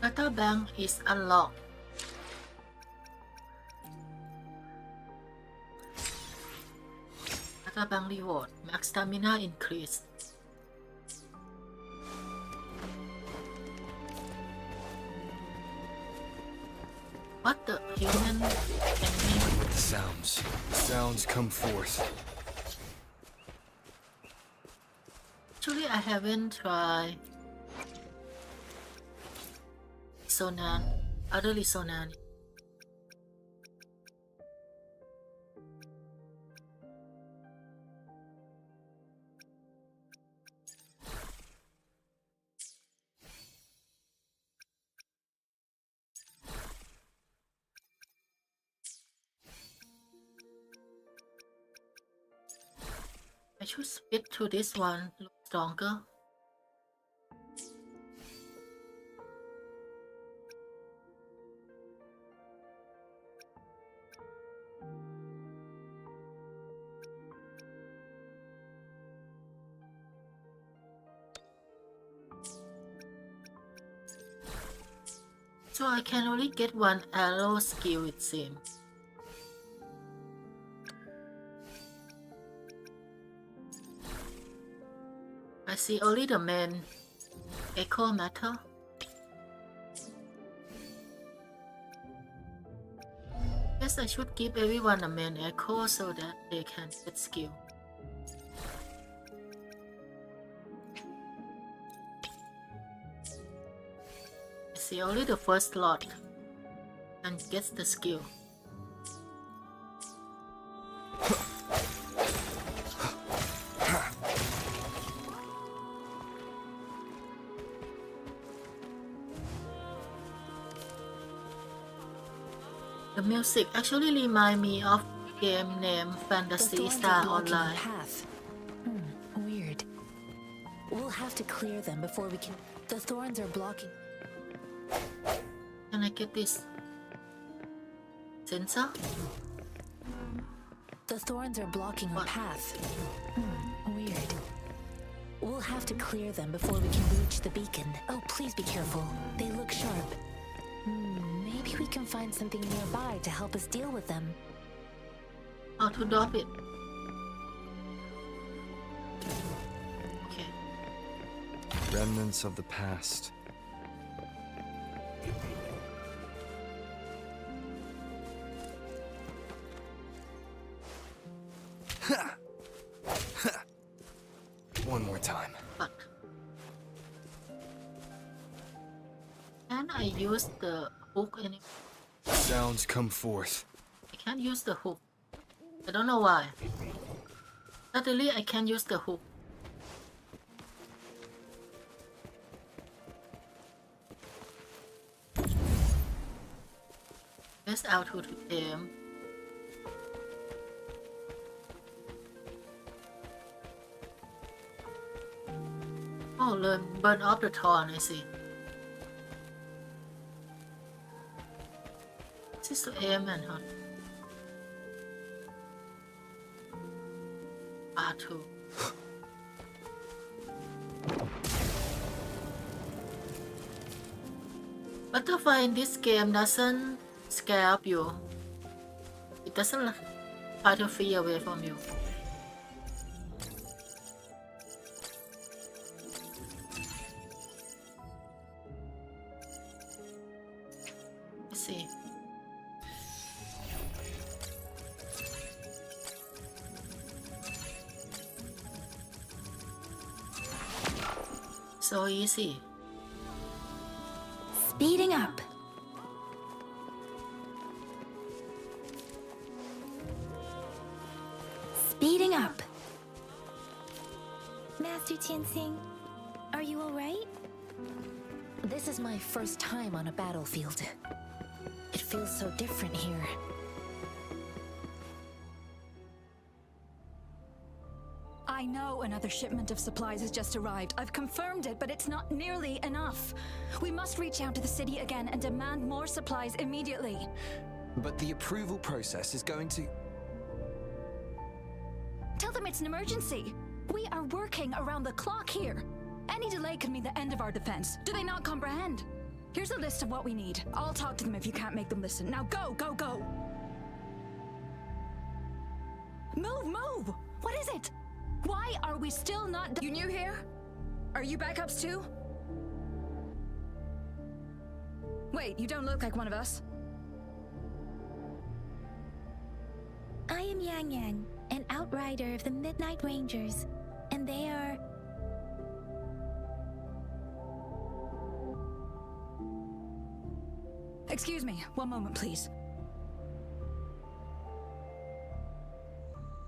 Data bank is unlocked. Data bank reward. Max stamina increase. What the human enemy? The sounds. The sounds come forth. Actually, I haven't tried Sonan, other Sonan. I should switch to this one, look stronger. So I can only get one arrow skill, it seems. I see only the main echo matter. Guess I should give everyone a main echo so that they can get skill. I see only the first lot and gets the skill. The music actually remind me of game named Fantasy Star Online. Weird. We'll have to clear them before we can. The thorns are blocking. Can I get this sensor? The thorns are blocking our path. Weird. We'll have to clear them before we can reach the beacon. Oh, please be careful. They look sharp. Maybe we can find something nearby to help us deal with them. How to drop it? Okay. Remnants of the past. One more time. But can I use the hook anymore? Sounds come forth. I can't use the hook. I don't know why. Suddenly I can't use the hook. Press L2 to aim. Oh, learn burn off the thorn, I see. This is to aim and hunt. R2. Butterfly in this game doesn't scare up you. It doesn't try to flee away from you. Let's see. So easy. Speeding up. Speeding up. Master Tianxing, are you alright? This is my first time on a battlefield. It feels so different here. I know another shipment of supplies has just arrived. I've confirmed it, but it's not nearly enough. We must reach out to the city again and demand more supplies immediately. But the approval process is going to... Tell them it's an emergency. We are working around the clock here. Any delay could mean the end of our defense. Do they not comprehend? Here's a list of what we need. I'll talk to them if you can't make them listen. Now go, go, go! Move, move! What is it? Why are we still not... You new here? Are you backups too? Wait, you don't look like one of us. I am Yang Yang, an outrider of the Midnight Rangers, and they are... Excuse me, one moment please.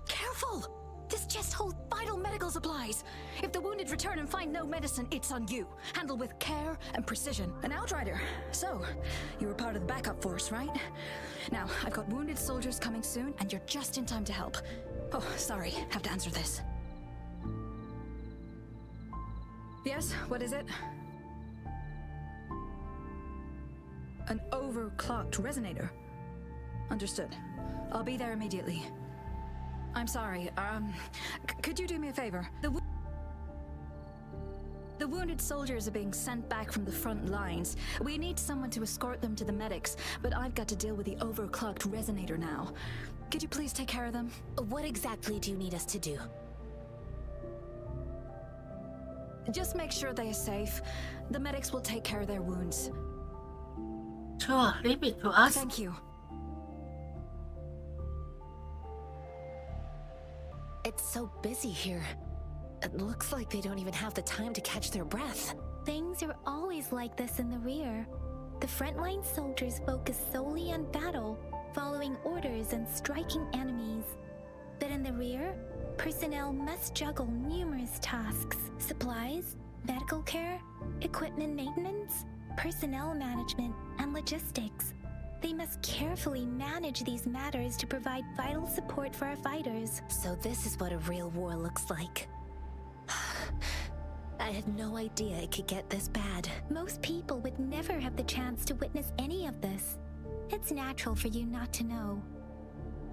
Careful! This chest holds vital medical supplies. If the wounded return and find no medicine, it's on you. Handle with care and precision. An outrider. So, you were part of the backup force, right? Now, I've got wounded soldiers coming soon, and you're just in time to help. Oh, sorry, have to answer this. Yes, what is it? An overclocked resonator. Understood. I'll be there immediately. I'm sorry, could you do me a favor? The wounded soldiers are being sent back from the front lines. We need someone to escort them to the medics, but I've got to deal with the overclocked resonator now. Could you please take care of them? What exactly do you need us to do? Just make sure they are safe. The medics will take care of their wounds. Sure, leave it to us. Thank you. It's so busy here. It looks like they don't even have the time to catch their breath. Things are always like this in the rear. The frontline soldiers focus solely on battle, following orders and striking enemies. But in the rear, personnel must juggle numerous tasks: supplies, medical care, equipment maintenance, personnel management, and logistics. They must carefully manage these matters to provide vital support for our fighters. So this is what a real war looks like. I had no idea it could get this bad. Most people would never have the chance to witness any of this. It's natural for you not to know.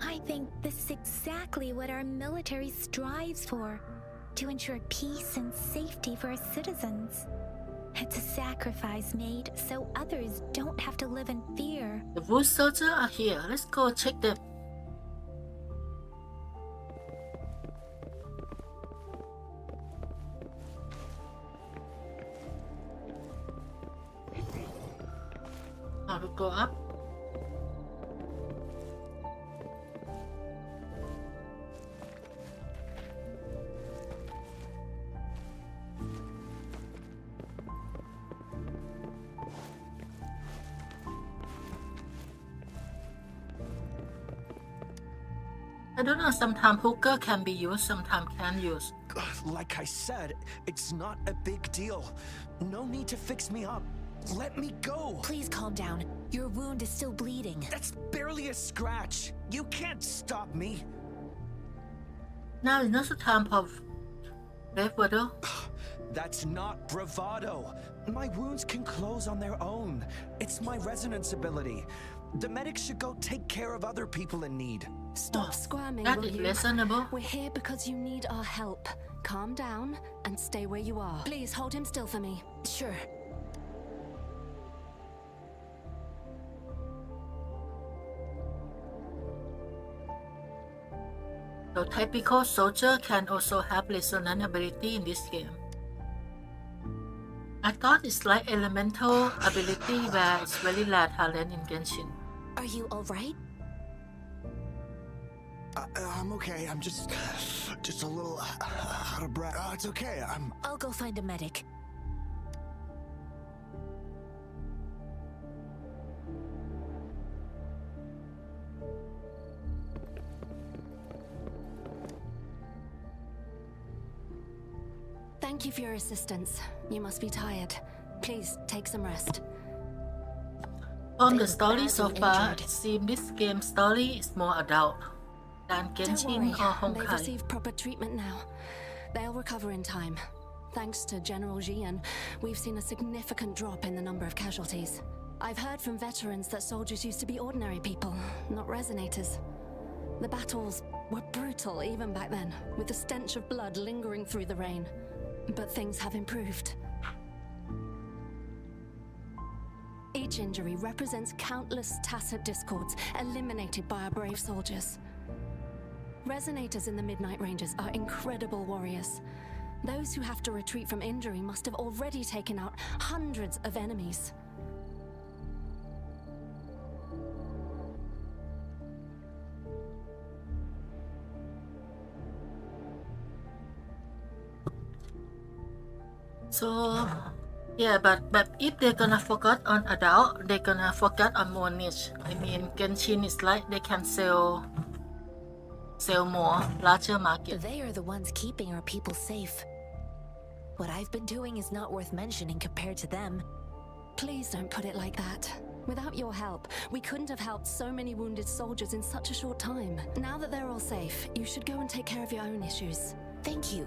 I think this is exactly what our military strives for, to ensure peace and safety for our citizens. It's a sacrifice made so others don't have to live in fear. The wood soldiers are here. Let's go check them. How to go up? I don't know, sometimes hooker can be used, sometimes can't use. Like I said, it's not a big deal. No need to fix me up. Let me go. Please calm down. Your wound is still bleeding. That's barely a scratch. You can't stop me. Now is not the time of bravado. That's not bravado. My wounds can close on their own. It's my resonance ability. The medics should go take care of other people in need. Stop squirming, That will is you? reasonable. We're here because you need our help. Calm down and stay where you are. Please hold him still for me. Sure. So typical soldier can also have resonant ability in this game. I thought it's like elemental ability where it's very rare talent in Genshin. Are you alright? I'm okay. I'm just a little out of breath. It's okay. I'll go find a medic. Thank you for your assistance. You must be tired. Please take some rest. From the They story so badly far, injured. it seems this game's story is more adult than Don't Genshin or worry, they've Honkai. received proper treatment now. They'll recover in time. Thanks to General Jian, we've seen a significant drop in the number of casualties. I've heard from veterans that soldiers used to be ordinary people, not resonators. The battles were brutal even back then, with the stench of blood lingering through the rain. But things have improved. Each injury represents countless tacit discords eliminated by our brave soldiers. Resonators in the Midnight Rangers are incredible warriors. Those who have to retreat from injury must have already taken out hundreds of enemies. So, yeah, but if they're gonna focus on adult, they're gonna focus on more niche. I mean, Genshin is like they can sell more, larger market. They are the ones keeping our people safe. What I've been doing is not worth mentioning compared to them. Please don't put it like that. Without your help, we couldn't have helped so many wounded soldiers in such a short time. Now that they're all safe, you should go and take care of your own issues. Thank you.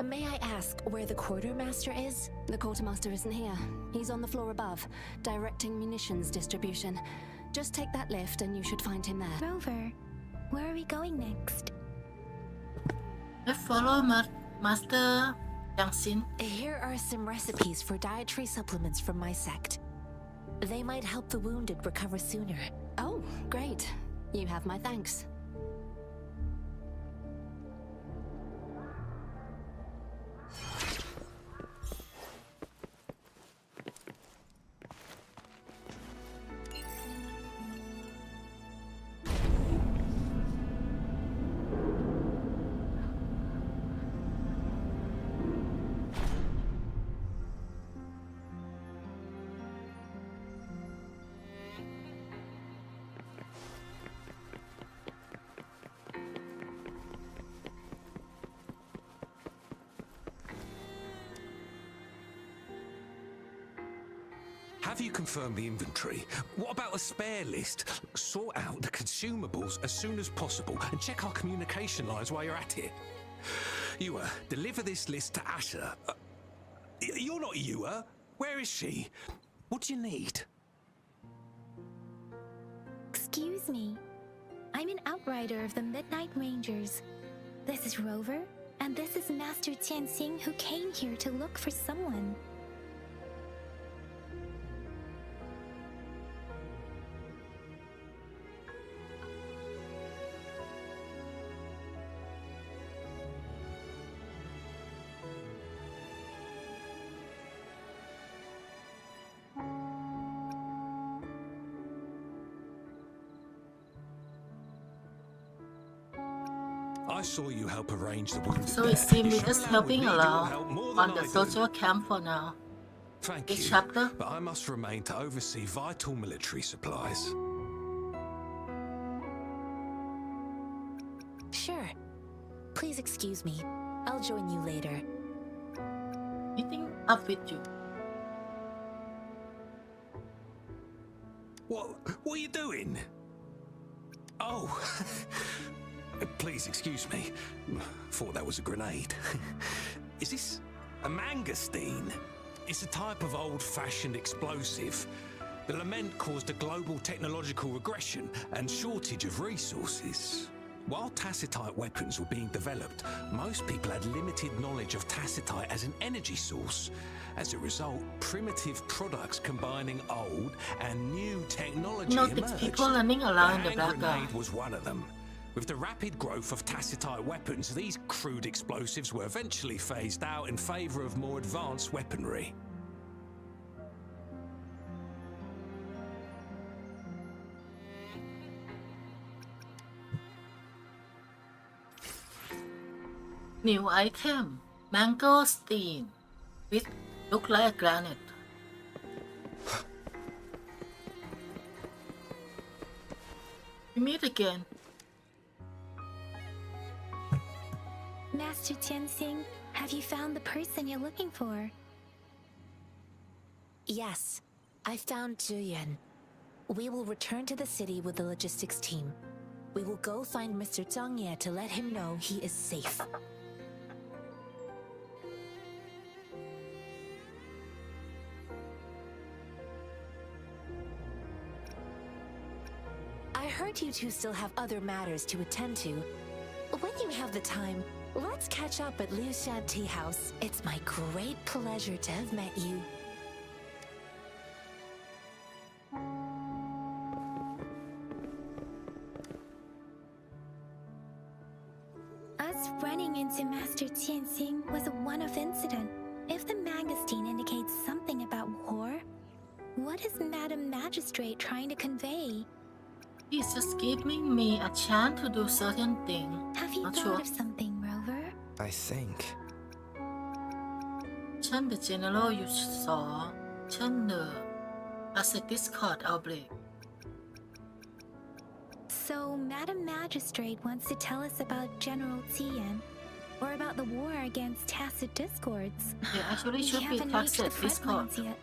May I ask where the quartermaster is? The quartermaster isn't here. He's on the floor above, directing munitions distribution. Just take that lift and you should find him there. Rover, where are we going next? Let's follow Master Yangxin. Here are some recipes for dietary supplements from my sect. They might help the wounded recover sooner. Oh, great. You have my thanks. Have you confirmed the inventory? What about a spare list? Sort out the consumables as soon as possible and check our communication lines while you're at it. Yua, deliver this list to Asher. You're not Yua. Where is she? What do you need? Excuse me. I'm an outrider of the Midnight Rangers. This is Rover, and this is Master Tianxing who came here to look for someone. I saw you help arrange the wounded. So it seems You we're just showed helping with me, you'll around help more on than the I do. social camp for now. Thank This you, chapter? but I must remain to oversee vital military supplies. Sure. Please excuse me. I'll join you later. Meeting up with you. What are you doing? Oh, please excuse me. Thought that was a grenade. Is this a mangosteen? It's a type of old-fashioned explosive. The lament caused a global technological regression and shortage of resources. While tacitite weapons were being developed, most people had limited knowledge of tacitite as an energy source. As a result, primitive products combining old and new technology Notice emerged. people running around in the Hand background. grenade was one of them. With the rapid growth of tacitite weapons, these crude explosives were eventually phased out in favor of more advanced weaponry. New item. Mangosteen. With look like granite. We meet again. Master Tianxing, have you found the person you're looking for? Yes, I found Zhuyan. We will return to the city with the logistics team. We will go find Mr. Zhang Ye to let him know he is safe. I heard you two still have other matters to attend to. When you have the time, let's catch up at Liu Shan Tea House. It's my great pleasure to have met you. Us running into Master Tianxing was a one-off incident. If the mangosteen indicates something about war, what is Madam Magistrate trying to convey? He's just giving me a chance to do certain things. Have you Not thought sure. of something, Rover? I think. ฉัน the general you saw ฉัน the as a Discord outbreak. So, Madam Magistrate wants to tell us about General Tian, or about the war against tacit discords. They actually We should be haven't reached the tacit front Discord. lines yet,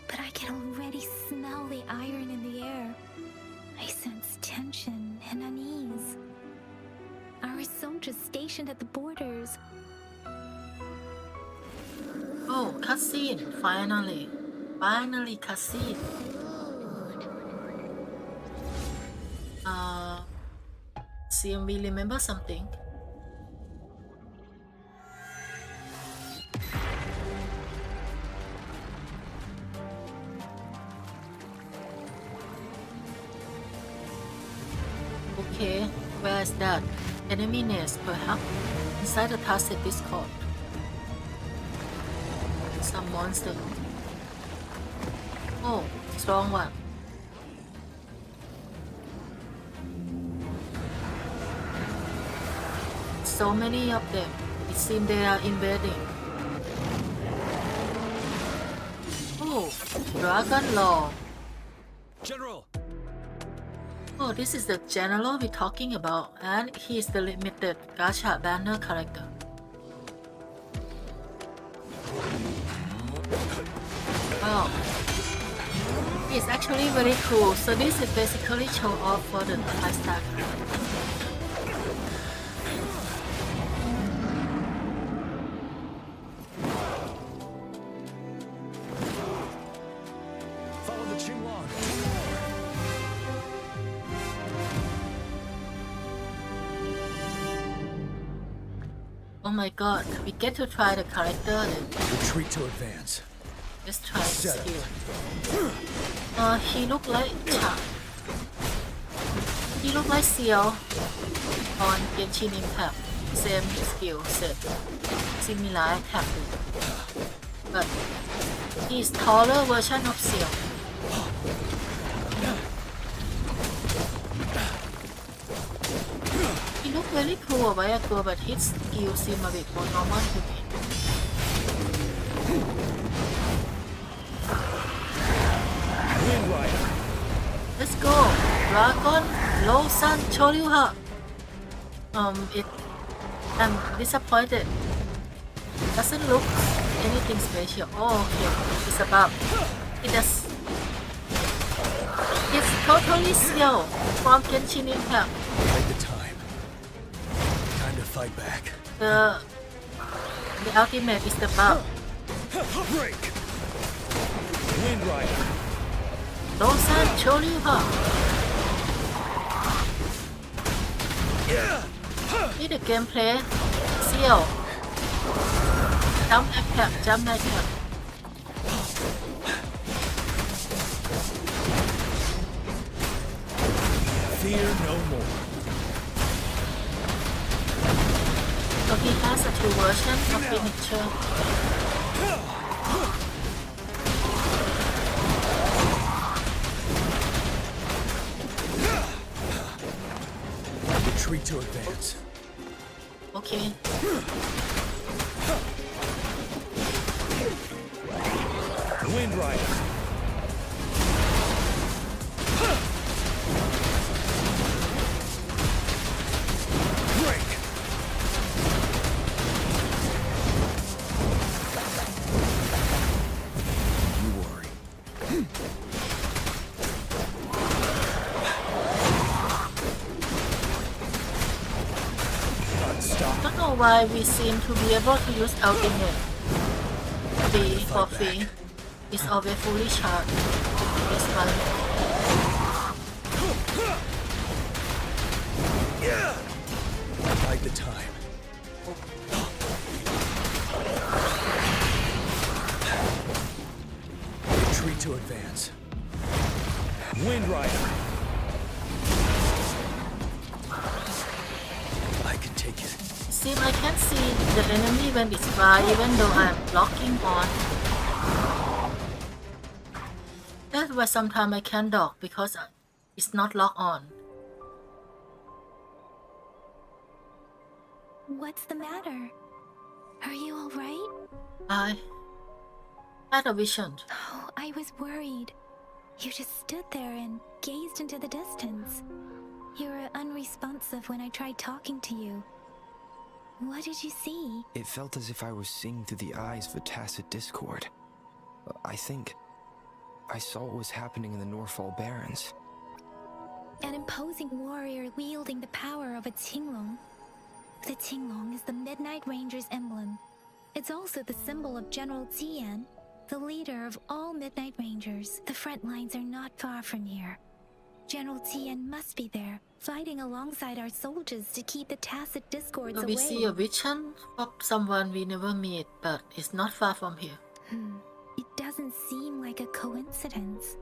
but I can already smell the iron in the air. I sense tension and unease. Our soldiers stationed at the borders. Oh, cutscene! Finally, cutscene. CMV remember something? Okay, where is that? Enemy nest, perhaps? Inside the tacit Discord. Some monster. Oh, strong one. So many of them. It seems they are invading. Oh, Dragon Law. General! Oh, this is the general we're talking about, and he is the limited gacha banner character. Oh, it's actually very cool. So this is basically show off for the 5-star. Follow the Qinglong. Oh my god, we get to try the character then. Retreat to advance. Let's try the Set up. skill. He look like Cha. He look like Xiao on Genshin Impact. Same skill set, similar attack. But he's taller version of Xiao. He look very cool a while ago, but his skills seem a bit more normal to me. Wind Rider. Let's go! Dragon, Low Sun, Choryuha! I'm disappointed. Doesn't look anything special. Oh, okay. It's about. It's totally still from Genshin Impact. Take the time. Time to fight back. The ultimate is the bug. Break. Wind Rider. Low-Sun Choryuha.นี่ the gameplay เซี่ยว jump attack jump attack Fear no more. so he has a two version of finisher. Retreat to advance. Okay. Wind Rider. Break. You worry. I don't know why we seem to be able to use ultimate free for free. It's always fully charged. It's fine. Bide the time. Retreat to advance. Wind Rider. I can take it. See, I can see the enemy when it's fly even though I'm locking on. That's why sometimes I can't dock because it's not locked on. What's the matter? Are you alright? I had a vision. Oh, I was worried. You just stood there and gazed into the distance. You were unresponsive when I tried talking to you. What did you see? It felt as if I was seeing through the eyes of a tacit discord. I think I saw what was happening in the Norfall Barrens. An imposing warrior wielding the power of a Tinglong. The Tinglong is the Midnight Ranger's emblem. It's also the symbol of General Tian, the leader of all Midnight Rangers. The front lines are not far from here. General Tian must be there, fighting alongside our soldiers to keep the tacit discords So away. we see a vision of someone we never meet, but it's not far from here. It doesn't seem like a coincidence.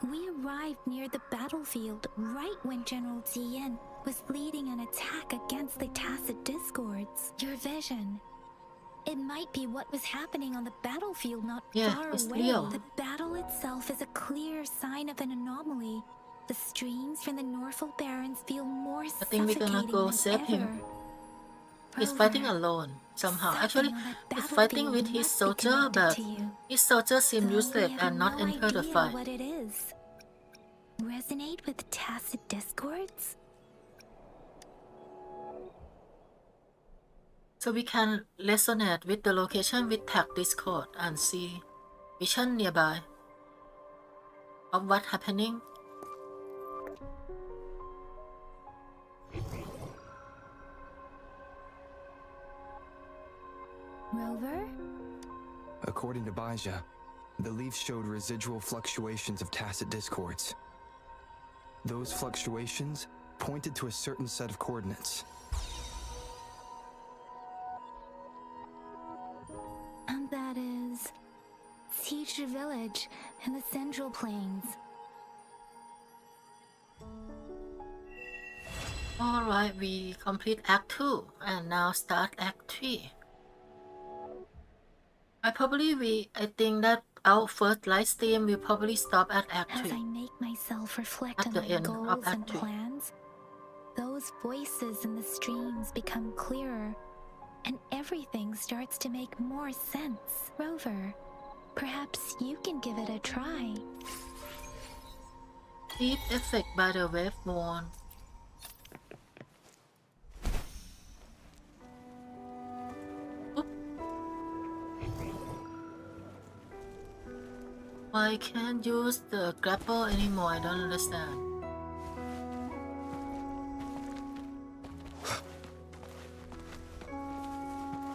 We arrived near the battlefield right when General Tian was leading an attack against the tacit discords. Your vision. It might be what was happening on the battlefield not far it's away. real. The battle itself is a clear sign of an anomaly. The streams from the Norfall Barrens feel more I think we're gonna suffocating go than save him. ever. He's fighting alone somehow. Actually, he's fighting with his soldier, but his soldiers seem useless and not enter the fight. What it is. Resonate with tacit discords? So we can resonate with the location with tag Discord and see vision nearby of what's happening. Rover? According to Baija, the leaf showed residual fluctuations of tacit discords. Those fluctuations pointed to a certain set of coordinates. And that is Teacher Village in the Central Plains. Alright, we complete Act 2 and now start Act 3. I think that our first live stream will probably stop at Act As 3. I make myself reflect At on the my end of goals Act and 2. plans, those voices in the streams become clearer, and everything starts to make more sense. Rover, perhaps you can give it a try. Deep effect by the wave worn. Why can't use the grapple anymore? I don't understand.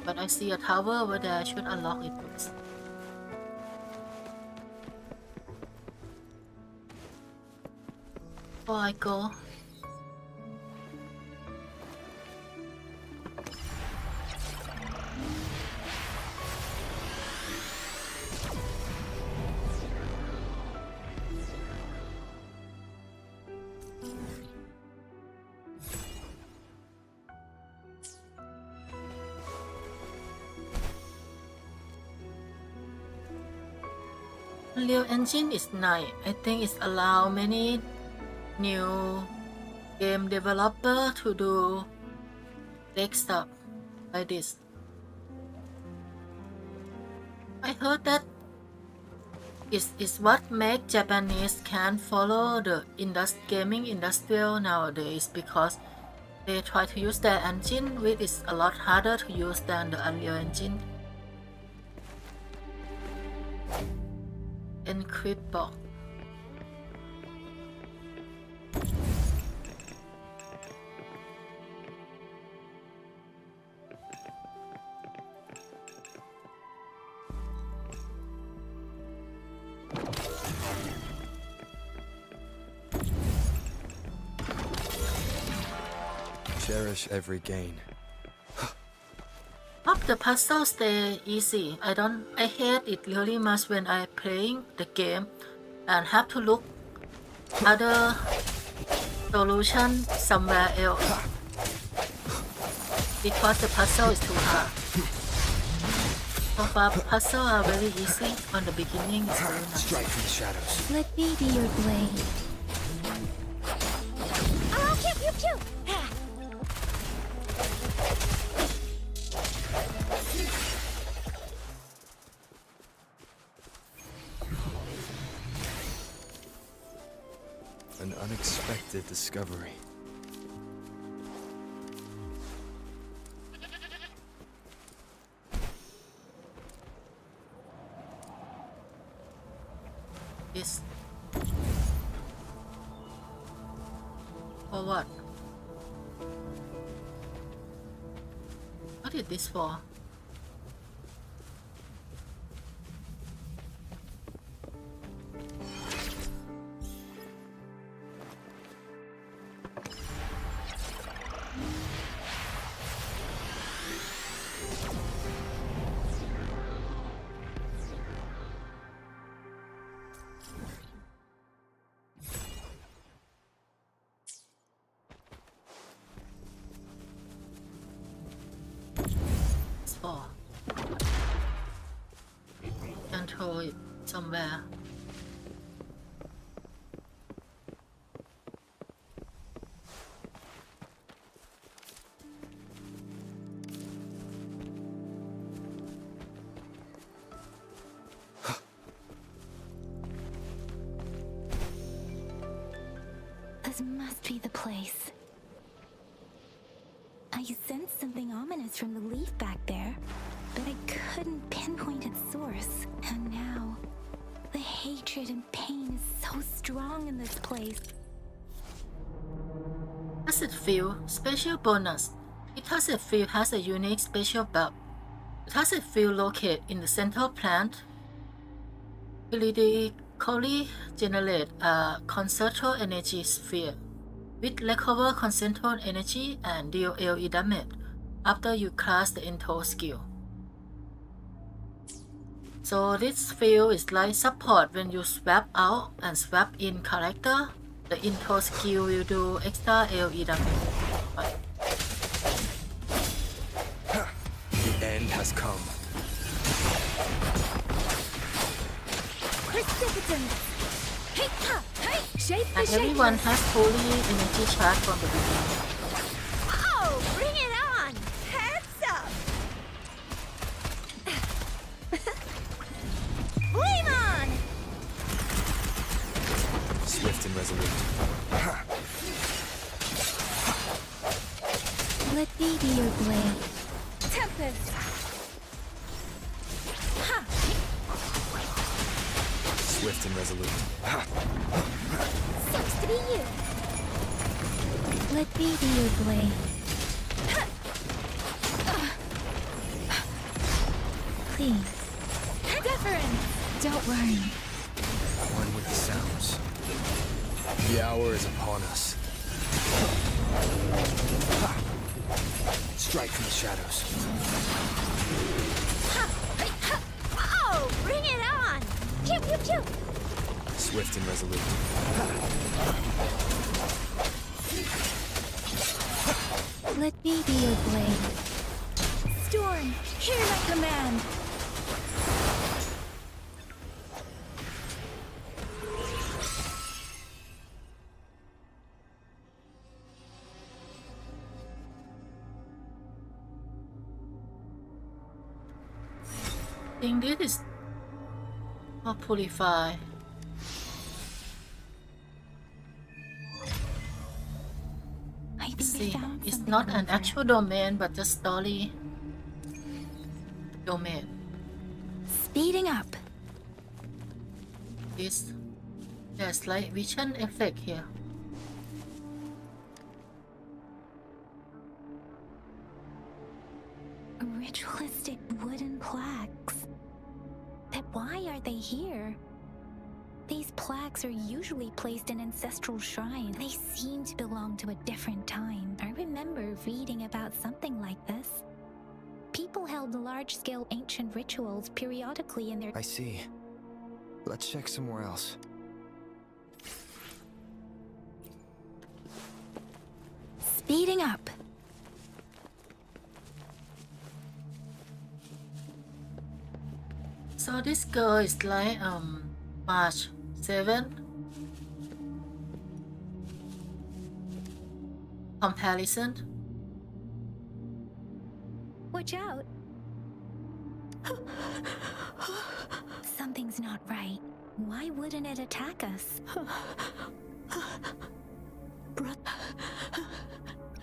But I see a tower over there. I should unlock it first. Before I go. Unreal Engine is nice. I think it's allow many new game developer to do tech stuff like this. I heard that is what make Japanese can't follow the gaming industrial nowadays because they try to use their engine, which is a lot harder to use than the Unreal Engine. Encrypt box. Cherish every gain. Hope the puzzle stay easy. I hate it really much when I playing the game and have to look other solution somewhere else because the puzzle is too hard. So far, puzzles are very easy on the beginning. It's very nice. Strike from the shadows. Let me be your blade. Oh, pew pew pew! An unexpected discovery. This for what? What is this for? Control it somewhere. This must be the place. I sensed something ominous from the leaf back there, but I couldn't pinpoint its source. And now, the hatred and pain is so strong in this place. Acid Field Special Bonus. Each acid field has a unique special buff. The acid field located in the central plant periodically generate a concentrated energy sphere which recover concentrated energy and deal AoE damage after you cast the intro skill. So this field is like support when you swap out and swap in character. The intro skill will do extra AoE damage. But The end has come. Precipitance! Hey, ha, hey! And everyone has fully energy charge from the beginning. Oh, bring it on! Heads up! Flame on! Swift and resolute. Let me be your blade. Tempest! Swift and resolute. Sucks to be you! Let me be your blade. Please. Deference! Don't worry. One with the sounds. The hour is upon us. Strike from the shadows. Oh, bring it on! Pew pew pew! Swift and resolute. Let me be your blade. Storm, hear my command! I think this is Purify. I think I See, found it's something not an over. actual domain, but just story domain. Speeding up. There's like vision effect here. Ritualistic wooden plaques. But why are they here? These plaques are usually placed in ancestral shrines. They seem to belong to a different time. I remember reading about something like this. People held large-scale ancient rituals periodically in their... I see. Let's check somewhere else. Speeding up. So this girl is like March 7 comparison. Watch out. Something's not right. Why wouldn't it attack us?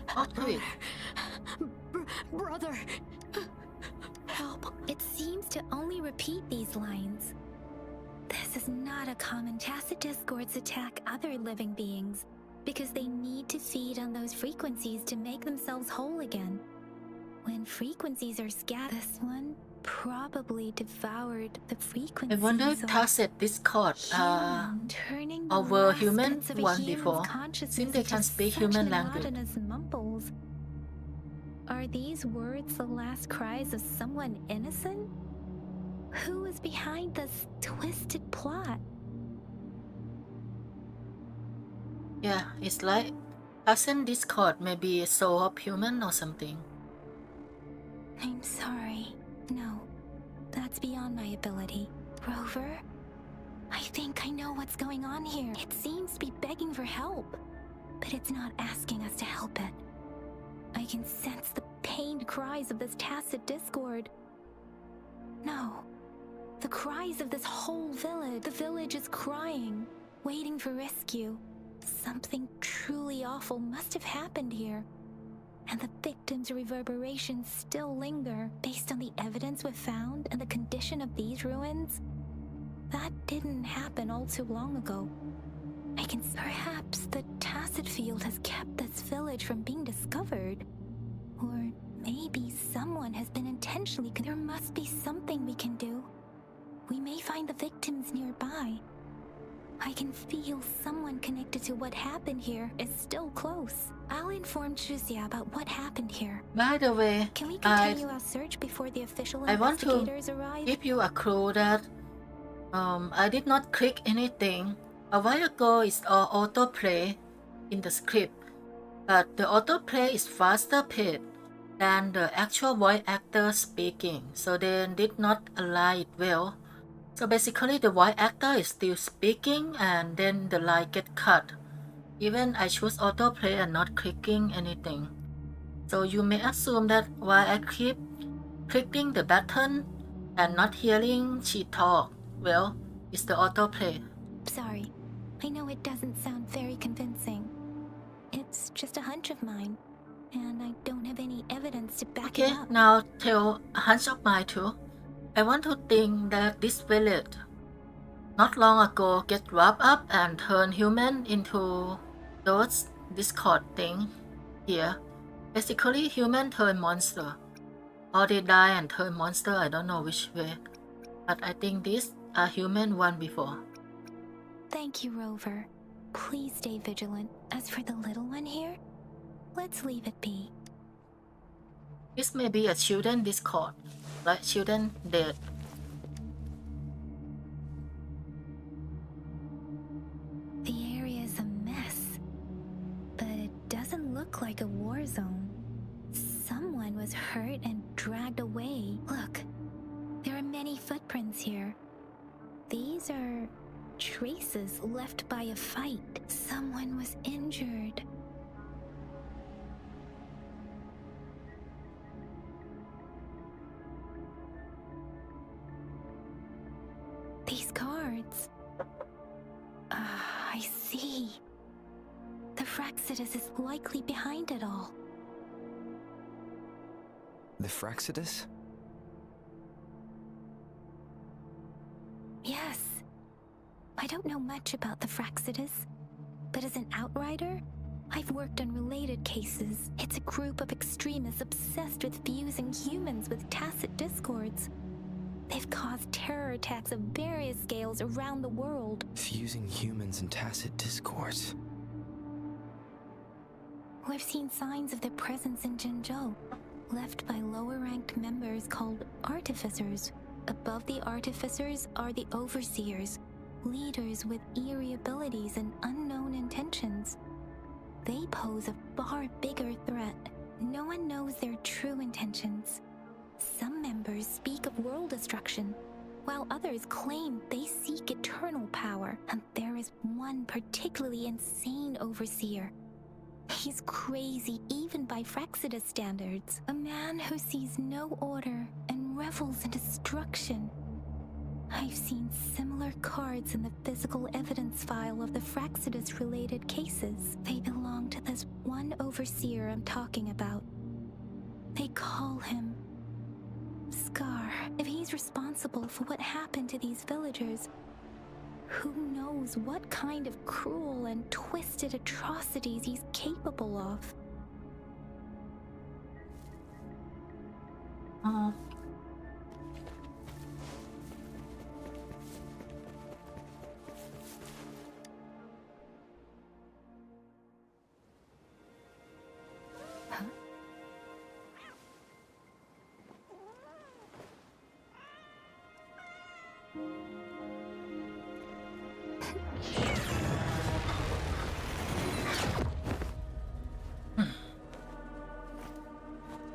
Talk to it. Brother! Help. It seems to only repeat these lines. This is not a common tacit discords attack other living beings, because they need to feed on those frequencies to make themselves whole again. When frequencies are scattered, this one probably devoured the I frequencies wonder if of Tacit Discord turning the our last human bits of a one human's before, consciousness since they can into speak such human language. monotonous mumbles. Are these words the last cries of someone innocent? Who is behind this twisted plot? Yeah, it's like Tacit Discord may be a soul of human or something. I'm sorry. No, that's beyond my ability. Rover? I think I know what's going on here. It seems to be begging for help, but it's not asking us to help it. I can sense the pained cries of this tacit discord. No, the cries of this whole village. The village is crying, waiting for rescue. Something truly awful must have happened here. And the victims' reverberations still linger based on the evidence we've found and the condition of these ruins. That didn't happen all too long ago. I can... Perhaps the tacit field has kept this village from being discovered. Or maybe someone has been intentionally... There must be something we can do. We may find the victims nearby. I can feel someone connected to what happened here is still close. I'll inform Chuzia about what happened here. By the way, Can we continue our search before the official I want to investigators arrive? give you a clue that I did not click anything. A while ago, it's all autoplay in the script, but the autoplay is faster paced than the actual voice actor speaking, so they did not align it well. So basically the voice actor is still speaking and then the line get cut. Even I choose autoplay and not clicking anything. So you may assume that while I keep clicking the button and not hearing she talk, well, it's the autoplay. Sorry, I know it doesn't sound very convincing. It's just a hunch of mine, and I don't have any evidence to back it Okay, up. now tell a hunch of mine too. I want to think that this village not long ago get wrapped up and turn human into those Discord thing here. Basically human turn monster. Or they die and turn monster, I don't know which way. But I think these are human one before. Thank you, Rover. Please stay vigilant. As for the little one here, let's leave it be. This may be a children Discord, like children dead. The area is a mess, but it doesn't look like a war zone. Someone was hurt and dragged away. Look, there are many footprints here. These are traces left by a fight. Someone was injured. These cards. I see. The Fraxidus is likely behind it all. The Fraxidus? Yes. I don't know much about the Fraxidus, but as an outrider, I've worked on related cases. It's a group of extremists obsessed with fusing humans with tacit discords. They've caused terror attacks of various scales around the world. Fusing humans and tacit discords. We've seen signs of their presence in Jinzhou, left by lower-ranked members called artificers. Above the artificers are the overseers, leaders with eerie abilities and unknown intentions. They pose a far bigger threat. No one knows their true intentions. Some members speak of world destruction, while others claim they seek eternal power. And there is one particularly insane overseer. He's crazy even by Fraxidus standards. A man who sees no order and revels in destruction. I've seen similar cards in the physical evidence file of the Fraxidus-related cases. They belong to this one overseer I'm talking about. They call him Scar. If he's responsible for what happened to these villagers, who knows what kind of cruel and twisted atrocities he's capable of?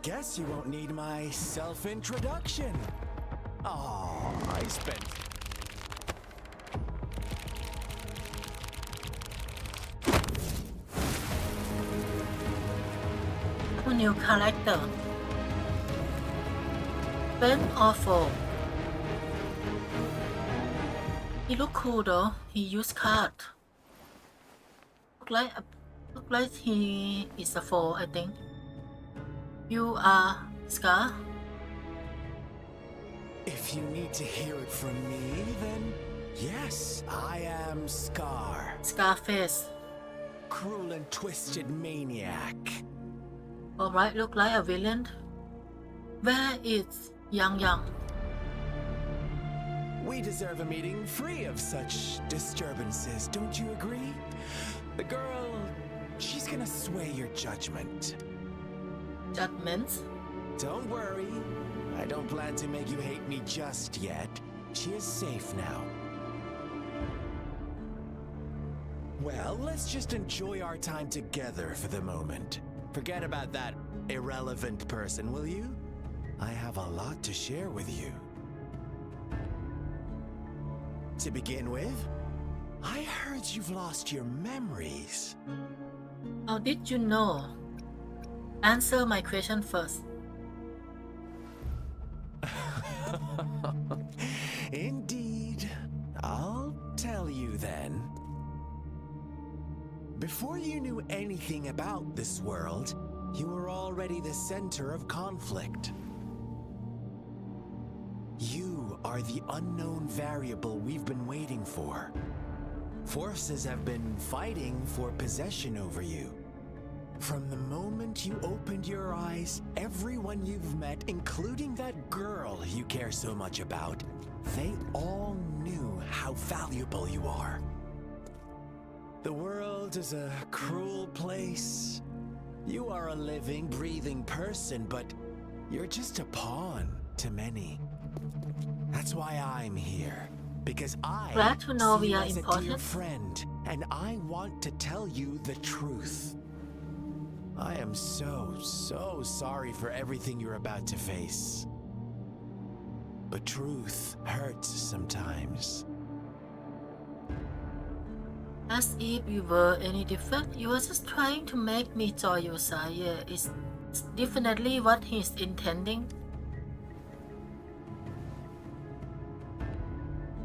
Guess you won't need my self-introduction. Oh, I spent... A new character. Ben or foe? He look cool though. He use card. Look like he is a foe, I think. You are Scar? If you need to hear it from me, then yes, I am Scar. Scarface. Cruel and twisted maniac. Alright, look like a villain. Where is Yang? We deserve a meeting free of such disturbances, don't you agree? The girl, she's gonna sway your judgment. Judgments? Don't worry. I don't plan to make you hate me just yet. She is safe now. Well, let's just enjoy our time together for the moment. Forget about that irrelevant person, will you? I have a lot to share with you. To begin with, I heard you've lost your memories. How did you know? Answer my question first. Indeed. I'll tell you then. Before you knew anything about this world, you were already the center of conflict. You are the unknown variable we've been waiting for. Forces have been fighting for possession over you. From the moment you opened your eyes, everyone you've met, including that girl you care so much about, they all knew how valuable you are. The world is a cruel place. You are a living, breathing person, but you're just a pawn to many. That's why I'm here. Because I Glad to know see we you are as a dear important. friend, and I want to tell you the truth. I am so sorry for everything you're about to face. But truth hurts sometimes. As if you were any different, you were just trying to make me join your side. Yeah, it's definitely what he's intending.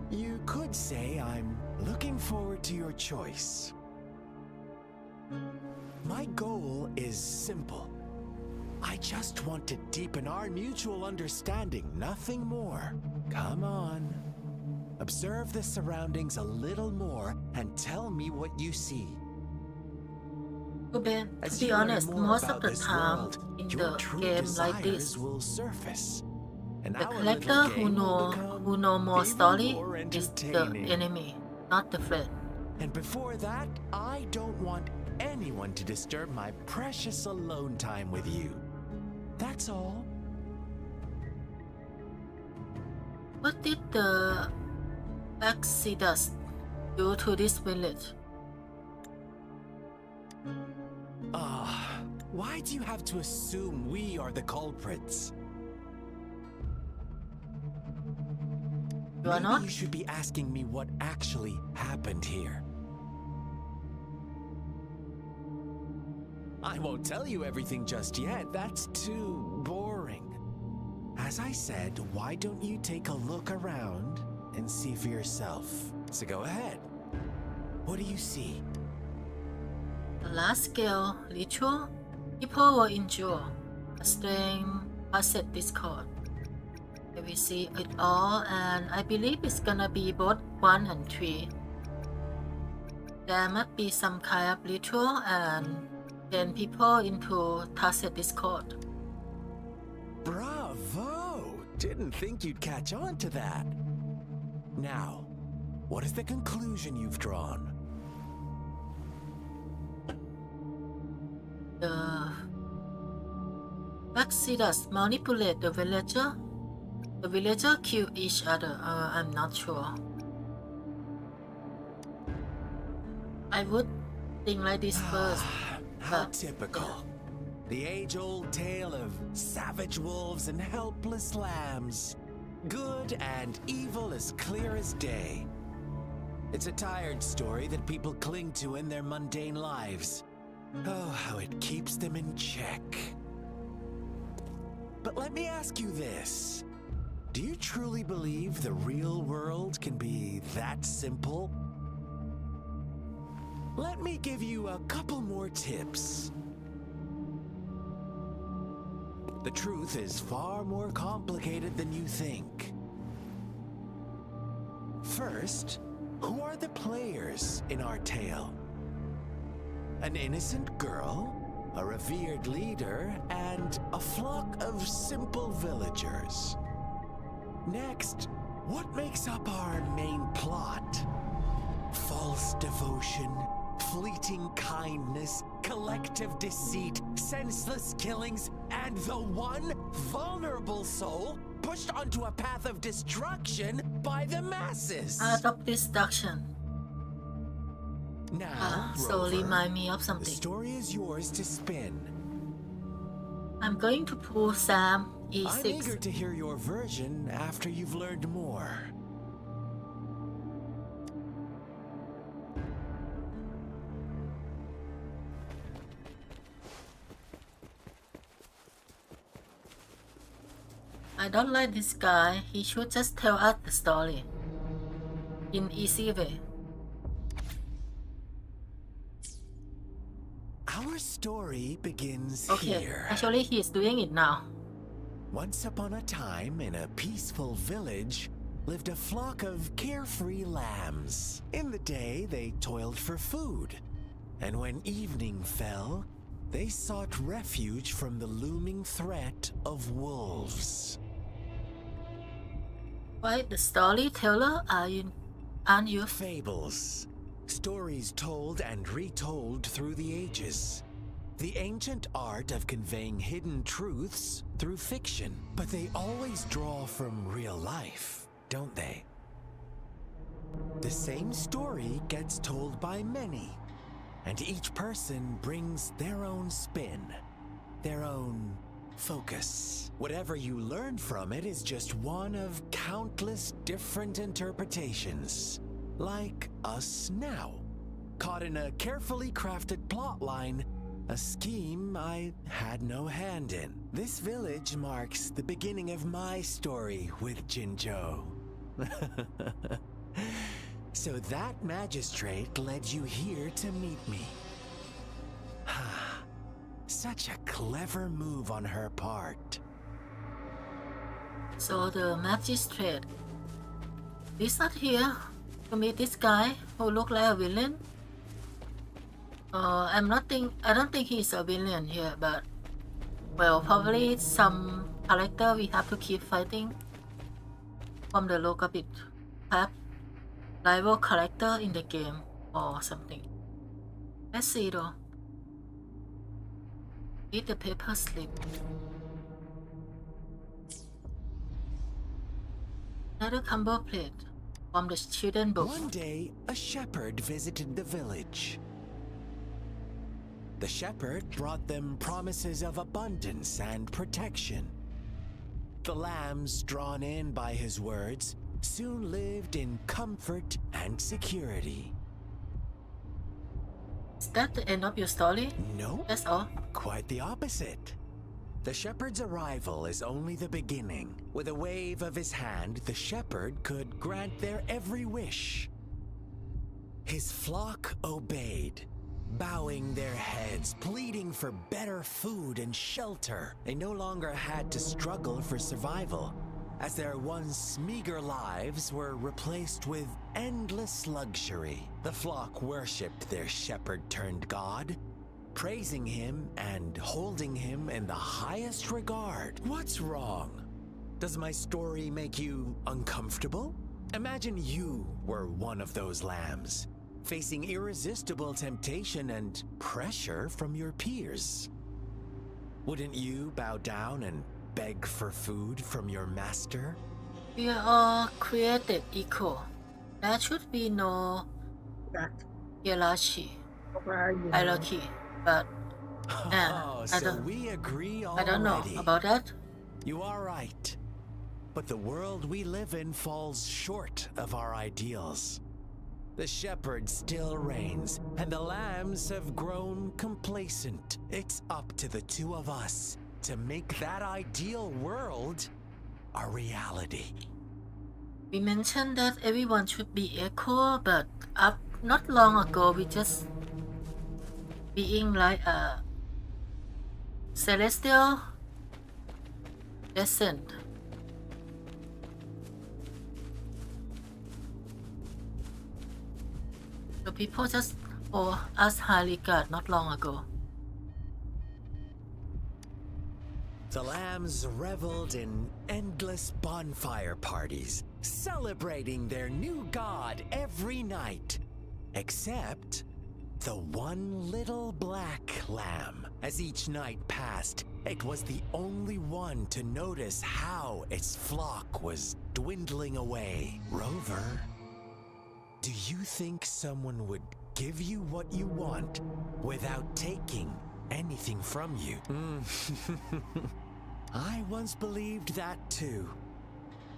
You could say I'm looking forward to your choice. My goal is simple. I just want to deepen our mutual understanding, nothing more. Come on. Observe the surroundings a little more and tell me what you see. To be As you learn honest, more most of about the this time world, in your the true game like desires this, will surface. And the our character little game will become who know more even story more is the entertaining. enemy, not the friend. And before that, I don't want anyone to disturb my precious alone time with you. That's all. What did the Exodus do to this village? Why do you have to assume we are the culprits? You are Maybe not? you should be asking me what actually happened here. I won't tell you everything just yet. That's too boring. As I said, why don't you take a look around and see for yourself? So go ahead. What do you see? The last scale ritual, people will endure a strange asset discord. I will see it all, and I believe it's gonna be both 1 and 3. There must be some kind of ritual and then people into tacit discord. Bravo! Didn't think you'd catch on to that. Now, what is the conclusion you've drawn? The Exodus manipulate the villager. The villager kill each other. I'm not sure. I would think like this first. How typical. The age-old tale of savage wolves and helpless lambs. Good and evil as clear as day. It's a tired story that people cling to in their mundane lives. Oh, how it keeps them in check. But let me ask you this. Do you truly believe the real world can be that simple? Let me give you a couple more tips. The truth is far more complicated than you think. First, who are the players in our tale? An innocent girl, a revered leader, and a flock of simple villagers. Next, what makes up our main plot? False devotion, fleeting kindness, collective deceit, senseless killings, and the one vulnerable soul pushed onto a path of destruction by the masses. Path of destruction. Now, So Rover, remind me of the something. story is yours to spin. I'm going to pull Sam I'm eager E6. to hear your version after you've learned more. I don't like this guy. He should just tell us the story in easy way. Our story begins Okay, here. actually he is doing it now. Once upon a time, in a peaceful village, lived a flock of carefree lambs. In the day, they toiled for food, and when evening fell, they sought refuge from the looming threat of wolves. Why the storyteller aren't you? Fables. Stories told and retold through the ages. The ancient art of conveying hidden truths through fiction. But they always draw from real life, don't they? The same story gets told by many, and each person brings their own spin, their own focus. Whatever you learn from it is just one of countless different interpretations. Like us now, caught in a carefully crafted plotline, a scheme I had no hand in. This village marks the beginning of my story with Jinzhou. So that magistrate led you here to meet me. Such a clever move on her part. So the magistrate is not here to meet this guy who look like a villain. I don't think he's a villain here, but well, probably some character we have to keep fighting from the look of it. Perhaps rival character in the game or something. Let's see though. Read the paper slip. Another combo plate from the children book. One day, a shepherd visited the village. The shepherd brought them promises of abundance and protection. The lambs, drawn in by his words, soon lived in comfort and security. Is that the end of your story? No. That's all? Quite the opposite. The shepherd's arrival is only the beginning. With a wave of his hand, the shepherd could grant their every wish. His flock obeyed, bowing their heads, pleading for better food and shelter. They no longer had to struggle for survival, as their once meager lives were replaced with endless luxury. The flock worshipped their shepherd-turned-god, praising him and holding him in the highest regard. What's wrong? Does my story make you uncomfortable? Imagine you were one of those lambs, facing irresistible temptation and pressure from your peers. Wouldn't you bow down and beg for food from your master? We are all created equal. There should be no hierarchy. But we agree already. I don't know about that. You are right. But the world we live in falls short of our ideals. The shepherd still reigns, and the lambs have grown complacent. It's up to the two of us to make that ideal world a reality. We mentioned that everyone should be equal, but not long ago we just being like a celestial descent. The people just owe us high regard not long ago. The lambs reveled in endless bonfire parties, celebrating their new god every night. Except the one little black lamb. As each night passed, it was the only one to notice how its flock was dwindling away. Rover, do you think someone would give you what you want without taking anything from you? I once believed that too.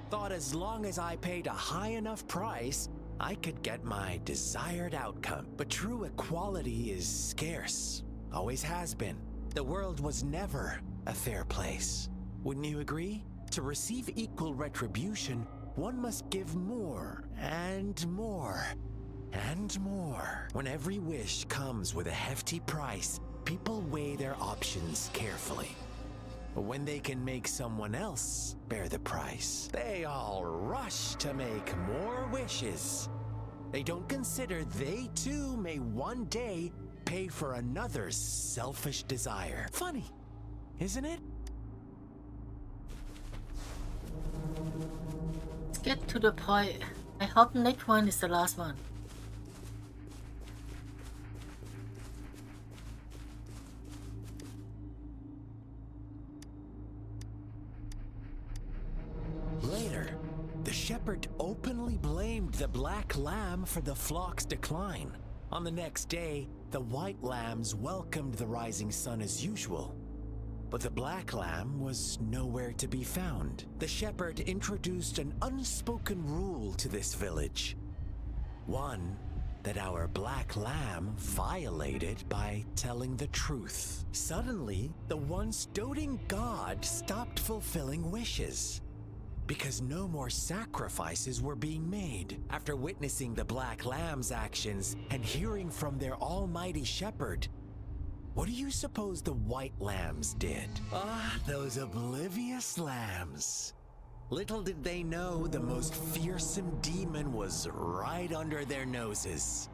Thought as long as I paid a high enough price, I could get my desired outcome. But true equality is scarce. Always has been. The world was never a fair place. Wouldn't you agree? to receive equal retribution, one must give more and more and more. When every wish comes with a hefty price, people weigh their options carefully. But when they can make someone else bear the price, they all rush to make more wishes. They don't consider they too may one day pay for another's selfish desire. Funny, isn't it? Let's get to the point. I hope next one is the last one. Later, the shepherd openly blamed the black lamb for the flock's decline. On the next day, the white lambs welcomed the rising sun as usual. But the black lamb was nowhere to be found. The shepherd introduced an unspoken rule to this village. One that our black lamb violated by telling the truth. Suddenly, the once doting god stopped fulfilling wishes, because no more sacrifices were being made. After witnessing the black lamb's actions and hearing from their almighty shepherd, what do you suppose the white lambs did? Ah, those oblivious lambs. Little did they know the most fearsome demon was right under their noses.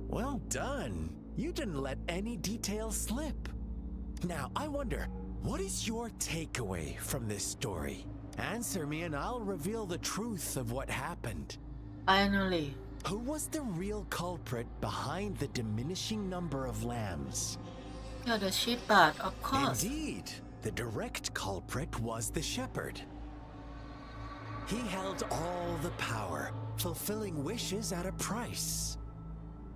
Well done. You didn't let any details slip. Now, I wonder, what is your takeaway from this story? Answer me and I'll reveal the truth of what happened. Finally. Who was the real culprit behind the diminishing number of lambs? Yeah, the shepherd, of course. Indeed, the direct culprit was the shepherd. He held all the power, fulfilling wishes at a price.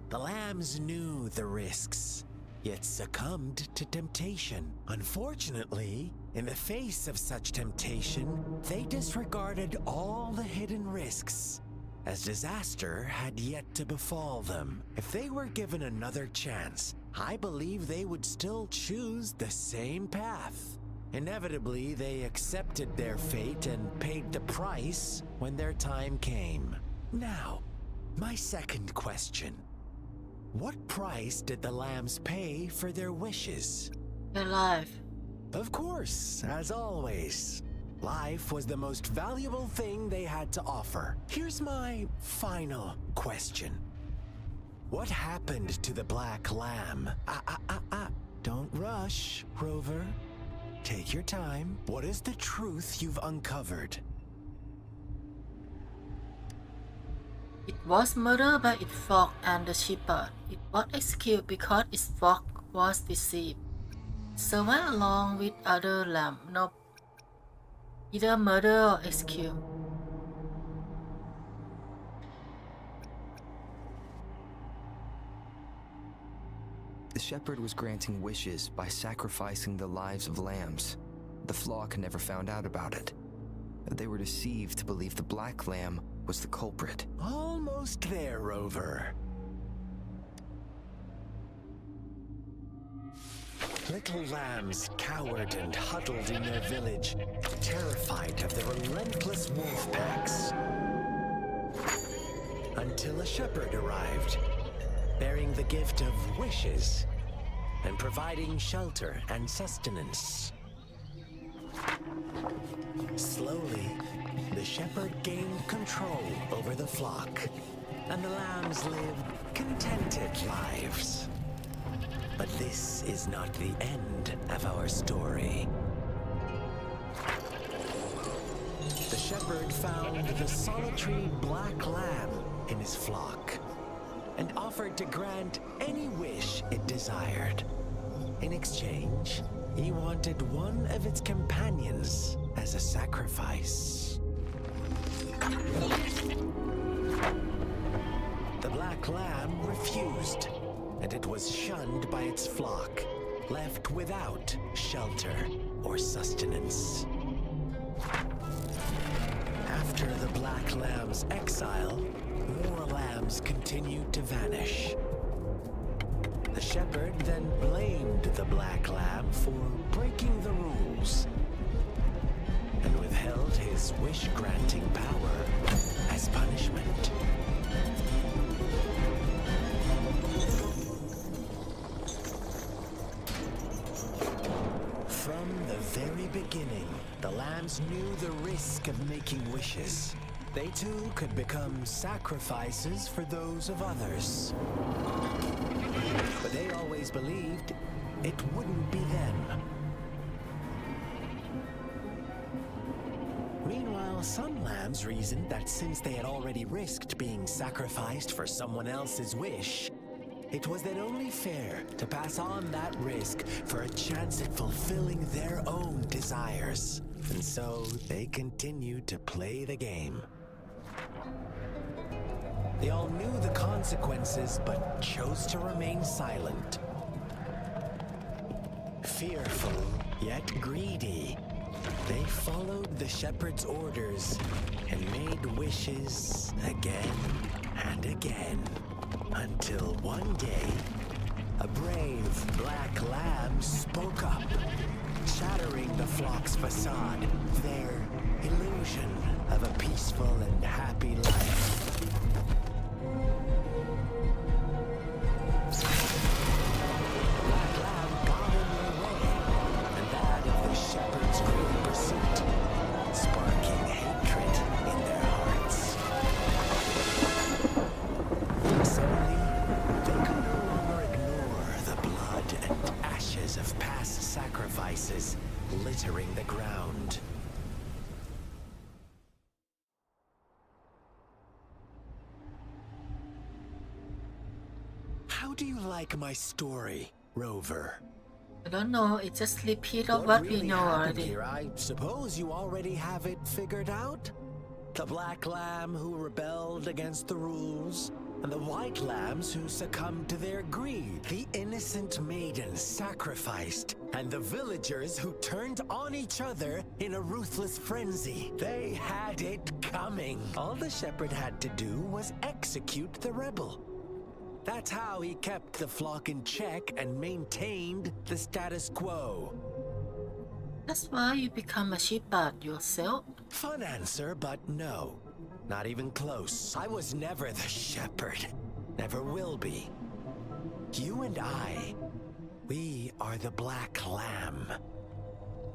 The lambs knew the risks, yet succumbed to temptation. Unfortunately, in the face of such temptation, they disregarded all the hidden risks, as disaster had yet to befall them. If they were given another chance, I believe they would still choose the same path. Inevitably, they accepted their fate and paid the price when their time came. Now, my second question. What price did the lambs pay for their wishes? Their life. Of course, as always. Life was the most valuable thing they had to offer. Here's my final question. What happened to the black lamb? Don't rush, Rover. Take your time. What is the truth you've uncovered? It was murdered by its flock and the shepherd. It was executed because its flock was deceived. Survived along with other lambs. No, either murder or execute. The shepherd was granting wishes by sacrificing the lives of lambs. The flock never found out about it. They were deceived to believe the black lamb was the culprit. Almost there, Rover. Little lambs cowered and huddled in their village, terrified of the relentless wolf packs. Until a shepherd arrived, bearing the gift of wishes and providing shelter and sustenance. Slowly, the shepherd gained control over the flock, and the lambs lived contented lives. But this is not the end of our story. The shepherd found the solitary black lamb in his flock and offered to grant any wish it desired. In exchange, he wanted one of its companions as a sacrifice. The black lamb refused, and it was shunned by its flock, left without shelter or sustenance. After the black lamb's exile, more lambs lambs continued to vanish. The shepherd then blamed the black lamb for breaking the rules and withheld his wish-granting power as punishment. From the very beginning, the lambs knew the risk of making wishes. They too could become sacrifices for those of others. But they always believed it wouldn't be them. Meanwhile, some lambs reasoned that since they had already risked being sacrificed for someone else's wish, it was then only fair to pass on that risk for a chance at fulfilling their own desires. And so they continued to play the game. They all knew the consequences, but chose to remain silent. Fearful, yet greedy, they followed the shepherd's orders and made wishes again and again. Until one day, a brave black lamb spoke up, shattering the flock's facade, their illusion of a peaceful and happy life. Black lamb got in their way, and that of the shepherd's great pursuit, sparking hatred in their hearts. Suddenly, they could no longer ignore the blood and ashes of past sacrifices littering the ground. How do you like my story, Rover? I don't know, it's just repeat of what we really know happened already. here? I suppose you already have it figured out? The black lamb who rebelled against the rules, and the white lambs who succumbed to their greed. The innocent maidens sacrificed, and the villagers who turned on each other in a ruthless frenzy. They had it coming. All the shepherd had to do was execute the rebel. That's how he kept the flock in check and maintained the status quo. That's why you become a shepherd yourself. Fun answer, but no. Not even close. I was never the shepherd. Never will be. You and I, we are the black lamb.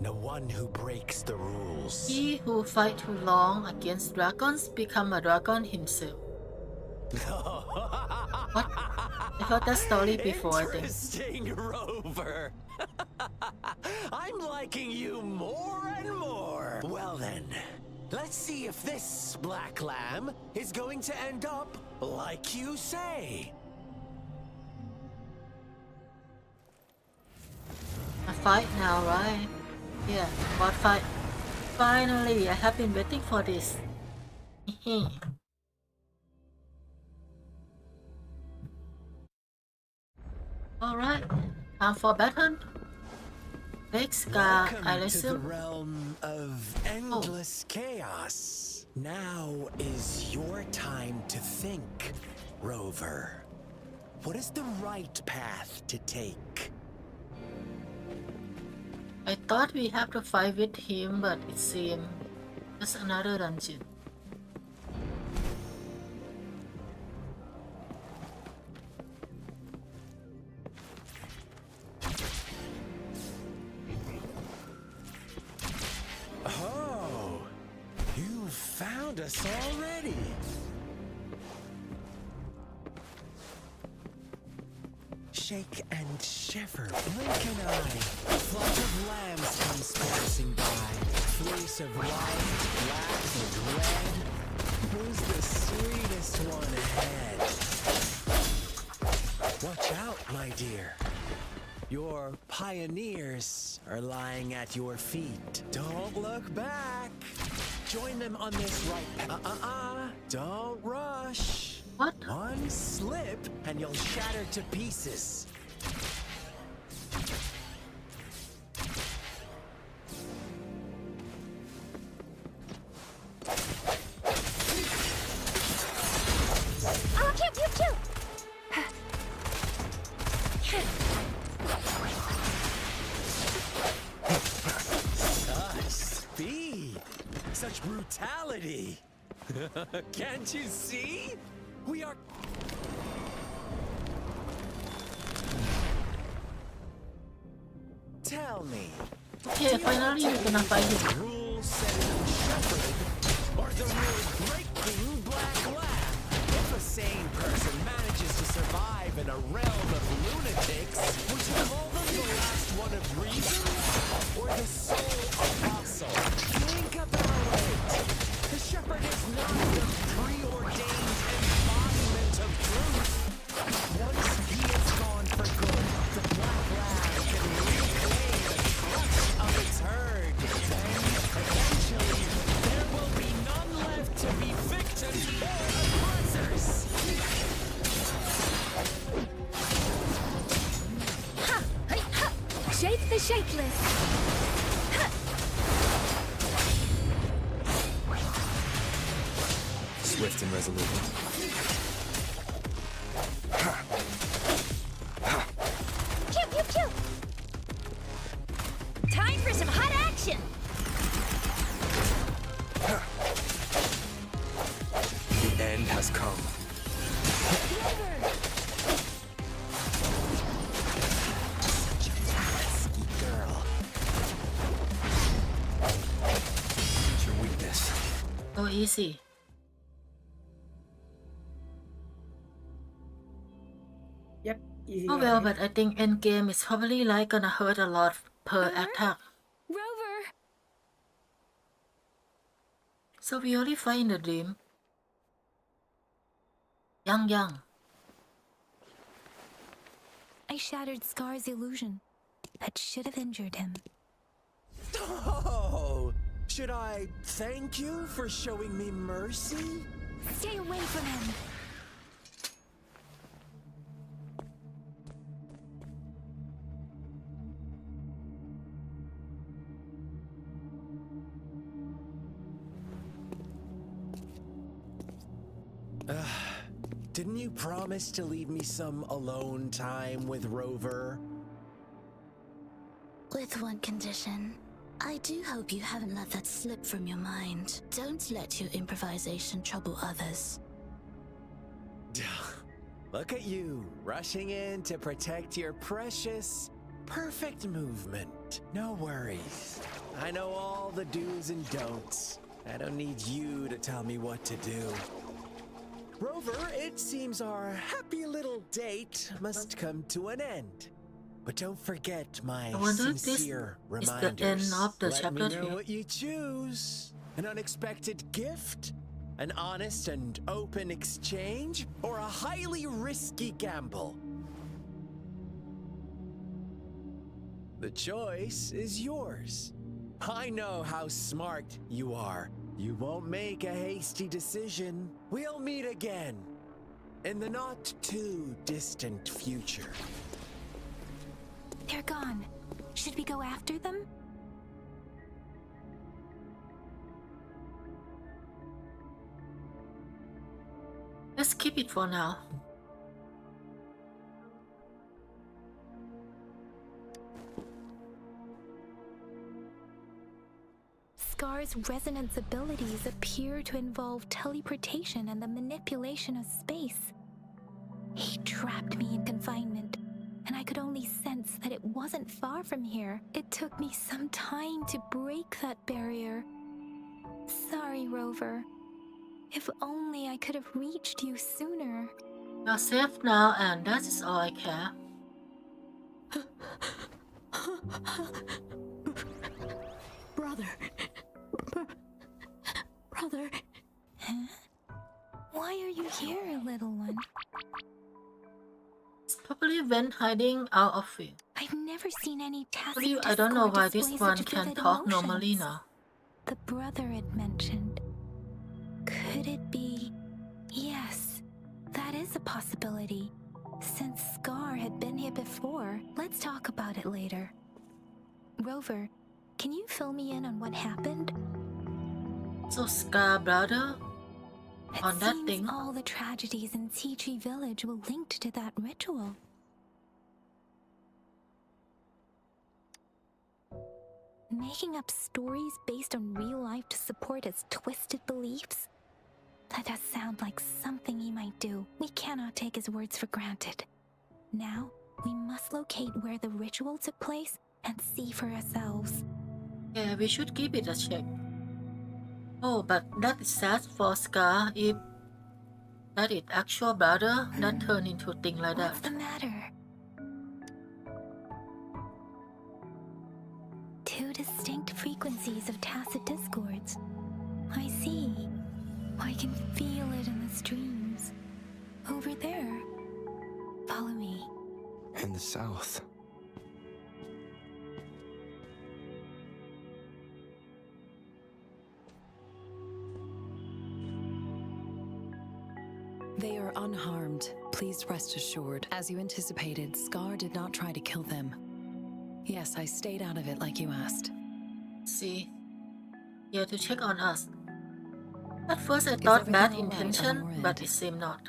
The one who breaks the rules. He who fight too long against dragons become a dragon himself. What? I heard that story before, I think. Interesting, Rover. I'm liking you more and more. Well then, let's see if this black lamb is going to end up like you say. A fight now, right? Yeah, what fight? Finally, I have been waiting for this. Alright, time for battle. Big Scar, I Welcome to the assume. realm of endless chaos. Now is your time to think, Rover. What is the right path to take? I thought we have to fight with him, but it seems it's another dungeon. Oh, you found us already. Shake and shiver, blink an eye. Flock of lambs comes passing by. Fleece of white, black, and red. Who's the sweetest one ahead? Watch out, my dear. Your pioneers are lying at your feet. Don't look back. Join them on this right path. Don't rush. What? One slip and you'll shatter to pieces. I'll keep brutality. Can't you see? We are... Tell me. Okay, finally we're gonna fight him. Rule-setting shepherd or the rule-breaking black lab? If a sane person manages to survive in a realm of lunatics, would you call them the last one of reason? Or the sole apostle? Think about it. The shepherd is not the preordained embodiment of truth. Once he is gone for good, the black lab can reclaim the clutch of its herd. Then, eventually, there will be none left to be victims or aggressors. Ha! Hey, ha! Shape the shapeless! Ha! Swift and resolute. Pew pew pew! Time for some hot action! The end has come. Pesky girl. It's your weakness. So easy. Yep, easy. Oh well, but I think endgame is probably like gonna hurt a lot per attack. Rover! So we only fight in the dream. Young. I shattered Scar's illusion. That should have injured him. Oh, should I thank you for showing me mercy? Stay away from him! Didn't you promise to leave me some alone time with Rover? With one condition. I do hope you haven't let that slip from your mind. Don't let your improvisation trouble others. Look at you, rushing in to protect your precious, perfect movement. No worries. I know all the do's and don'ts. I don't need you to tell me what to do. Rover, it seems our happy little date must come to an end. But don't forget my I wonder if this sincere is the reminders. end of the Let chapter me know 3. what you choose. An unexpected gift? An honest and open exchange? Or a highly risky gamble? The choice is yours. I know how smart you are. You won't make a hasty decision. We'll meet again in the not too distant future. They're gone. Should we go after them? Let's keep it for now. Scar's resonance abilities appear to involve teleportation and the manipulation of space. He trapped me in confinement, and I could only sense that it wasn't far from here. It took me some time to break that barrier. Sorry, Rover. If only I could have reached you sooner. You're safe now, and that is all I care. Brother. Brother. Huh? Why are you here, little one? It's probably went hiding out of it. I've never seen any tacit Probably I don't know discord why this display one such can vivid talk normally emotions. now. The brother it mentioned. Could it be? Yes, that is a possibility. Since Scar had been here before, let's talk about it later. Rover, can you fill me in on what happened? So Scar brother It on that seems thing. all the tragedies in Tea Tree Village were linked to that ritual. Making up stories based on real life to support his twisted beliefs? That does sound like something he might do. We cannot take his words for granted. Now, we must locate where the ritual took place and see for ourselves. Yeah, we should give it a check. Oh, but that is sad for Scar if that is actual brother that turned into thing like that. What's the matter? Two distinct frequencies of tacit discords. I see. I can feel it in the streams. Over there. Follow me. In the south. They are unharmed. Please rest assured. As you anticipated, Scar did not try to kill them. Yes, I stayed out of it like you asked. See? Here to check on us. At first I Is thought bad everything all right on intention, your but end? it seemed not.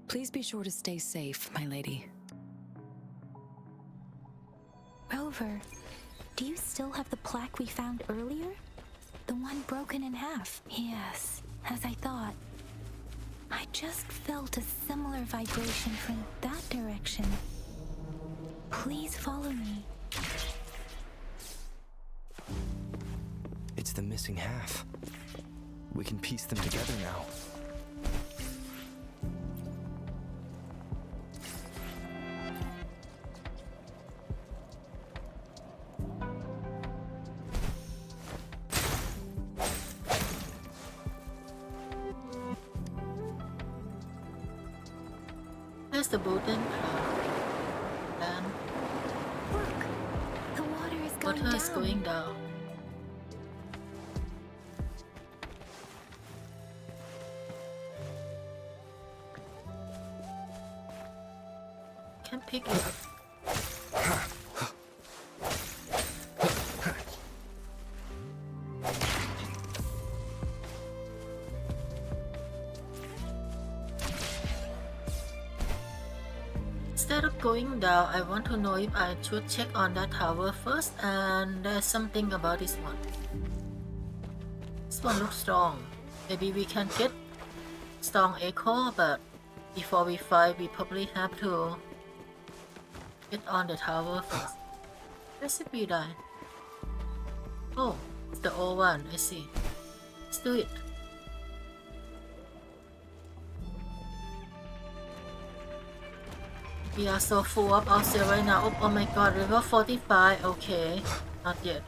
Please be sure to stay safe, my lady. Rover, do you still have the plaque we found earlier? The one broken in half? Yes, as I thought. I just felt a similar vibration from that direction. Please follow me. It's the missing half. We can piece them together now. There's the wooden lamp. Look, the water is going Water down. is going down. Can pick it up. Instead of going down, I want to know if I should check on that tower first, and there's something about this one. This one looks strong. Maybe we can get strong echo, but before we fight, we probably have to get on the tower first. Let's be done. Oh, it's the old one, I see. Let's do it. We are so full of ourselves right now. Oh my god, level 45. Okay, not yet.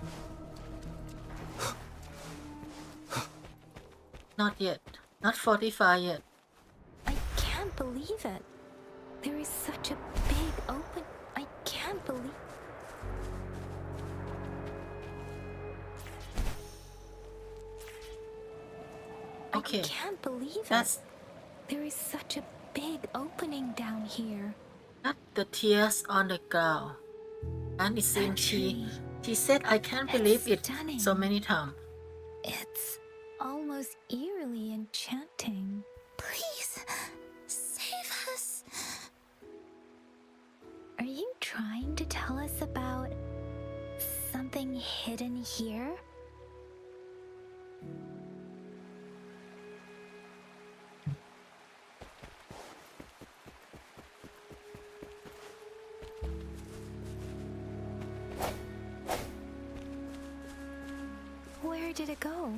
Not yet. Not 45 yet. I can't believe it. There is such a big open... I can't believe... Okay. I can't believe That's it. There is such a big opening down here. not the tears on the ground. And it seems she said I can't believe it stunning. so many times. It's almost eerily enchanting. Please, save us. Are you trying to tell us about something hidden here? Where did it go?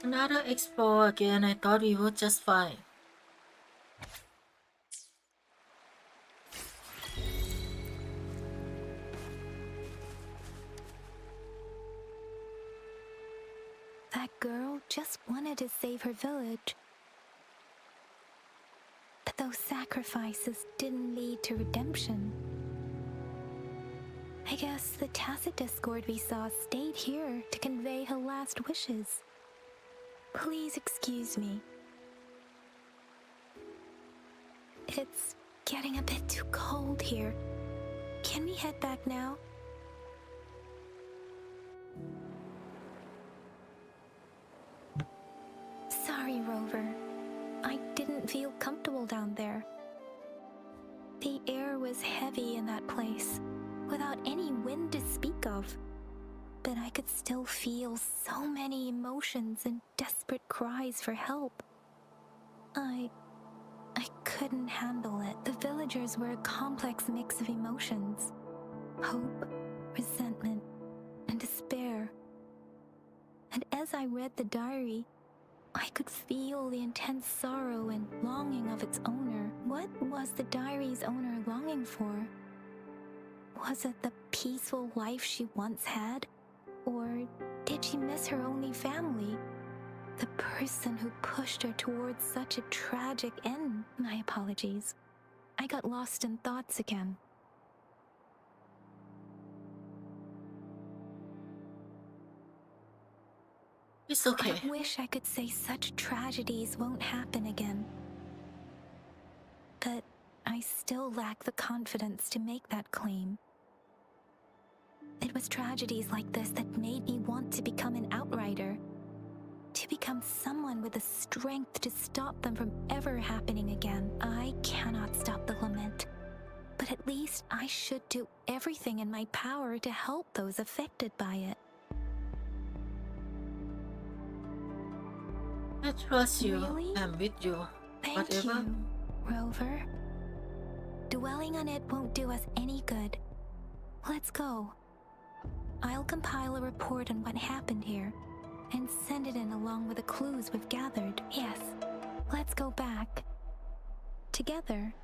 Another explore again. I thought we would just fine. That girl just wanted to save her village. But those sacrifices didn't lead to redemption. I guess the tacit discord we saw stayed here to convey her last wishes. Please excuse me. It's getting a bit too cold here. Can we head back now? Sorry, Rover. I didn't feel comfortable down there. The air was heavy in that place, without any wind to speak of. but I could still feel so many emotions and desperate cries for help. I couldn't handle it. The villagers were a complex mix of emotions. Hope, resentment, and despair. And as I read the diary, I could feel the intense sorrow and longing of its owner. What was the diary's owner longing for? Was it the peaceful life she once had? Or did she miss her only family? The person who pushed her towards such a tragic end? My apologies. I got lost in thoughts again. It's okay. I wish I could say such tragedies won't happen again. But I still lack the confidence to make that claim. It was tragedies like this that made me want to become an outrider. To become someone with the strength to stop them from ever happening again. I cannot stop the lament. But at least I should do everything in my power to help those affected by it. I trust you. Really? I'm with you. Thank Whatever. you, Rover. Dwelling on it won't do us any good. Let's go. I'll compile a report on what happened here and send it in along with the clues we've gathered. Yes, let's go back. Together.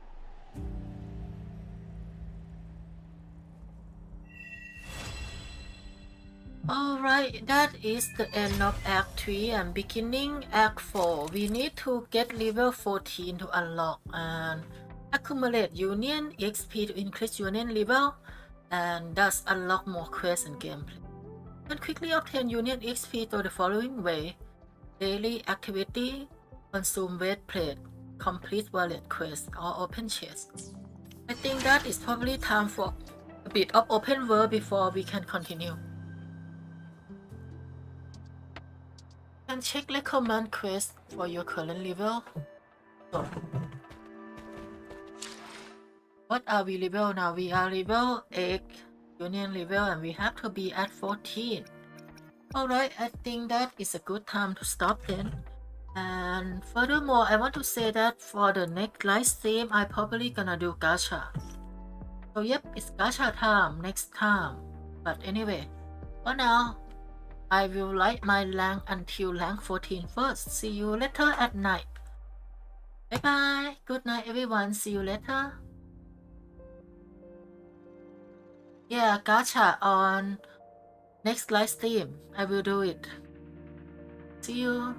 Alright, that is the end of Act 3 and beginning Act 4. We need to get level 14 to unlock and accumulate Union XP to increase Union level and thus unlock more quests and gameplay. And quickly obtain Union XP through the following way: daily activity, consume weight plate, complete wallet quest, or open chest. I think that is probably time for a bit of open world before we can continue. And check recommend quest for your current level. So, what are we level now? We are level 8 Union level and we have to be at 14. Alright, I think that is a good time to stop then. And furthermore, I want to say that for the next live stream, I probably gonna do gacha. So yep, it's gacha time next time. But anyway, for now, I will light my rank until rank 14 first. See you later at night. Bye bye. Good night everyone. See you later. Yeah, gacha on next live stream. I will do it. See you.